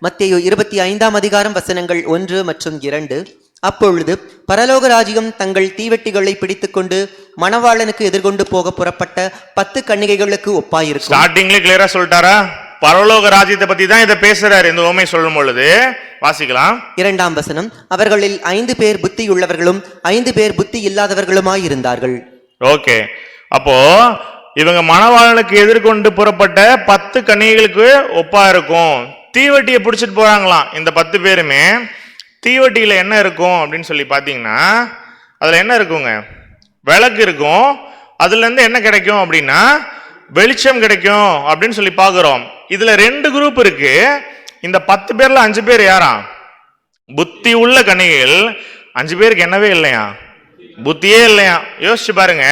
மத்தேயு 25ஆம் அதிகாரம் வசனங்கள் 1 மற்றும் 2. அப்பொழுது பரலோக ராஜ்யம் தங்கள் தீவெட்டிகளை பிடித்துக்கொண்டு மணவாளனுக்கு எதிர்கொண்டு போக புறப்பட்ட 10 கன்னிகைகளுக்கு ஒப்பாயிருக்கும். ஸ்டார்டிங்ல கிளியரா சொல்லிட்டாரா? பரலோக ராஜ்யத்தை பத்தி தான் இதை பேசுறாரு இந்த உவமை சொல்லும் பொழுது. வாசிக்கலாம் 2ஆம் வசனம். அவர்களில் 5 பேர் புத்தி உள்ளவர்களும் 5 பேர் புத்தி இல்லாதவர்களுமாய் இருந்தார்கள். ஓகே, அப்போ இவங்க மணவாளனுக்கு எதிர்கொண்டு புறப்பட்ட 10 கன்னிகைகளுக்கு ஒப்பா இருக்கும். தீவெட்டியை பிடிச்சிட்டு போறாங்களாம் இந்த 10 பேருமே. தீவெட்டியில என்ன இருக்கும் அப்படின்னு சொல்லி பாத்தீங்கன்னா, அதுல என்ன இருக்குங்க? விளக்கு இருக்கும். அதுல இருந்து என்ன கிடைக்கும் அப்படின்னா வெளிச்சம் கிடைக்கும் அப்படின்னு சொல்லி பாக்குறோம். இதுல 2 குரூப் இருக்கு. இந்த 10 பேர்ல 5 பேர் யாராம்? புத்தி உள்ள கன்னிகைகள். 5 பேருக்கு என்னவே இல்லையா? புத்தியே இல்லையா? யோசிச்சு பாருங்க.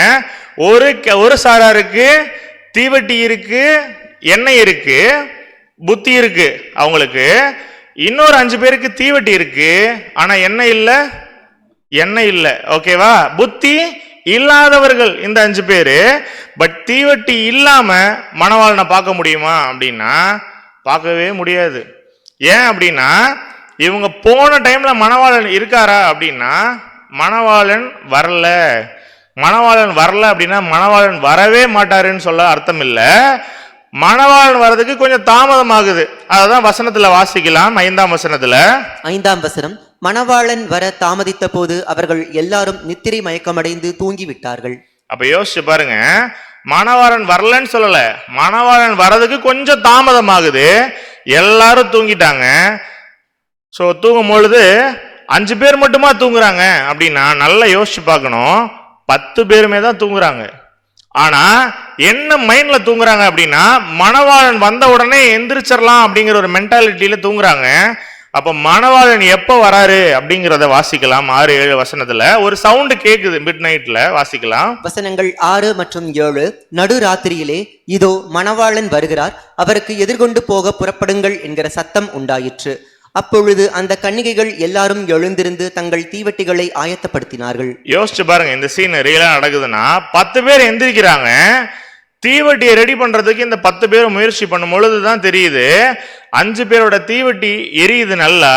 ஒரு சாராருக்கு தீவெட்டி இருக்கு, எண்ணெய் இருக்கு, புத்தி இருக்கு அவங்களுக்கு. இன்னொரு 5 பேருக்கு தீவெட்டி இருக்கு, ஆனா எண்ணெய் இல்ல. ஓகேவா? புத்தி இல்லாதவர்கள் இந்த 5 பேரு. பட் தீவெட்டி இல்லாம மணவாளனை பார்க்க முடியுமா அப்படின்னா பார்க்கவே முடியாது. ஏன் அப்படின்னா, இவங்க போன டைம்ல மணவாளன் இருக்காரா அப்படின்னா மணவாளன் வரல. மணவாளன் வரல அப்படின்னா மணவாளன் வரவே மாட்டாருன்னு சொல்ல அர்த்தம் இல்ல. மணவாளன் வர்றதுக்கு கொஞ்சம் தாமதம் ஆகுது. அததான் வசனத்துல வாசிக்கலாம். 5ஆம் வசனத்துல 5ஆம் வசனம். மணவாளன் வர தாமதித்த போது அவர்கள் எல்லாரும் நித்திரை மயக்கமடைந்து தூங்கி விட்டார்கள். அப்ப யோசிச்சு பாருங்க, மணவாளன் வரலன்னு சொல்லல, மணவாளன் வர்றதுக்கு கொஞ்சம் தாமதம் ஆகுது. எல்லாரும் தூங்கிட்டாங்க. சோ தூங்கும் பொழுது 5 பேர் மட்டுமா தூங்குறாங்க அப்படின்னா நல்லா யோசிச்சு பார்க்கணும். 10 பேருமே தான் தூங்குறாங்க. ஆனா என்ன மைண்ட்ல தூங்குறாங்க அப்படின்னா, மணவாளன் வந்த உடனே எந்திரிச்சிடலாம் அப்படிங்கிற ஒரு மென்டாலிட்டியில தூங்குறாங்க. அப்ப மணவாளன் எப்ப வராரு அப்படிங்கறத வாசிக்கலாம். 6-7 வசனத்துல ஒரு சவுண்ட் கேக்குது மிட் நைட்ல. வாசிக்கலாம் வசனங்கள் 6 மற்றும் 7. நடு ராத்திரியிலே இதோ மணவாளன் வருகிறார், அவருக்கு எதிர்கொண்டு போக புறப்படுங்கள் என்கிற சத்தம் உண்டாயிற்று. அப்பொழுது அந்த கன்னிகைகள் எல்லாரும் எழுந்திருந்து தங்கள் தீவெட்டிகளை ஆயத்தப்படுத்தினார்கள். யோசிச்சு பாருங்க, இந்த சீன் ரியலா நடக்குதுன்னா 10 பேர் எந்திரிக்கிறாங்க. தீவெட்டியை ரெடி பண்றதுக்கு இந்த 10 பேர் முயற்சி பண்ணும் பொழுதுதான் தெரியுது 5 பேரோட தீவெட்டி எரியுது நல்லா.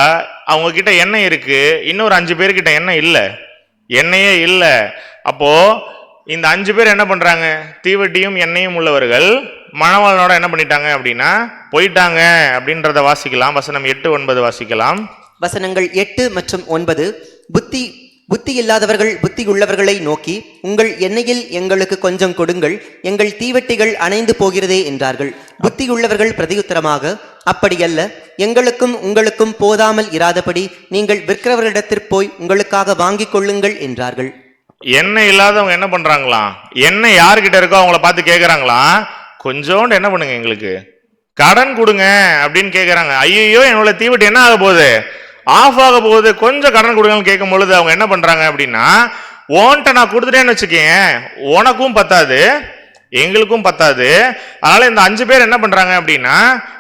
அவங்க கிட்ட எண்ணெய் இருக்கு, இன்னொரு 5 பேர்கிட்ட எண்ணெயே இல்லை. அப்போ இந்த 5 பேர் என்ன பண்றாங்க? தீவெட்டியும் எண்ணெயும் உள்ளவர்கள் மணவாளனோட என்ன பண்ணிட்டாங்க அப்படின்னா போயிட்டாங்க அப்படின்றத வாசிக்கலாம். வசனம் 8-9 வாசிக்கலாம். வசனங்கள் 8 மற்றும் 9. புத்தி இல்லாதவர்கள் புத்தி உள்ளவர்களை நோக்கி, உங்கள் எண்ணெயில் எங்களுக்கு கொஞ்சம் கொடுங்கள், எங்கள் தீவெட்டிகள் அணைந்து போகிறதே என்றார்கள். புத்தி உள்ளவர்கள் பிரதியுத்தரமாக, அப்படியல்ல, எங்களுக்கும் உங்களுக்கும் போதாமல் இராதபடி நீங்கள் விற்கிறவர்களிடத்திற்கு போய் உங்களுக்காக வாங்கிக் கொள்ளுங்கள் என்றார்கள். எண்ணெய் இல்லாதவங்க என்ன பண்றாங்களாம்? எண்ணெய் யாருக்கிட்ட இருக்கோ அவங்கள பார்த்து கேட்கறாங்களாம், கொஞ்சோண்டு என்ன பண்ணுங்க, எங்களுக்கு கடன் கொடுங்க அப்படின்னு கேட்கறாங்க. ஐயோ, என்னோட தீவெட்டி என்ன ஆக போகுது? ஆஃப் ஆக போகுது, கொஞ்சம் கடன் கொடுங்கன்னு கேட்கும் பொழுது அவங்க என்ன பண்றாங்க அப்படின்னா, ஓன்ட்ட நான் கொடுத்துட்டேன்னு வச்சுக்கேன், உனக்கும் பத்தாது, எங்களுக்கும் பத்தாது. அதனால இந்த 5 பேர் என்ன பண்றாங்க அப்படின்னா,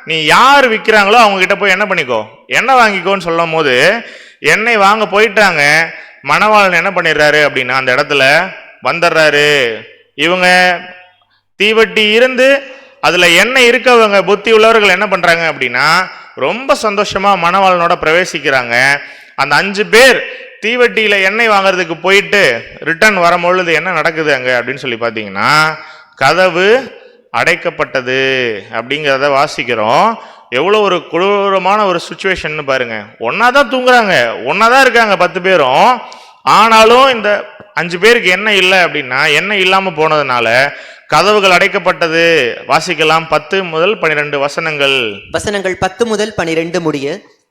நீ யார் விற்கிறாங்களோ அவங்க கிட்ட போய் என்ன பண்ணிக்கோ, எண்ணெய் வாங்கிக்கோன்னு சொல்லும் போது எண்ணெய் வாங்க போயிட்டாங்க. மணவாளன் என்ன பண்ணிடுறாரு அப்படின்னா அந்த இடத்துல வந்துடுறாரு. இவங்க தீவட்டி இருந்து அதுல எண்ணெய் இருக்கவங்க புத்தி உள்ளவர்கள் என்ன பண்றாங்க அப்படின்னா ரொம்ப சந்தோஷமா மணவாளனோட பிரவேசிக்கிறாங்க. அந்த 5 பேர் தீவட்டியில எண்ணெய் வாங்குறதுக்கு போயிட்டு ரிட்டர்ன் வரும்பொழுது என்ன நடக்குது அங்க அப்படின்னு சொல்லி பாத்தீங்கன்னா, கதவு அடைக்கப்பட்டது அப்படிங்கிறத வாசிக்கிறோம். எவ்வளோ ஒரு கொடூரமான ஒரு சுச்சுவேஷன் பாருங்க. ஒன்னாதான் தூங்குறாங்க, ஒன்னாதான் இருக்காங்க 10 பேரும். ஆனாலும் இந்த 5 பேருக்கு எண்ணெய் இல்லை அப்படின்னா, எண்ணெய் இல்லாம போனதுனால கதவுகள் அடைக்கப்பட்டது. வாசிக்கலாம் 10 முதல் 12 வசனங்கள். வசனங்கள் 10 முதல் 12 முடிய.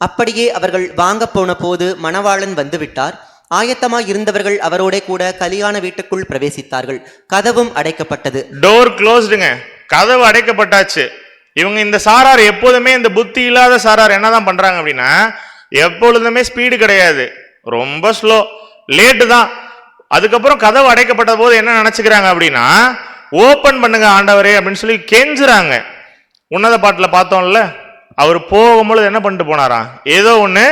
அப்படியே அவர்கள் வாங்க போன போது மணவாளன் வந்து விட்டார். ஆயத்தமாய் இருந்தவர்கள் அவரோட கூட கல்யாண வீட்டுக்குள் பிரவேசித்தார்கள். கதவும் அடைக்கப்பட்டது. டோர் க்ளோஸ்டுங்க, கதவு அடைக்கப்பட்டாச்சு. இவங்க இந்த சாரார் எப்போதுமே, இந்த புத்தி இல்லாத சாரார் என்னதான் பண்றாங்க அப்படின்னா, எப்பொழுதுமே ஸ்பீடு கிடையாது, ரொம்ப ஸ்லோ, லேட்டு தான். அதுக்கப்புறம் கதவு அடைக்கப்பட்ட போது என்ன நினைச்சுக்கிறாங்க அப்படின்னா, ஓபன் பண்ணுங்க ஆண்டவரே அப்படின்னு சொல்லி கெஞ்சுறாங்க. உன்னத பாட்டுல பார்த்தோம்ல, அவர் போகும்போது என்ன பண்ணிட்டு போனாராம், ஏதோ ஒண்ணு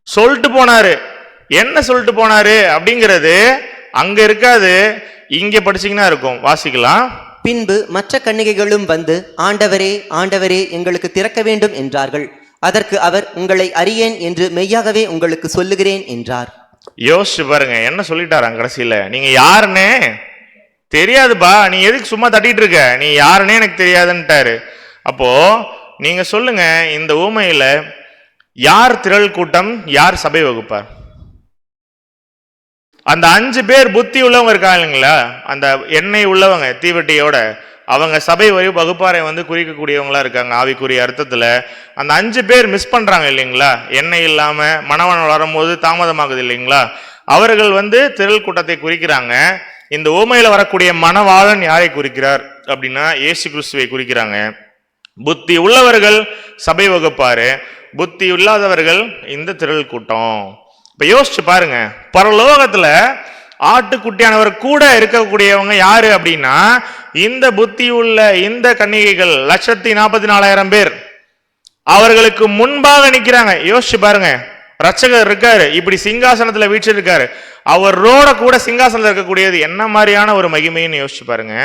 சொல்லிட்டு போனாரு. என்ன சொல்லிட்டு போனாரு அப்படிங்கிறது அங்க இருக்காது, இங்க படிச்சீங்கன்னா இருக்கும். வாசிக்கலாம். பின்பு மற்ற கன்னிகைகளும் வந்து, ஆண்டவரே ஆண்டவரே எங்களுக்கு திறக்க வேண்டும் என்றார்கள். அதற்கு அவர், உங்களை அறியேன் என்று மெய்யாகவே உங்களுக்கு சொல்லுகிறேன் என்றார். யோசிச்சு பாருங்க, என்ன சொல்லிட்டாராம் கடைசியில, நீங்க யாருன்னு தெரியாதுப்பா, நீ எதுக்கு சும்மா தட்டிட்டு இருக்க, நீ யாருன்னே எனக்கு தெரியாதுன்ட்டாரு. அப்போ நீங்க சொல்லுங்க, இந்த ஊமையில யார் திரள் கூட்டம், யார் சபை வகுப்பார்? அந்த 5 பேர் புத்தி உள்ளவங்க இருக்காங்க இல்லைங்களா, அந்த எண்ணெய் உள்ளவங்க தீவட்டியோட, அவங்க சபை வகுப்பாரை வந்து குறிக்கக்கூடியவங்களா இருக்காங்க ஆவிக்குரிய அர்த்தத்துல. அந்த 5 பேர் மிஸ் பண்றாங்க இல்லைங்களா, எண்ணெய் இல்லாம மணவன் வரும்போது தாமதமாகுது இல்லைங்களா, அவர்கள் வந்து திரள் கூட்டத்தை குறிக்கிறாங்க. இந்த ஊமையில வரக்கூடிய மணவாளன் யாரை குறிக்கிறார் அப்படின்னா, இயேசு கிறிஸ்துவை குறிக்கிறாங்க. புத்தி உள்ளவர்கள் சபை வகுப்பாரு, புத்தி இல்லாதவர்கள் இந்த திரள் கூட்டம். இப்ப யோசிச்சு பாருங்க, பரலோகத்துல ஆட்டுக்குட்டியானவர் கூட இருக்கக்கூடியவங்க யாரு அப்படின்னா, இந்த புத்தி உள்ள இந்த கன்னிகைகள் 144,000 பேர் அவர்களுக்கு முன்பாக நிக்கிறாங்க. யோசிச்சு பாருங்க, ரட்சகர் இருக்காரு, இப்படி சிங்காசனத்துல வீற்றிருக்காரு, அவரோட கூட சிங்காசனத்துல இருக்கக்கூடியது என்ன மாதிரியான ஒரு மகிமைன்னு யோசிச்சு பாருங்க.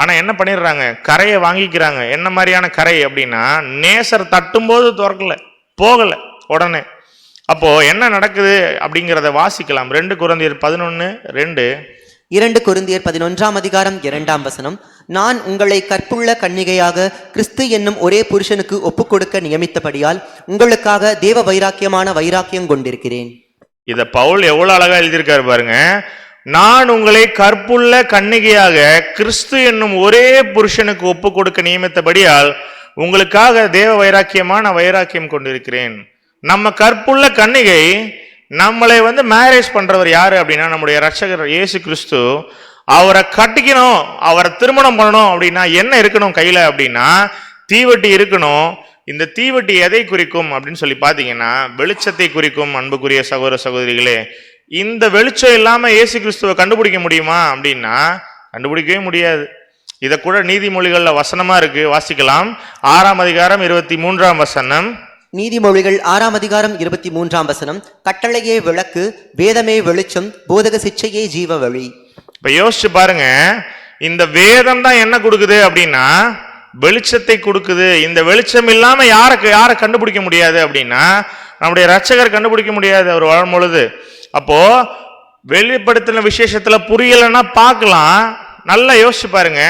ஆனா என்ன பண்ணிடுறாங்க, கரையை வாங்கிக்கிறாங்க. என்ன மாதிரியான கரை அப்படின்னா, நேசர் தட்டும் போது திறக்கல, போகல உடனே. அப்போ என்ன நடக்குது அப்படிங்கிறத வாசிக்கலாம். 2 கொரிந்தியர் 11:2. 2 கொரிந்தியர் 11ஆம் அதிகாரம் 2ஆம் வசனம். நான் உங்களை கற்புள்ள கன்னிகையாக கிறிஸ்து என்னும் ஒரே புருஷனுக்கு ஒப்புக்கொடுக்க நியமித்தபடியால் உங்களுக்காக தேவ வைராக்கியம் கொண்டிருக்கிறேன். இத பவுல் எவ்வளவு அழகா எழுதியிருக்காரு பாருங்க. நான் உங்களை கற்புள்ள கன்னிகையாக கிறிஸ்து என்னும் ஒரே புருஷனுக்கு ஒப்பு கொடுக்க நியமித்தபடியால் உங்களுக்காக தேவ வைராக்கியம் கொண்டிருக்கிறேன். நம்ம கற்புள்ள கன்னிகை, நம்மளை வந்து மேரேஜ் பண்றவர் யாரு அப்படின்னா, நம்முடைய ரட்சகர் இயேசு கிறிஸ்து. அவரை கட்டிக்கணும், அவரை திருமணம் பண்ணணும் அப்படின்னா என்ன இருக்கணும் கையில அப்படின்னா, தீவட்டி இருக்கணும். இந்த தீவட்டி எதை குறிக்கும் அப்படின்னு சொல்லி பாத்தீங்கன்னா, வெளிச்சத்தை குறிக்கும். அன்புக்குரிய சகோதர சகோதரிகளே, இந்த வெளிச்சம் இல்லாம இயேசு கிறிஸ்துவை கண்டுபிடிக்க முடியுமா அப்படின்னா கண்டுபிடிக்கவே முடியாது. இத கூட நீதிமொழிகள்ல வசனமா இருக்கு, வாசிக்கலாம். 6ஆம் அதிகாரம் 23ஆம் வசனம். நீதிமொழிகள் 6ஆம் அதிகாரம் 23ஆம் வசனம். கட்டளையே விளக்கு, வேதமே வெளிச்சம், போதக சிச்சையே ஜீவ வழி. இப்ப யோசிச்சு பாருங்க, இந்த வேதம் தான் என்ன கொடுக்குது அப்படின்னா வெளிச்சத்தை கொடுக்குது. இந்த வெளிச்சம் இல்லாம யாரை கண்டுபிடிக்க முடியாது அப்படின்னா, நம்முடைய ரட்சகர் கண்டுபிடிக்க முடியாது அவர் வாழும் பொழுது. அப்போ வெளிப்படுத்தின விசேஷத்துல புரியலன்னா பார்க்கலாம். நல்லா யோசிச்சு பாருங்க,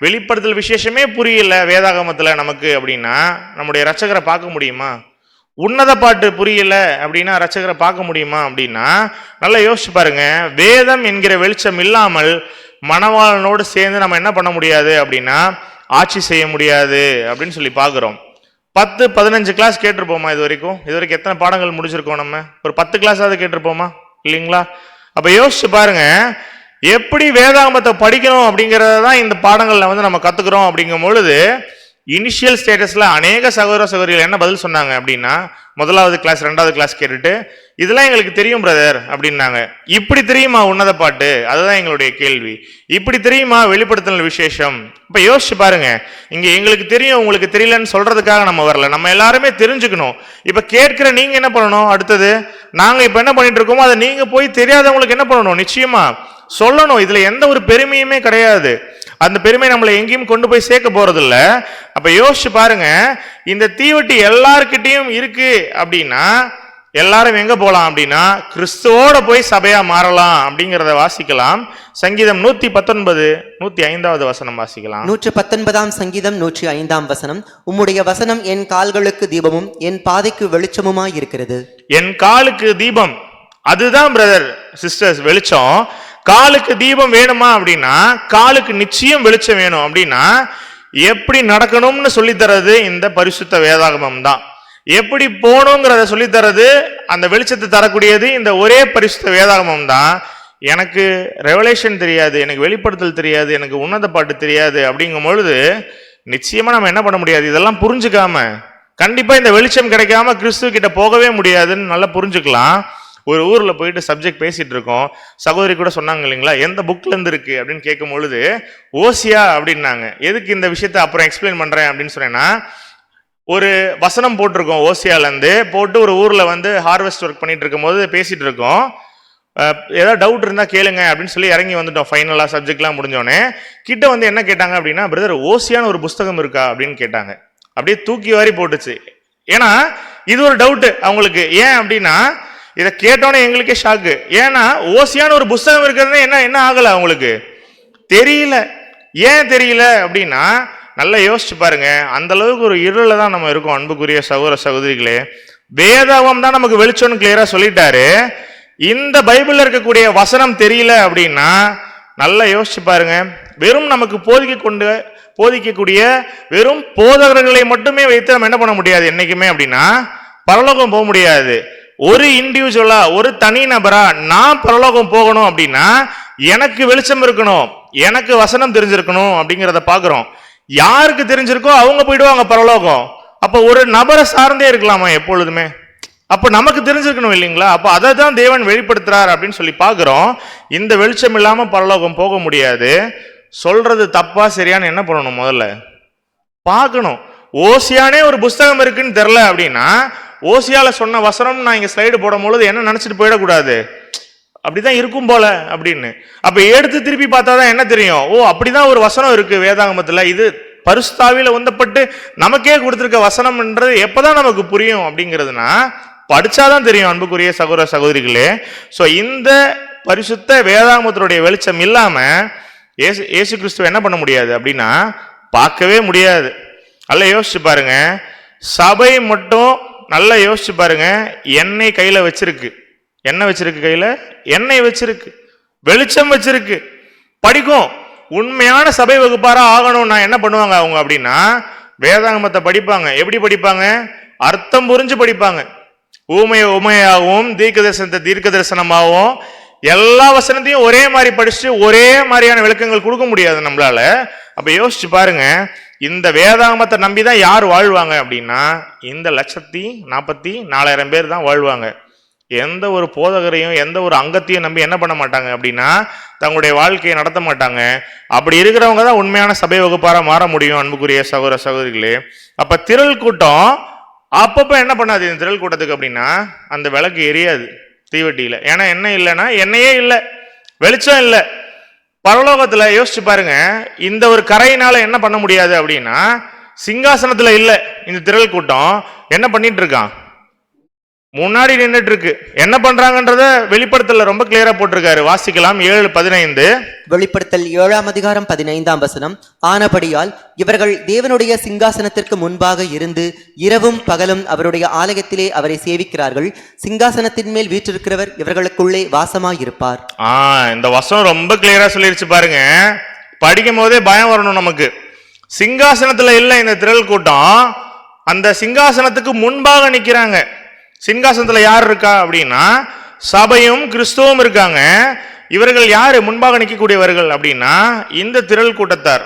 வெளிப்படுத்தல் விசேஷமே புரியல வேதாகமத்துல நமக்கு அப்படின்னா நம்முடைய ரட்சகரை பார்க்க முடியுமா? உன்னத பாட்டு புரியல அப்படின்னா ரட்சகரை பார்க்க முடியுமா அப்படின்னா நல்லா யோசிச்சு பாருங்க. வேதம் என்கிற வெளிச்சம் இல்லாமல் மணவாளனோடு சேர்ந்து நம்ம என்ன பண்ண முடியாது அப்படின்னா ஆட்சி செய்ய முடியாது அப்படின்னு சொல்லி பார்க்கிறோம். 10-15 கிளாஸ் கேட்டிருப்போமா இது வரைக்கும் எத்தனை பாடங்கள் முடிச்சிருக்கோம்? நம்ம ஒரு 10 கிளாஸாவது கேட்டிருப்போமா இல்லைங்களா? அப்ப யோசிச்சு பாருங்க, எப்படி வேதாகமத்தை படிக்கணும் அப்படிங்கறதான் இந்த பாடங்கள்ல வந்து நம்ம கத்துக்கிறோம். அப்படிங்கும் பொழுது இனிஷியல் ஸ்டேட்டஸ்ல அநேக சகோதர சகோதரிகள் என்ன பதில் சொன்னாங்க அப்படின்னா, முதலாவது கிளாஸ் ரெண்டாவது கிளாஸ் கேட்டுட்டு இதெல்லாம் எங்களுக்கு தெரியும் பிரதர் அப்படின்னாங்க. இப்படி தெரியுமா உன்னத பாட்டு? அதுதான் எங்களுடைய கேள்வி. இப்படி தெரியுமா வெளிப்படுத்தல் விசேஷம்? இப்ப யோசிச்சு பாருங்க, இங்க எங்களுக்கு தெரியும் உங்களுக்கு தெரியலன்னு சொல்றதுக்காக நம்ம வரல, நம்ம எல்லாருமே தெரிஞ்சுக்கணும். இப்ப கேட்கிற நீங்க என்ன பண்ணணும்? அடுத்தது நாங்க இப்ப என்ன பண்ணிட்டு இருக்கோமோ அதை நீங்க போய் தெரியாதவங்களுக்கு என்ன பண்ணணும்? நிச்சயமா சொல்லணும். இதுல எந்த ஒரு பெருமையுமே கிடையாது. அந்த பெருமை நம்மளை எங்கேயும் கொண்டு போய் சேர்க்க போறது இல்ல. அப்ப யோசிச்சு பாருங்க, இந்த தீவட்டி எல்லார்கிட்டையும் இருக்கு அப்படின்னா எல்லாரும் எங்க போலாம் அப்படின்னா கிறிஸ்துவோட போய் சபையா மாறலாம் அப்படிங்கிறத வாசிக்கலாம். சங்கீதம் 119 105வது வசனம் வாசிக்கலாம். 119ஆம் சங்கீதம் 105ஆம் வசனம். உம்முடைய வசனம் என் கால்களுக்கு தீபமும் என் பாதைக்கு வெளிச்சமுமாய் இருக்கிறது. என் காலுக்கு தீபம், அதுதான் பிரதர் சிஸ்டர்ஸ் வெளிச்சம். காலுக்கு தீபம் வேணுமா அப்படின்னா, காலுக்கு நிச்சயம் வெளிச்சம் வேணும் அப்படின்னா எப்படி நடக்கணும்னு சொல்லித்தரது இந்த பரிசுத்த வேதாகமம் தான். எப்படி போகணுங்கிறத சொல்லித்தரது, அந்த வெளிச்சத்தை தரக்கூடியது இந்த ஒரே பரிசுத்த வேதாகமம் தான். எனக்கு ரெவலேஷன் தெரியாது, எனக்கு வெளிப்படுத்தல் தெரியாது, எனக்கு உன்னத பாட்டு தெரியாது அப்படிங்கும் பொழுது நிச்சயமா நம்ம என்ன பண்ண முடியாது? இதெல்லாம் புரிஞ்சுக்காம கண்டிப்பா இந்த வெளிச்சம் கிடைக்காம கிறிஸ்துவ கிட்ட போகவே முடியாதுன்னு நல்லா புரிஞ்சுக்கலாம். ஒரு ஊர்ல போயிட்டு சப்ஜெக்ட் பேசிட்டு இருக்கோம், சகோதரி கூட சொன்னாங்க இல்லைங்களா, எந்த புக்ல இருந்து இருக்கு அப்படின்னு கேட்கும் பொழுது ஓசியா அப்படின்னாங்க. எதுக்கு இந்த விஷயத்த அப்புறம் எக்ஸ்பிளைன் பண்றேன் அப்படின்னு சொன்னேன்னா, ஒரு வசனம் போட்டிருக்கோம் ஓசியால இருந்து போட்டு ஒரு ஊர்ல வந்து ஹார்வெஸ்ட் ஒர்க் பண்ணிட்டு இருக்கும் போது பேசிட்டு இருக்கோம். ஏதாவது டவுட் இருந்தா கேளுங்க அப்படின்னு சொல்லி இறங்கி வந்துட்டோம். ஃபைனலா சப்ஜெக்ட்லாம் முடிஞ்சோடனே கிட்ட வந்து என்ன கேட்டாங்க அப்படின்னா, பிரதர் ஓசியான ஒரு புஸ்தகம் இருக்கா அப்படின்னு கேட்டாங்க. அப்படியே தூக்கி வாரி போட்டுச்சு. ஏன்னா இது ஒரு டவுட் அவங்களுக்கு. ஏன் அப்படின்னா இதை கேட்டோன்னே எங்களுக்கே ஷாக்கு. ஏன்னா ஓசியான ஒரு புஸ்தகம் இருக்கிறது என்ன ஆகல அவங்களுக்கு தெரியல. ஏன் தெரியல அப்படின்னா நல்லா யோசிச்சு பாருங்க, அந்த அளவுக்கு ஒரு இருள தான் நம்ம இருக்கோம். அன்புக்குரிய சகோதர சகோதரிகளே, வேதாகமம் தான் நமக்கு வெளிச்சம்னு கிளியரா சொல்லிட்டாரு. இந்த பைபிள்ல இருக்கக்கூடிய வசனம் தெரியல அப்படின்னா நல்லா யோசிச்சு பாருங்க, வெறும் நமக்கு போதிக்கக்கூடிய வெறும் போதகர்களை மட்டுமே வைத்து நம்ம என்ன பண்ண முடியாது என்னைக்குமே அப்படின்னா பரலோகம் போக முடியாது. ஒரு இண்டிவிஜுவலா ஒரு தனி நபரா நான் பரலோகம் போகணும் அப்படின்னா எனக்கு வெளிச்சம் இருக்கணும், எனக்கு வசனம் தெரிஞ்சிருக்கணும் அப்படிங்கிறத பாக்குறோம். யாருக்கு தெரிஞ்சிருக்கோ அவங்க போயிடுவாங்க பரலோகம். அப்ப ஒரு நபரை சார்ந்தே இருக்கலாமா எப்பொழுதுமே? அப்ப நமக்கு தெரிஞ்சிருக்கணும் இல்லைங்களா? அப்ப அதை தான் தேவன் வெளிப்படுத்துறார் அப்படின்னு சொல்லி பாக்குறோம். இந்த வெளிச்சம் இல்லாம பரலோகம் போக முடியாது. சொல்றது தப்பா சரியான்னு என்ன பண்ணணும்? முதல்ல பார்க்கணும். ஓசியானே ஒரு புஸ்தகம் இருக்குன்னு தெரியல அப்படின்னா ஓசியால சொன்ன வசனம் நான் இங்க ஸ்லைடு போடும் பொழுது என்ன நினைச்சிட்டு போயிடக்கூடாது, அப்படிதான் இருக்கும் போல அப்படின்னு. அப்ப எடுத்து திருப்பி பார்த்தாதான் என்ன தெரியும், ஓ அப்படிதான் ஒரு வசனம் இருக்கு வேதாகமத்துல, இது பரிசுத்தாவில உந்தப்பட்டு நமக்கே கொடுத்திருக்க வசனம்ன்றது எப்பதான் நமக்கு புரியும் அப்படிங்கிறதுனா படிச்சாதான் தெரியும். அன்புக்குரிய சகோதர சகோதரிகளே, சோ இந்த பரிசுத்த வேதாகமத்தினுடைய வெளிச்சம் இல்லாம இயேசு கிறிஸ்துவ என்ன பண்ண முடியாது அப்படின்னா பார்க்கவே முடியாது. நல்லா யோசிச்சு பாருங்க, சபை மட்டும் நல்லா யோசிச்சு பாருங்க, எண்ணெய் கையில வச்சிருக்கு. என்ன வச்சிருக்கு? கையில எண்ணெய் வச்சிருக்கு, வெளிச்சம் வச்சிருக்கு, படிக்கும். உண்மையான சபை வகுப்பாரா ஆகணும்னா என்ன பண்ணுவாங்க அவங்க அப்படின்னா வேதாகமத்தை படிப்பாங்க. எப்படி படிப்பாங்க? அர்த்தம் புரிஞ்சு படிப்பாங்க. ஊமையாகவும் தீர்க்க தரிசனமாகவும் எல்லா வசனத்தையும் ஒரே மாதிரி படிச்சுட்டு ஒரே மாதிரியான விளக்கங்கள் கொடுக்க முடியாது நம்மளால. அப்ப யோசிச்சு பாருங்க, இந்த வேதாகமத்தை நம்பிதான் யார் வாழ்வாங்க அப்படின்னா இந்த 1,44,000 பேர் தான் வாழ்வாங்க. எந்த ஒரு போதகரையும் எந்த ஒரு அங்கத்தையும் நம்பி என்ன பண்ண மாட்டாங்க அப்படின்னா தங்களுடைய வாழ்க்கையை நடத்த மாட்டாங்க. அப்படி இருக்கிறவங்க தான் உண்மையான சபை வகுப்பாரா மாற முடியும். அன்புக்குரிய சகோதர சகோதரிகளே, அப்ப திரள் கூட்டம் அப்பப்ப என்ன பண்ணாது இந்த திரள் கூட்டத்துக்கு அப்படின்னா அந்த விளக்கு எரியாது தீவட்டியில. ஏன்னா எண்ணெய் இல்லைன்னா எண்ணெயே இல்லை, வெளிச்சம் இல்லை. பரலோகத்துல யோசிச்சு பாருங்க, இந்த ஒரு கரையினால என்ன பண்ண முடியாது அப்படின்னா சிங்காசனத்துல இல்ல இந்த திரள் கூட்டம் என்ன பண்ணிட்டு இருக்கான்? முன்னாடி நின்றுட்டு இருக்கு. என்ன பண்றாங்கன்றத வெளிப்படுத்தல ரொம்ப கிளியரா போட்டிருக்காரு. வாசிக்கலாம் 7:15. வெளிப்படுத்தல் 7ஆம் அதிகாரம் 15ஆம் வசனம். ஆனபடியால் இவர்கள் தேவனுடைய சிங்காசனத்திற்கு முன்பாக இருந்து இரவும் பகலும் அவருடைய ஆலயத்திலே அவரை சேவிக்கிறார்கள். சிங்காசனத்தின் மேல் வீற்றிருக்கிறவர் இவர்களுக்குள்ளே வாசமாயிருப்பார். இந்த வசனம் ரொம்ப கிளியரா சொல்லிருச்சு பாருங்க. படிக்கும் போதே பயம் வரணும் நமக்கு. சிங்காசனத்துல இல்ல இந்த திரள் கூட்டம், அந்த சிங்காசனத்துக்கு முன்பாக நிக்கிறாங்க. சிங்காசனத்துல யார் இருக்கா அப்படின்னா சபையும் கிறிஸ்துவும் இருக்காங்க. இவர்கள் யாரு முன்பாக நிற்கக்கூடியவர்கள் அப்படின்னா இந்த திரள் கூட்டத்தார்.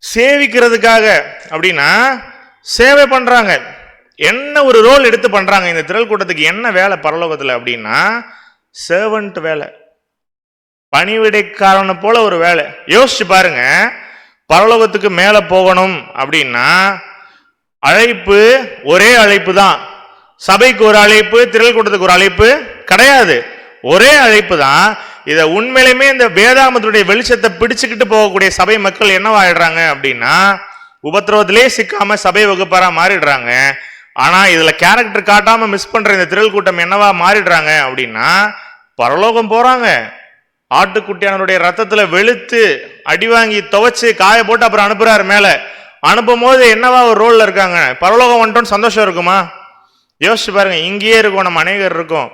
சேவிக்கிறதுக்காக அப்படின்னா சேவை பண்றாங்க. என்ன ஒரு ரோல் எடுத்து பண்றாங்க இந்த திரள் கூட்டத்துக்கு? என்ன வேலை பரலோகத்துல அப்படின்னா சர்வன்ட் வேலை, பணிவிடைக்காரனை போல ஒரு வேலை. யோசிச்சு பாருங்க, பரலோகத்துக்கு மேல போகணும் அப்படின்னா அழைப்பு ஒரே அழைப்பு தான். சபைக்கு ஒரு அழைப்பு, திரள் கூட்டத்துக்கு ஒரு அழைப்பு கிடையாது, ஒரே அழைப்பு தான். இதை உண்மையிலுமே இந்த வேதாகமத்துடைய வெளிச்சத்தை பிடிச்சுக்கிட்டு போகக்கூடிய சபை மக்கள் என்னவாயிடுறாங்க அப்படின்னா உபத்திரவத்திலே சிக்காம சபை வகுப்பாரா மாறிடுறாங்க. ஆனா இதுல கேரக்டர் காட்டாம மிஸ் பண்ற இந்த திரள் கூட்டம் என்னவா மாறிடுறாங்க அப்படின்னா பரலோகம் போறாங்க, ஆட்டுக்குட்டியானவருடைய ரத்தத்துல வெளுத்து அடி வாங்கி துவைச்சு காய போட்டு அப்புறம் அனுப்புறாரு மேல. அனுப்பும் போது என்னவா ஒரு ரோல்ல இருக்காங்க? பரலோகம் வந்துட்டோன்னு சந்தோஷம் இருக்குமா? யோசிச்சு பாருங்க. இங்கேயே இருக்கும், நம்ம அநேகர் இருக்கோம்,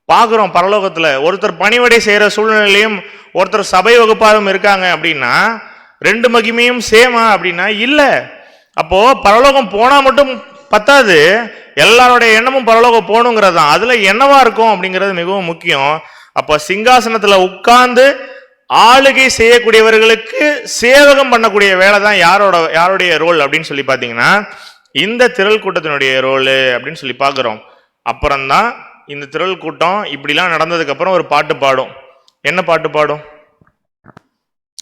பார்க்குறோம் பரலோகத்துல ஒருத்தர் பணிவிடை செய்யற சூழ்நிலையும் ஒருத்தர் சபை வகுப்பாரும் இருக்காங்க அப்படின்னா ரெண்டு மகிமையும் சேமா அப்படின்னா இல்ல. அப்போ பரலோகம் போனா மட்டும் பத்தாது, எல்லாருடைய எண்ணமும் பரலோகம் போகணுங்கிறது தான். அதுல என்னவா இருக்கும் அப்படிங்கிறது மிகவும் முக்கியம். அப்ப சிங்காசனத்துல உட்கார்ந்து ஆளுகை செய்யக்கூடியவர்களுக்கு சேவகம் பண்ணக்கூடிய வேலை தான் யாருடைய ரோல் அப்படின்னு சொல்லி பாத்தீங்கன்னா இந்த திரள் கூட்டத்தினுடைய ரோல் அப்படின்னு சொல்லி பாக்குறோம். அப்புறம்தான் இந்த திரள் கூட்டம் இப்படிலாம் நடந்ததுக்கு அப்புறம் ஒரு பாட்டு பாடும். என்ன பாட்டு பாடும்?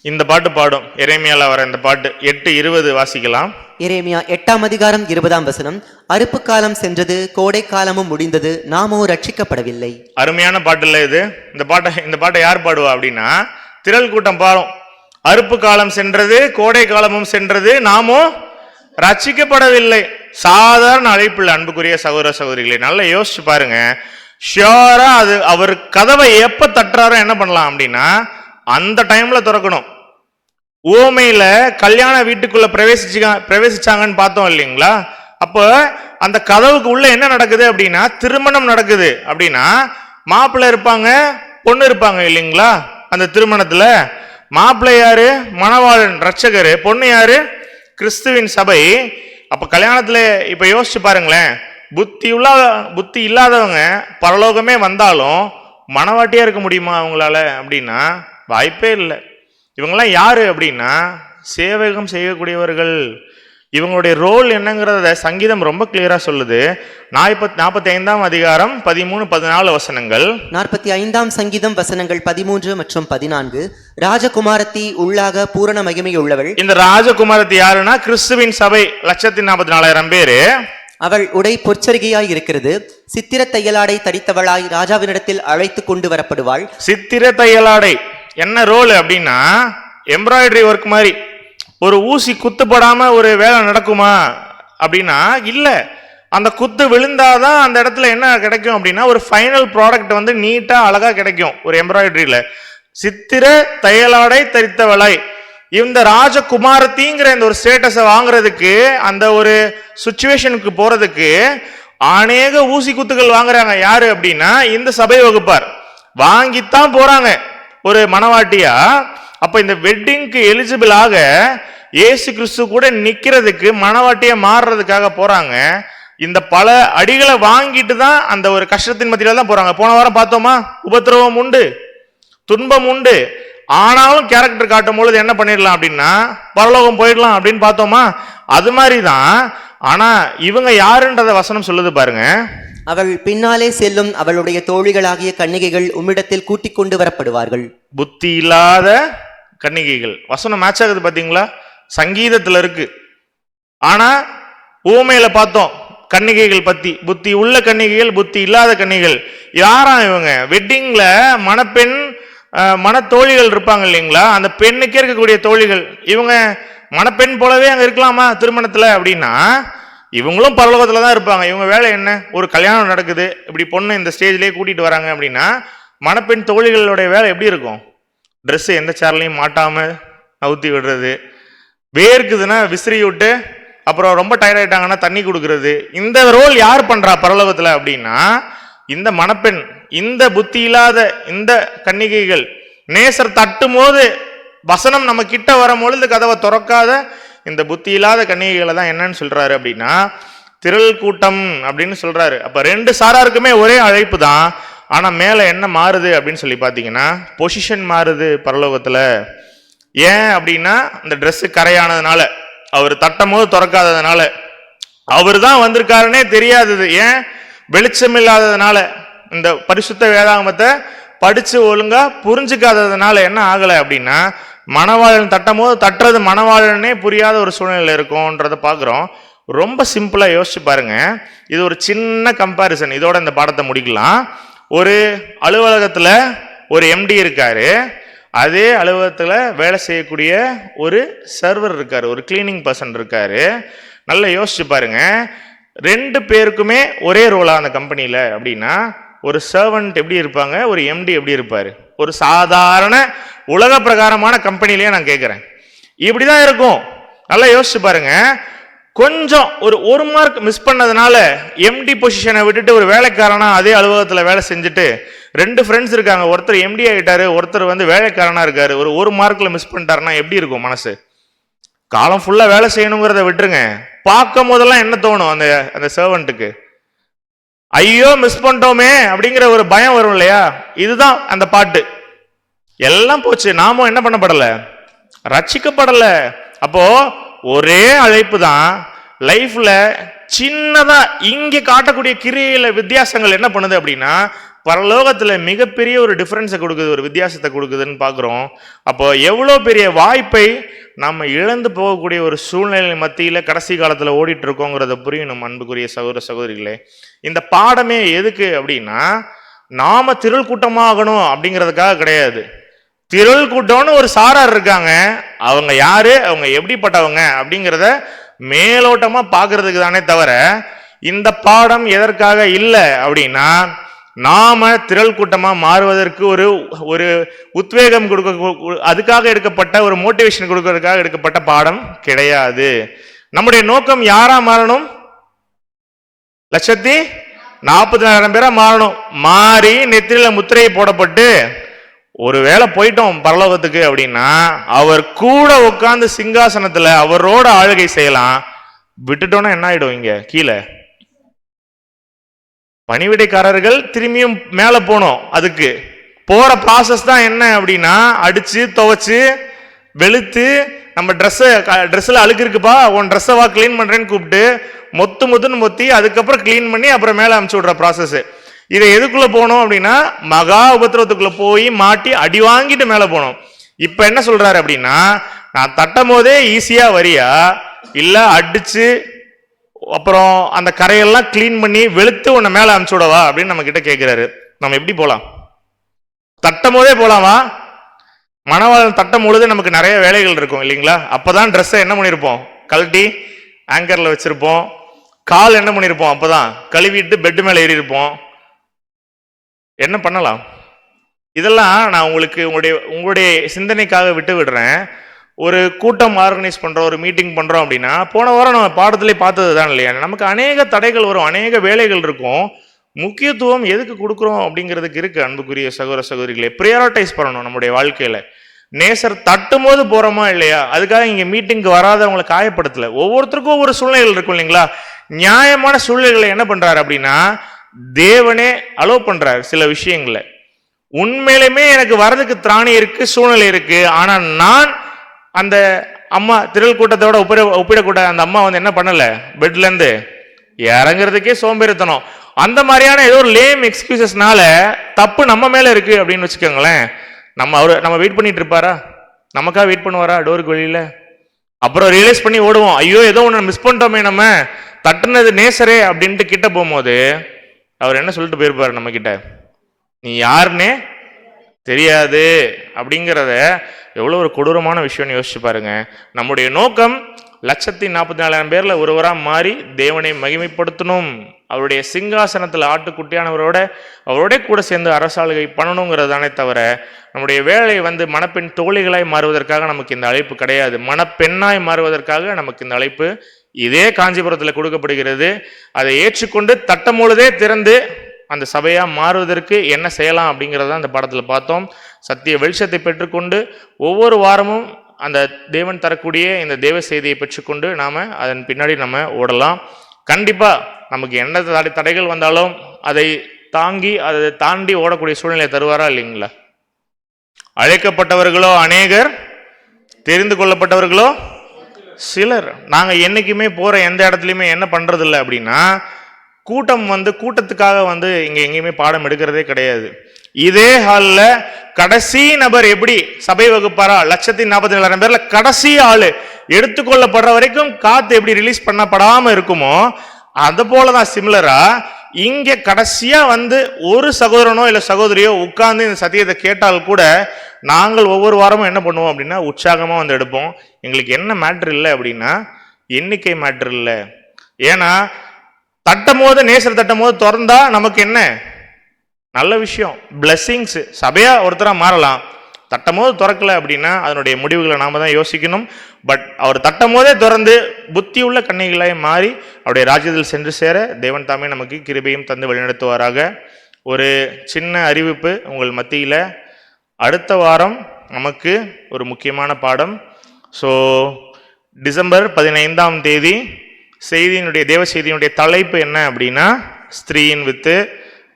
இந்த பாட்டு பாடும். எரேமியால வர இந்த பாட்டு 8:20 வாசிக்கலாம். எரேமியா 8ஆம் அதிகாரம் 20ஆம் வசனம். அறுப்பு காலம் சென்றது, கோடை காலமும் முடிந்தது, நாமோ ரட்சிக்கப்படவில்லை. அருமையான பாட்டு இல்ல இது? இந்த பாட்டை யார் பாடுவா அப்படின்னா திரள் கூட்டம் பாடும். அறுப்பு காலம் சென்றது, கோடை காலமும் சென்றது, நாமோ ரட்சிக்கப்படவில்லை. சாதாரண அழைப்பில் அன்புக்குரிய சகோதர சகோதரிகளை நல்லா யோசிச்சு பாருங்க. ஷியோரா அது அவர் கதவை எப்ப தட்டுறாரோ என்ன பண்ணலாம் அப்படின்னா அந்த டைம்ல திறக்கணும். ஓமையில கல்யாண வீட்டுக்குள்ள பிரவேசிச்சாங்கன்னு பார்த்தோம் இல்லைங்களா? அப்போ அந்த கதவுக்கு உள்ள என்ன நடக்குது அப்படின்னா திருமணம் நடக்குது. அப்படின்னா மாப்பிள்ளை இருப்பாங்க, பொண்ணு இருப்பாங்க இல்லைங்களா? அந்த திருமணத்துல மாப்பிள்ளை யாரு? மணவாளன் ரட்சகரு. பொண்ணு யாரு? கிறிஸ்துவின் சபை. அப்ப கல்யாணத்துல இப்ப யோசிச்சு பாருங்களேன், புத்தி இல்லாதவங்க பரலோகமே வந்தாலும் மனவாட்டியா இருக்க முடியுமா அவங்களால அப்படின்னா வாய்ப்பே இல்லை. இவங்கெல்லாம் யாரு அப்படின்னா சேவகம் செய்யக்கூடியவர்கள். இவங்களுடைய ரோல் என்னங்கிறத சங்கீதம் ரொம்ப கிளியரா சொல்லுது. 45ஆம் அதிகாரம் 13-14 வசனங்கள். 45ஆம் சங்கீதம் வசனங்கள் 13 மற்றும் 14. ராஜகுமாரத்தி உள்ளாக பூரண மகிமை உள்ளவள். இந்த ராஜகுமாரத்தி யாருன்னா கிறிஸ்துவின் சபை 1,44,000 பேரு. அவள் உடை பொற்சரிகையாய் இருக்கிறது, சித்திர தையலாடை தரித்தவளாய் ராஜாவினிடத்தில் அழைத்து கொண்டு வரப்படுவாள். சித்திர தையலாடை என்ன ரோல் அப்படின்னா எம்ப்ராய்டரி ஒர்க் மாதிரி. ஒரு ஊசி குத்துப்படாம ஒரு வேலை நடக்குமா அப்படின்னா இல்ல. அந்த குத்து விழுந்தாதான் அந்த இடத்துல என்ன கிடைக்கும் அப்படின்னா ஒரு ஃபைனல் ப்ராடக்ட் வந்து நீட்டா அழகா கிடைக்கும் ஒரு எம்ப்ராய்டரியில. சித்திர தையலாடை தரித்தவளாய் இந்த ராஜகுமாரத்திங்கிற இந்த ஒரு ஸ்டேட்டஸை வாங்குறதுக்கு, அந்த ஒரு சுச்சுவேஷனுக்கு போறதுக்கு அநேக ஊசி குத்துகள் வாங்குறாங்க. யாரு அப்படின்னா இந்த சபை வகுப்பார் வாங்கித்தான் போறாங்க ஒரு மணவாட்டியா. அப்ப இந்த வெட்டிங்க்கு எலிஜிபிள் ஆக இயேசு கிறிஸ்து கூட நிக்கிறதுக்கு மணவாட்டியா மாறுறதுக்காக போறாங்க. இந்த பல அடிகளை வாங்கிட்டு தான் அந்த ஒரு கஷ்டத்தின் மத்தியில தான் போறாங்க. போன வாரம் பார்த்தோமா, உபத்திரவம் உண்டு, துன்பம் உண்டு. ஆனாலும் கேரக்டர் காட்டும் பொழுது என்ன பண்ணிடலாம் அப்படின்னா பரலோகம் போயிடலாம் அப்படின்னு பார்த்தோமா. அது மாதிரிதான். ஆனா இவங்க யாருன்றத வசனம் சொல்லுது பாருங்க. அவள் பின்னாலே செல்லும் அவளுடைய தோழிகளாகிய கன்னிகைகள் உம்மிடத்தில் கூட்டிக் கொண்டு வரப்படுவார்கள். புத்தி இல்லாத கன்னிகைகள். வசனம் மேட்ச் ஆகுது பாத்தீங்களா? சங்கீதத்துல இருக்கு. ஆனா ஊமையில பார்த்தோம் கன்னிகைகள் பத்தி. புத்தி உள்ள கன்னிகைகள், புத்தி இல்லாத கன்னிகைகள். யாரா இவங்க? வெட்டிங்ல மணப்பெண் மனத்தோழிகள் இருப்பாங்க இல்லைங்களா? அந்த பெண்ணுக்கே இருக்கக்கூடிய தோழிகள். இவங்க மணப்பெண் போலவே அங்க இருக்கலாமா திருமணத்துல அப்படின்னா இவங்களும் பரலோகத்துல தான் இருப்பாங்க. இவங்க வேலை என்ன? ஒரு கல்யாணம் நடக்குது, இப்படி பொண்ணு இந்த ஸ்டேஜ்லயே கூட்டிட்டு வராங்க அப்படின்னா மணப்பெண் தோழிகளுடைய வேலை எப்படி இருக்கும்? ட்ரெஸ் எந்த சேர்லையும் மாட்டாம அவுத்தி விடுறது, வேர்க்குதுன்னா விசிறி விட்டு, அப்புறம் ரொம்ப டயர்ட் ஆயிட்டாங்கன்னா தண்ணி கொடுக்கறது. இந்த ரோல் யார் பண்றா பரலோகத்துல அப்படின்னா இந்த மணப்பெண். இந்த புத்தி இல்லாத இந்த கன்னிகைகள் நேசர் தட்டும் போது வசனம் நம்ம கிட்ட வரும் பொழுது கதவை திறக்காத இந்த புத்தி இல்லாத கன்னிகைகளை தான் என்னன்னு சொல்றாரு அப்படின்னா திரள் கூட்டம் அப்படின்னு சொல்றாரு. அப்ப ரெண்டு சாராருக்குமே ஒரே அழைப்பு தான். ஆனா மேல என்ன மாறுது அப்படின்னு சொல்லி பாத்தீங்கன்னா பொசிஷன் மாறுது. பரலோகத்துல ஏன் அப்படின்னா அந்த Dress கரையானதுனால, அவர் தட்டும் போது திறக்காததுனால, அவர் தான் வந்திருக்காருன்னே தெரியாதது. ஏன்? வெளிச்சம் இல்லாததுனால, இந்த பரிசுத்த வேதாகமத்தை படிச்சு ஒழுங்கா புரிஞ்சுக்காததுனால என்ன ஆகலை அப்படின்னா, மணவாளன் தட்டும் போது தட்டுறது மணவாளனே புரியாத ஒரு சூழ்நிலை இருக்கும்ன்றத பார்க்குறோம். ரொம்ப சிம்பிளா யோசிச்சு பாருங்க. இது ஒரு சின்ன கம்பாரிசன், இதோட இந்த பாடத்தை முடிக்கலாம். ஒரு அலுவலகத்துல ஒரு எம்டி இருக்காரு, அதே அலுவலகத்துல வேலை செய்யக்கூடிய ஒரு சர்வர் இருக்காரு, ஒரு கிளீனிங் பர்சன் இருக்காரு. நல்லா யோசிச்சு பாருங்க, ரெண்டு பேருக்குமே ஒரே ரோலா அந்த கம்பெனியில அப்படின்னா, ஒரு சர்வன்ட் எப்படி இருப்பாங்க, ஒரு எம்டி எப்படி இருப்பாரு? ஒரு சாதாரண உலக பிரகாரமான கம்பெனிலேயே நான் கேட்கிறேன், இப்படிதான் இருக்கும். நல்லா யோசிச்சு பாருங்க. கொஞ்சம் ஒரு மார்க் மிஸ் பண்ணதுனால எம்டி பொசிஷனை விட்டுட்டு ஒரு வேலைக்காரனா அதே அலுவலகத்தில் வேலை செஞ்சுட்டு, ரெண்டு ஃப்ரெண்ட்ஸ் இருக்காங்க, ஒருத்தர் எம்டி ஆகிட்டாரு, ஒருத்தர் வந்து வேலைக்காரனா இருக்காரு. ஒரு மார்க்ல மிஸ் பண்ணிட்டாருன்னா எப்படி இருக்கும் மனசு? காலம் ஃபுல்லா வேலை செய்யணுங்கிறத விட்டுருங்க, பார்க்கும் போதெல்லாம் என்ன தோணும் அந்த அந்த சர்வெண்ட்டுக்கு? ஐயோ மிஸ் பண்ணிட்டோமே அப்படிங்கிற ஒரு பயம் வரும் இல்லையா? இதுதான் அந்த பாட்டு. எல்லாம் போச்சு, நாமும் என்ன பண்ணப்படல, ரட்சிக்கப்படல. அப்போ ஒரே அழைப்பு தான் லைஃப்ல சின்னதா இங்க காட்டக்கூடிய கிரியையில வித்தியாசங்கள் என்ன பண்ணுது அப்படின்னா, பரலோகத்துல மிகப்பெரிய ஒரு டிஃபரன்ஸை கொடுக்குது, ஒரு வித்தியாசத்தை கொடுக்குதுன்னு பாக்குறோம். அப்போ எவ்வளோ பெரிய வாய்ப்பை நம்ம இழந்து போகக்கூடிய ஒரு சூழ்நிலை மத்தியில கடைசி காலத்துல ஓடிட்டு இருக்கோங்கிறத புரியணும் அன்புக்குரிய சகோதர சகோதரிகளே. இந்த பாடமே எதுக்கு அப்படின்னா, நாம திரள் கூட்டமாகணும் அப்படிங்கிறதுக்காக கிடையாது. திரள் கூட்டம்னு ஒரு சாரார் இருக்காங்க, அவங்க யாரு, அவங்க எப்படிப்பட்டவங்க அப்படிங்கிறத மேலோட்டமா பாக்குறதுக்கு தானே தவிர, இந்த பாடம் எதற்காக இல்லை அப்படின்னா, நாம திரள் கூட்டமா மாறுவதற்கு ஒரு ஒரு உத்வேகம் கொடுக்க, அதுக்காக எடுக்கப்பட்ட ஒரு மோட்டிவேஷன் கொடுக்கறதுக்காக எடுக்கப்பட்ட பாடம் கிடையாது. நம்முடைய நோக்கம் யாரா மாறணும்? 1,40,000 பேரா மாறணும். மாறி நெத்திரில முத்திரையை போடப்பட்டு ஒரு வேளை போயிட்டோம் பரலோகத்துக்கு அப்படின்னா, அவர் கூட உட்கார்ந்து சிங்காசனத்துல அவரோட ஆளுகை செய்யலாம். விட்டுட்டோம்னா என்ன ஆயிடும்? இங்க கீழே பணிவிடைக்காரர்கள் திரும்பியும் மேல போனோம். அதுக்கு போற ப்ராசஸ் தான் என்ன அப்படின்னா, அடிச்சு துவைச்சு வெளுத்து நம்ம ட்ரெஸ்ல அழுக்கு இருக்குப்பா, உன் ட்ரெஸ்ஸை வா கிளீன் பண்றேன்னு கூப்பிட்டு மொத்துன்னு மொத்தி அதுக்கப்புறம் கிளீன் பண்ணி அப்புறம் மேல அமுச்சு விடுற ப்ராசஸ். இதை எதுக்குள்ள போனோம் அப்படின்னா, மகா உபத்திரவத்துக்குள்ள போய் மாட்டி அடி வாங்கிட்டு மேல போனோம். இப்ப என்ன சொல்றாரு அப்படின்னா, நான் தட்டும் போதே ஈஸியா வரியா, இல்ல அடிச்சு அப்புறம் அந்த கரையெல்லாம் கிளீன் பண்ணி வெளுத்து உன்னை மேல அமுச்சு விடவா அப்படின்னு நம்ம கிட்ட கேட்கிறாரு. நம்ம எப்படி போலாம்? தட்டும் போதே போலாமா? மணவாளன் தட்டும் பொழுது நமக்கு நிறைய வேலைகள் இருக்கும் இல்லைங்களா? அப்பதான் ட்ரெஸ்ஸை என்ன பண்ணிருப்போம், கழட்டி ஆங்கர்ல வச்சிருப்போம். கால் என்ன பண்ணிருப்போம், அப்பதான் கழுவிட்டு பெட்டு மேல ஏறி இருப்போம். என்ன பண்ணலாம்? இதெல்லாம் நான் உங்களுக்கு உங்களுடைய சிந்தனைக்காக விட்டு விடுறேன். ஒரு கூட்டம் ஆர்கனைஸ் பண்றோம், ஒரு மீட்டிங் பண்றோம் அப்படின்னா, போன வாரம் நம்ம பாடத்திலே பார்த்தது தான் இல்லையா, நமக்கு அநேக தடைகள் வரும், அநேக வேலைகள் இருக்கும். முக்கியத்துவம் எதுக்கு கொடுக்குறோம் அப்படிங்கிறதுக்கு இருக்கு அன்புக்குரிய சகோதர சகோதரிகளே. ப்ரியாரிட்டைஸ் பண்ணணும் நம்முடைய வாழ்க்கையில. நேசர் தட்டும் போது போறோமா இல்லையா, அதுக்காக இங்க மீட்டிங்க்கு வராதவங்களை காயப்படுத்தல. ஒவ்வொருத்தருக்கும் ஒவ்வொரு சூழ்நிலைகள் இருக்கும் இல்லைங்களா? நியாயமான சூழ்நிலைகளை என்ன பண்றாரு அப்படின்னா, தேவனே அலோவ் பண்றாரு சில விஷயங்களை. உண்மையிலுமே எனக்கு வரதுக்கு திராணி இருக்கு, சூழ்நிலை இருக்கு, ஆனா நான் அந்த அம்மா திரள் கூட்டத்தோட ஒப்பிடக்கூட அந்த அம்மா வந்து என்ன பண்ணல, பெட்ல இருந்து இறங்குறதுக்கே சோம்பேறித்தனம். அந்த மாதிரியான ஏதோ ஒரு லேம் எக்ஸ்கியூசஸ்னால தப்பு நம்ம மேல இருக்கு அப்படின்னு வச்சுக்கோங்களேன். நம்ம வெயிட் பண்ணிட்டு இருப்பாரா? நமக்கா வெயிட் பண்ணுவாரா டோருக்கு வெளியில? அப்புறம் ரியலைஸ் பண்ணி ஓடுவோம், ஐயோ ஏதோ ஒன்று மிஸ் பண்ணிட்டோமே, நம்ம தட்டுனது நேசரே அப்படின்ட்டு கிட்ட போகும்போது அவர் என்ன சொல்லிட்டு போயிருப்பாரு நம்ம கிட்ட, நீ யாருன்னே தெரியாது அப்படிங்கிறத. எவ்வளோ ஒரு கொடூரமான விஷயம்னு யோசிச்சு பாருங்க. நம்முடைய நோக்கம் 1,40,000 பேர்ல ஒருவரா மாறி தேவனை மகிமைப்படுத்தணும், அவருடைய சிங்காசனத்தில் அவரோட கூட சேர்ந்து அரசாளுகை பண்ணணுங்கிறது தானே தவிர, நம்முடைய வேலை வந்து மணப்பெண் தோழிகளாய் மாறுவதற்காக நமக்கு இந்த அழைப்பு கிடையாது. மணப்பெண்ணாய் மாறுவதற்காக நமக்கு இந்த அழைப்பு இதே காஞ்சிபுரத்தில் கொடுக்கப்படுகிறது. அதை ஏற்றுக்கொண்டு தட்டும் பொழுதே திறந்து அந்த சபையா மாறுவதற்கு என்ன செய்யலாம் அப்படிங்கிறத அந்த படத்தில் பார்த்தோம். சத்திய வெளிச்சத்தை பெற்றுக்கொண்டு ஒவ்வொரு வாரமும் அந்த தேவன் தரக்கூடிய இந்த தேவ செய்தியை பெற்றுக்கொண்டு நாம அதன் பின்னாடி நம்ம ஓடலாம். கண்டிப்பா நமக்கு என்ன தடைகள் வந்தாலும் அதை தாண்டி ஓடக்கூடிய சூழ்நிலையை தருவாரா இல்லைங்களா? அழைக்கப்பட்டவர்களோ அநேகர், தெரிந்து கொள்ளப்பட்டவர்களோ சிலர். நாங்க என்னைக்குமே போற எந்த இடத்துலையுமே என்ன பண்றது இல்லை அப்படின்னா, கூட்டம் கூட்டத்துக்காக இங்க எங்கேயுமே பாடம் எடுக்கிறதே கிடையாது. இதே ஹால்ல கடைசி நபர் எப்படி சபை வகுப்பாரா 1,47,000 பேர்ல கடைசி ஆளு எடுத்துக்கொள்ளப்படுற வரைக்கும் காத்து எப்படி ரிலீஸ் பண்ணப்படாம இருக்குமோ, அது போலதான் சிமிலரா இங்க கடைசியா ஒரு சகோதரனோ இல்ல சகோதரியோ உட்கார்ந்து இந்த சத்தியத்தை கேட்டால் கூட நாங்கள் ஒவ்வொரு வாரமும் என்ன பண்ணுவோம் அப்படின்னா உற்சாகமா எடுப்போம். எங்களுக்கு என்ன மேட்ரு இல்லை அப்படின்னா எண்ணிக்கை மேட்ரு இல்லை. ஏன்னா தட்டும் போது நேசர் தட்டும் போது திறந்தா நமக்கு என்ன நல்ல விஷயம், பிளெஸிங்ஸ். சபையா ஒருத்தரா மாறலாம். தட்டும் போது திறக்கல அப்படின்னா அதனுடைய முடிவுகளை நாம தான் யோசிக்கணும். பட் அவர் தட்டும் போதே திறந்து புத்தி உள்ள கன்னிகளாய் மாறி அவருடைய ராஜ்யத்தில் சென்று சேர தேவன் தாமே நமக்கு கிருபையும் தந்து வழிநடத்துவாராக. ஒரு சின்ன அறிவிப்பு உங்கள் மத்தியில, அடுத்த வாரம் நமக்கு ஒரு முக்கியமான பாடம். ஸோ டிசம்பர் 15ஆம் தேதி செய்தியினுடைய தேவ செய்தியினுடைய தலைப்பு என்ன அப்படின்னா ஸ்திரீயின் வித்து.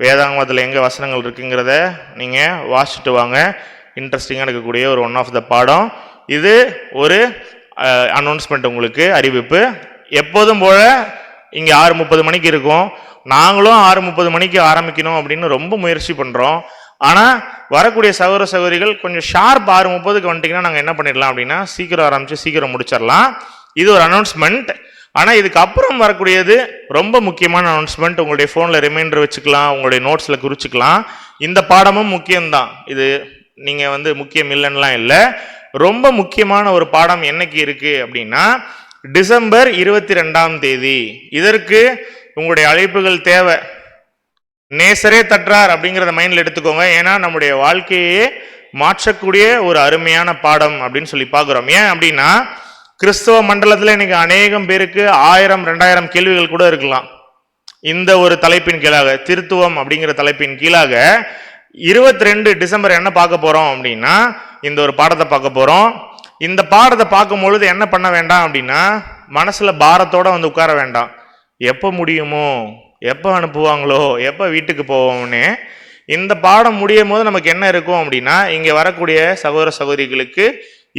வேதாங்கமத்தில் எங்கே வசனங்கள் இருக்குங்கிறத நீங்கள் வாசிச்சுட்டு வாங்க. இன்ட்ரெஸ்டிங்காக இருக்கக்கூடிய ஒரு ஒன் ஆஃப் த பாடம் இது. ஒரு அனௌன்ஸ்மெண்ட், உங்களுக்கு அறிவிப்பு. எப்போதும் போல இங்கே 6:30 மணிக்கு இருக்கும். நாங்களும் 6:30 மணிக்கு ஆரம்பிக்கணும் அப்படின்னு ரொம்ப முயற்சி பண்ணுறோம். ஆனால் வரக்கூடிய சகோதர சகோதரிகள் கொஞ்சம் ஷார்ப் 6:30க்கு வந்துட்டிங்கன்னா நாங்கள் என்ன பண்ணிடலாம் அப்படின்னா சீக்கிரம் ஆரம்பித்து சீக்கிரம் முடிச்சிடலாம். இது ஒரு அனௌன்ஸ்மெண்ட். ஆனால் இதுக்கு அப்புறம் வரக்கூடியது ரொம்ப முக்கியமான அனௌன்ஸ்மெண்ட். உங்களுடைய ஃபோனில் ரிமைண்டர் வச்சுக்கலாம், உங்களுடைய நோட்ஸில் குறிச்சிக்கலாம். இந்த பாடமும் முக்கியம்தான். இது நீங்கள் முக்கியம் இல்லைன்னுலாம் இல்லை. ரொம்ப முக்கியமான ஒரு பாடம் என்னைக்கு இருக்குது அப்படின்னா டிசம்பர் 22ஆம் தேதி. இதற்கு உங்களுடைய அழைப்புகள் தேவை. நேசரே தட்டுறார் அப்படிங்கிறத மைண்டில் எடுத்துக்கோங்க. ஏன்னா நம்முடைய வாழ்க்கையே மாற்றக்கூடிய ஒரு அருமையான பாடம் அப்படின்னு சொல்லி பார்க்குறோம். ஏன் அப்படின்னா கிறிஸ்தவ மண்டலத்தில் இன்னைக்கு அநேகம் பேருக்கு 1000-2000 கேள்விகள் கூட இருக்கலாம். இந்த ஒரு தலைப்பின் கீழாக, திருத்துவம் அப்படிங்கிற தலைப்பின் கீழாக 22 டிசம்பர் என்ன பார்க்க போறோம் அப்படின்னா இந்த ஒரு பாடத்தை பார்க்க போறோம். இந்த பாடத்தை பார்க்கும் பொழுது என்ன பண்ண வேண்டாம் அப்படின்னா மனசுல பாரத்தோட உட்கார வேண்டாம். எப்போ முடியுமோ, எப்போ அனுப்புவாங்களோ, எப்போ வீட்டுக்கு போவோம்னு. இந்த பாடம் முடியும் போது நமக்கு என்ன இருக்கும் அப்படின்னா இங்க வரக்கூடிய சகோதர சகோதரிகளுக்கு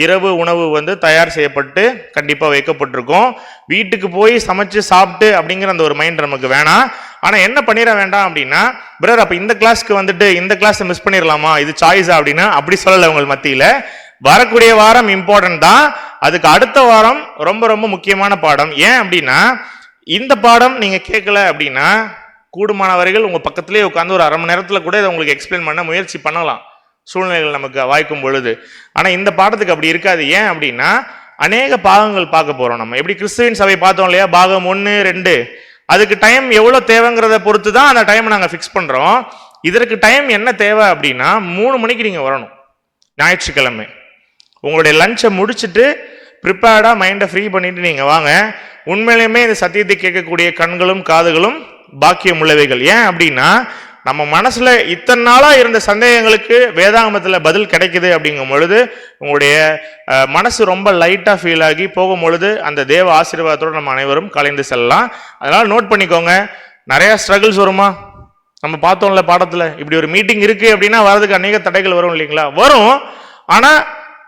இரவு உணவு தயார் செய்யப்பட்டு கண்டிப்பா வைக்கப்பட்டிருக்கும். வீட்டுக்கு போய் சமைச்சு சாப்பிட்டு அப்படிங்கிற அந்த ஒரு மைண்ட் நமக்கு வேணாம். ஆனா என்ன பண்ணிட வேண்டாம் அப்படின்னா, பிரதர் அப்ப இந்த கிளாஸ்க்கு இந்த கிளாஸ் மிஸ் பண்ணிடலாமா, இது சாய்ஸா அப்படின்னா அப்படி சொல்லலை. உங்கள் மத்தியில வரக்கூடிய வாரம் இம்பார்ட்டன்ட் தான். அதுக்கு அடுத்த வாரம் ரொம்ப ரொம்ப முக்கியமான பாடம். ஏன் அப்படின்னா இந்த பாடம் நீங்க கேட்கல அப்படின்னா கூடுமானவர்கள் உங்க பக்கத்திலேயே உட்காந்து ஒரு 1/2 மணி நேரத்துல கூட இதை உங்களுக்கு எக்ஸ்பிளைன் பண்ண முயற்சி பண்ணலாம், சூழ்நிலைகள் நமக்கு வாய்க்கும் பொழுது. ஆனா இந்த பாடத்துக்கு அப்படி இருக்காது. ஏன் அப்படின்னா அநேக பாகங்கள் பார்க்க போறோம். நம்ம எப்படி கிறிஸ்துவின் சபை பார்த்தோம் இல்லையா, பாகம் 1, 2, அதுக்கு டைம் எவ்வளவு தேவைங்கிறத பொறுத்து தான் அந்த டைம் நாங்க ஃபிக்ஸ் பண்றோம். இதற்கு டைம் என்ன தேவை அப்படின்னா 3 மணிக்கு நீங்க வரணும். ஞாயிற்றுக்கிழமை உங்களுடைய லஞ்சை முடிச்சுட்டு ப்ரிப்பேர்டா மைண்டை ஃப்ரீ பண்ணிட்டு நீங்க வாங்க. உண்மையிலுமே இந்த சத்தியத்தை கேட்கக்கூடிய கண்களும் காதுகளும் பாக்கியம் உள்ளவைகள். ஏன் அப்படின்னா நம்ம மனசுல இத்தனை நாளா இருந்த சந்தேகங்களுக்கு வேதாகமத்துல பதில் கிடைக்குது அப்படிங்கும் பொழுது உங்களுடைய மனசு ரொம்ப லைட்டா ஃபீல் ஆகி போகும் பொழுது அந்த தேவ ஆசீர்வாதத்தோடு நம்ம அனைவரும் கலைந்து செல்லலாம். அதனால நோட் பண்ணிக்கோங்க. நிறைய ஸ்ட்ரகிள்ஸ் வருமா, நம்ம பார்த்தோம்ல பாடத்துல. இப்படி ஒரு மீட்டிங் இருக்கு அப்படின்னா வரதுக்கு அநேக தடைகள் வரும் இல்லைங்களா, வரும். ஆனா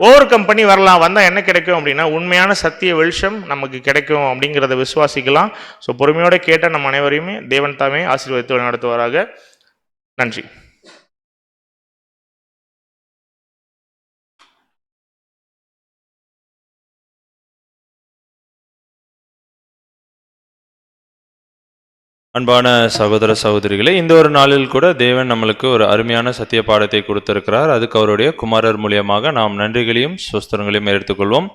ஓவர் கம் பண்ணி வரலாம். வந்தா என்ன கிடைக்கும் அப்படின்னா உண்மையான சத்திய வெளிச்சம் நமக்கு கிடைக்கும் அப்படிங்கிறத விசுவாசிக்கலாம். ஸோ பொறுமையோட கேட்ட நம்ம அனைவரையுமே தேவன் தாமே ஆசீர்வதித்து நடத்துவாராக. நன்றி. அன்பான சகோதர சகோதரிகளே, இந்த ஒரு நாளில் கூட தேவன் நம்மளுக்கு ஒரு அருமையான சத்திய பாடத்தை கொடுத்திருக்கிறார். அதுக்கு அவருடைய குமாரர் மூலியமாக நாம் நன்றிகளையும் சுஸ்திரங்களையும் எடுத்துக்கொள்வோம்.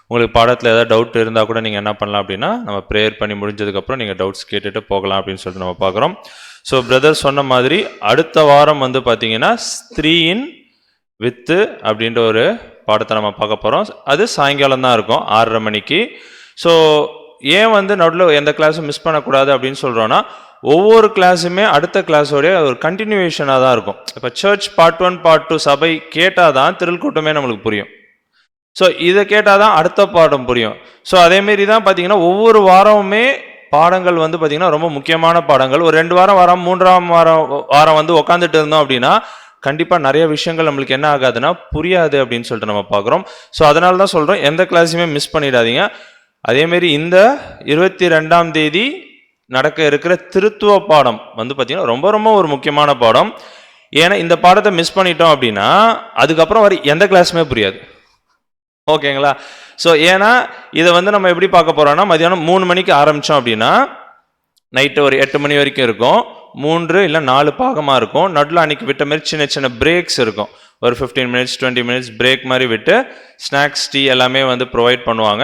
உங்களுக்கு பாடத்தில் ஏதாவது டவுட் இருந்தால் கூட நீங்கள் என்ன பண்ணலாம் அப்படின்னா நம்ம ப்ரேயர் பண்ணி முடிஞ்சதுக்கப்புறம் நீங்கள் டவுட்ஸ் கேட்டுட்டு போகலாம் அப்படின்னு சொல்லிட்டு நம்ம பார்க்குறோம். ஸோ பிரதர் சொன்ன மாதிரி அடுத்த வாரம் பார்த்தீங்கன்னா ஸ்திரீயின் வித்து அப்படின்ற ஒரு பாடத்தை நம்ம பார்க்க போகிறோம். அது சாயங்காலம் தான் இருக்கும் 6:30 மணிக்கு. ஸோ ஏன் நடுவில் எந்த கிளாஸும் மிஸ் பண்ணக்கூடாது அப்படின்னு சொல்கிறோன்னா ஒவ்வொரு கிளாஸுமே அடுத்த கிளாஸோடைய ஒரு கண்டினியூவேஷனாக தான் இருக்கும். இப்போ சர்ச் பார்ட் 1 பார்ட் 2 சபை கேட்டால் தான் திரள் கூட்டமே நம்மளுக்கு புரியும். ஸோ இதை கேட்டால் தான் அடுத்த பாடம் புரியும். ஸோ அதேமாரி தான் பார்த்தீங்கன்னா ஒவ்வொரு வாரமுமே பாடங்கள் பார்த்தீங்கன்னா ரொம்ப முக்கியமான பாடங்கள். ஒரு 2 வாரம் 3ஆம் வாரம் உட்காந்துட்டு இருந்தோம் அப்படின்னா கண்டிப்பாக நிறைய விஷயங்கள் நம்மளுக்கு என்ன ஆகாதுன்னா புரியாது அப்படின்னு சொல்லிட்டு நம்ம பார்க்குறோம். ஸோ அதனால தான் சொல்கிறோம், எந்த கிளாஸையுமே மிஸ் பண்ணிடாதீங்க. அதேமாரி இந்த 22ஆம் தேதி நடக்க இருக்கிற திருத்துவ பாடம் வந்து பார்த்தீங்கன்னா ரொம்ப ரொம்ப ஒரு முக்கியமான பாடம். ஏன்னா இந்த பாடத்தை மிஸ் பண்ணிட்டோம் அப்படின்னா அதுக்கப்புறம் வரை எந்த கிளாஸுமே புரியாது. ஓகேங்களா? ஸோ ஏன்னா இதை வந்து நம்ம எப்படி பார்க்க போகிறோம்னா, மதியானம் 3 மணிக்கு ஆரம்பித்தோம் அப்படின்னா நைட்டு ஒரு 8 மணி வரைக்கும் இருக்கும். 3 இல்லை 4 பாகமாக இருக்கும். நடுவில் அன்றைக்கி விட்ட மாதிரி சின்ன சின்ன பிரேக்ஸ் இருக்கும். ஒரு 15 மினிட்ஸ் 20 மினிட்ஸ் பிரேக் மாதிரி விட்டு ஸ்நாக்ஸ் டீ எல்லாமே வந்து ப்ரொவைட் பண்ணுவாங்க.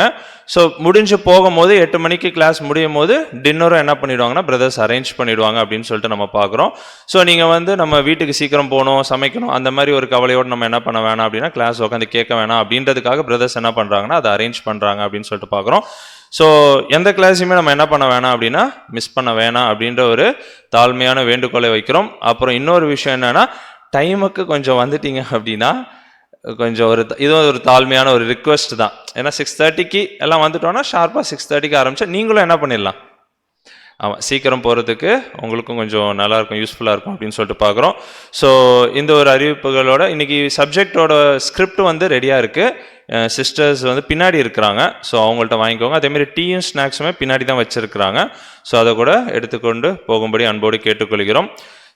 ஸோ முடிஞ்சு போகும்போது 8 மணிக்கு கிளாஸ் முடியும் போது டின்னரும் என்ன பண்ணிவிடுவாங்கன்னா பிரதர்ஸ் அரேஞ்ச் பண்ணிவிடுவாங்க அப்படின்னு சொல்லிட்டு நம்ம பார்க்குறோம். ஸோ நீங்கள் வந்து நம்ம வீட்டுக்கு சீக்கிரம் போகணும், சமைக்கணும், அந்த மாதிரி ஒரு கவலையோடு நம்ம என்ன பண்ண வேணாம் அப்படின்னா கிளாஸ் உட்காந்து கேட்க வேணாம் அப்படின்றதுக்காக பிரதர்ஸ் என்ன பண்ணுறாங்கன்னா அதை அரேஞ்ச் பண்ணுறாங்க அப்படின்னு சொல்லிட்டு பார்க்குறோம். ஸோ எந்த கிளாஸையுமே நம்ம என்ன பண்ண வேணாம் அப்படின்னா மிஸ் பண்ண வேணாம் அப்படின்ற ஒரு தாழ்மையான வேண்டுகோளை வைக்கிறோம். அப்புறம் இன்னொரு விஷயம் என்னென்னா, டைமுக்கு கொஞ்சம் வந்துட்டீங்க அப்படின்னா கொஞ்சம் இது ஒரு தாழ்மையான ஒரு ரிக்வெஸ்ட் தான். ஏன்னா 6:30க்கு எல்லாம் வந்துட்டோன்னா ஷார்ப்பாக 6:30க்கு ஆரம்பித்தா நீங்களும் என்ன பண்ணிடலாம், ஆமாம் சீக்கிரம் போகிறதுக்கு உங்களுக்கும் கொஞ்சம் நல்லாயிருக்கும், யூஸ்ஃபுல்லாக இருக்கும் அப்படின்னு சொல்லிட்டு பார்க்குறோம். ஸோ இந்த ஒரு அறிவிப்புகளோட இன்றைக்கி சப்ஜெக்டோட ஸ்கிரிப்ட் வந்து ரெடியாக இருக்குது. சிஸ்டர்ஸ் வந்து பின்னாடி இருக்கிறாங்க. ஸோ அவங்கள்ட்ட வாங்கிக்கோங்க. அதேமாதிரி டீயும் ஸ்நாக்ஸுமே பின்னாடி தான் வச்சுருக்கிறாங்க. ஸோ அதை கூட எடுத்துக்கொண்டு போகும்படி அன்போடு கேட்டுக்கொள்கிறோம்.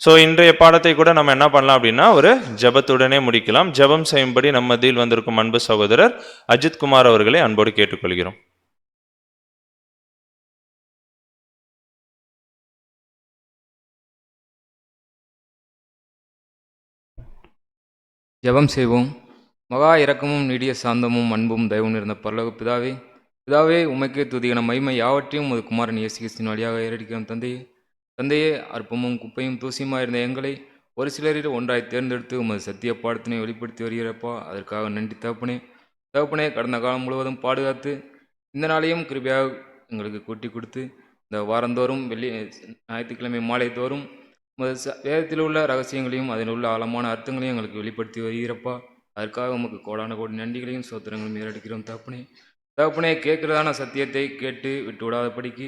ஸோ இன்றைய பாடத்தை கூட நம்ம என்ன பண்ணலாம் அப்படின்னா ஒரு ஜெபத்துடனே முடிக்கலாம். ஜெபம் செய்யும்படி நம்ம மத்தியில் வந்திருக்கும் அன்பு சகோதரர் அஜித் குமார் அவர்களை அன்போடு கேட்டுக்கொள்கிறோம். ஜெபம் செய்வோம். மகா இரக்கமும் நீடிய சாந்தமும் அன்பும் தயவும் இருந்த பரலோக பிதாவே, பிதாவே உமைக்கே துதியான மகிமை யாவற்றையும் உமது குமாரன் இயேசு கிறிஸ்துவின் வழியாக ஏறடிக்கிறோம். தந்தையே அற்பமும் குப்பையும் தூசியுமாக இருந்த எங்களை ஒரு சிலரில் ஒன்றாய் தேர்ந்தெடுத்து உமது சத்திய பாடத்தினை வெளிப்படுத்தி வருகிறப்பா, அதற்காக நன்றி தகப்பனே. கடந்த காலம் முழுவதும் பாதுகாத்து இந்த நாளையும் கிருபையாக எங்களுக்கு கூட்டி கொடுத்து இந்த வாரந்தோறும் ஞாயிற்றுக்கிழமை மாலை தோறும் வேதத்தில் உள்ள ரகசியங்களையும் அதில் உள்ள ஆழமான அர்த்தங்களையும் எங்களுக்கு வெளிப்படுத்தி வருகிறப்பா, அதற்காக உமக்கு கோடான கோடி நன்றிகளையும் சோத்திரங்களையும் ஏறெடுக்கிறோம். தகப்பனே கேட்கிறதான சத்தியத்தை கேட்டு விட்டு விடாதபடிக்கு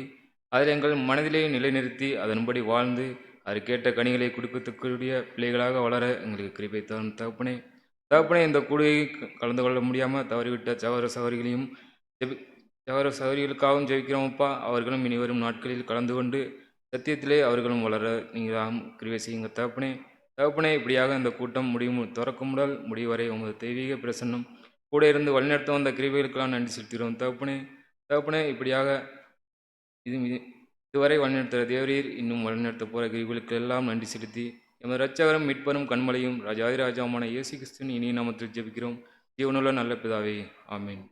அதில் எங்கள் மனதிலே நிலைநிறுத்தி அதன்படி வாழ்ந்து அது கேட்ட கனிகளை கொடுக்கக்கூடிய பிள்ளைகளாக வளர எங்களுக்கு கிருபை தரும். தகப்பனே இந்த கூடுகை கலந்து கொள்ள முடியாமல் தவறிவிட்ட சகோதர சகோதரிகளுக்காகவும் ஜெபிக்கிறோமப்பா. அவர்களும் இனி வரும் நாட்களில் கலந்து கொண்டு சத்தியத்திலே அவர்களும் வளர நீங்கள் கிருபை செய்யுங்க. தகப்பனே இப்படியாக இந்த கூட்டம் திறக்கும் முதல் முடிவரை உமது தெய்வீக பிரசன்னம் கூட இருந்து வழிநடத்த வந்த கிருபைகளுக்கெல்லாம் நன்றி செலுத்துகிறோம். தகப்பனே இப்படியாக இதுவரை வழிநடத்துகிற தேவரீர் இன்னும் வழிநடத்த போகிற கிருபைகளுக்கு எல்லாம் நன்றி செலுத்தி எமது இரட்சகரும் மீட்பரும் கண்மலையும் ராஜாதிராஜாவுமான இயேசு கிறிஸ்துவின் இனிய நாமத்தில் ஜெபிக்கிறோம். ஜீவனுள்ள நல்ல பிதாவே, ஆமீன்.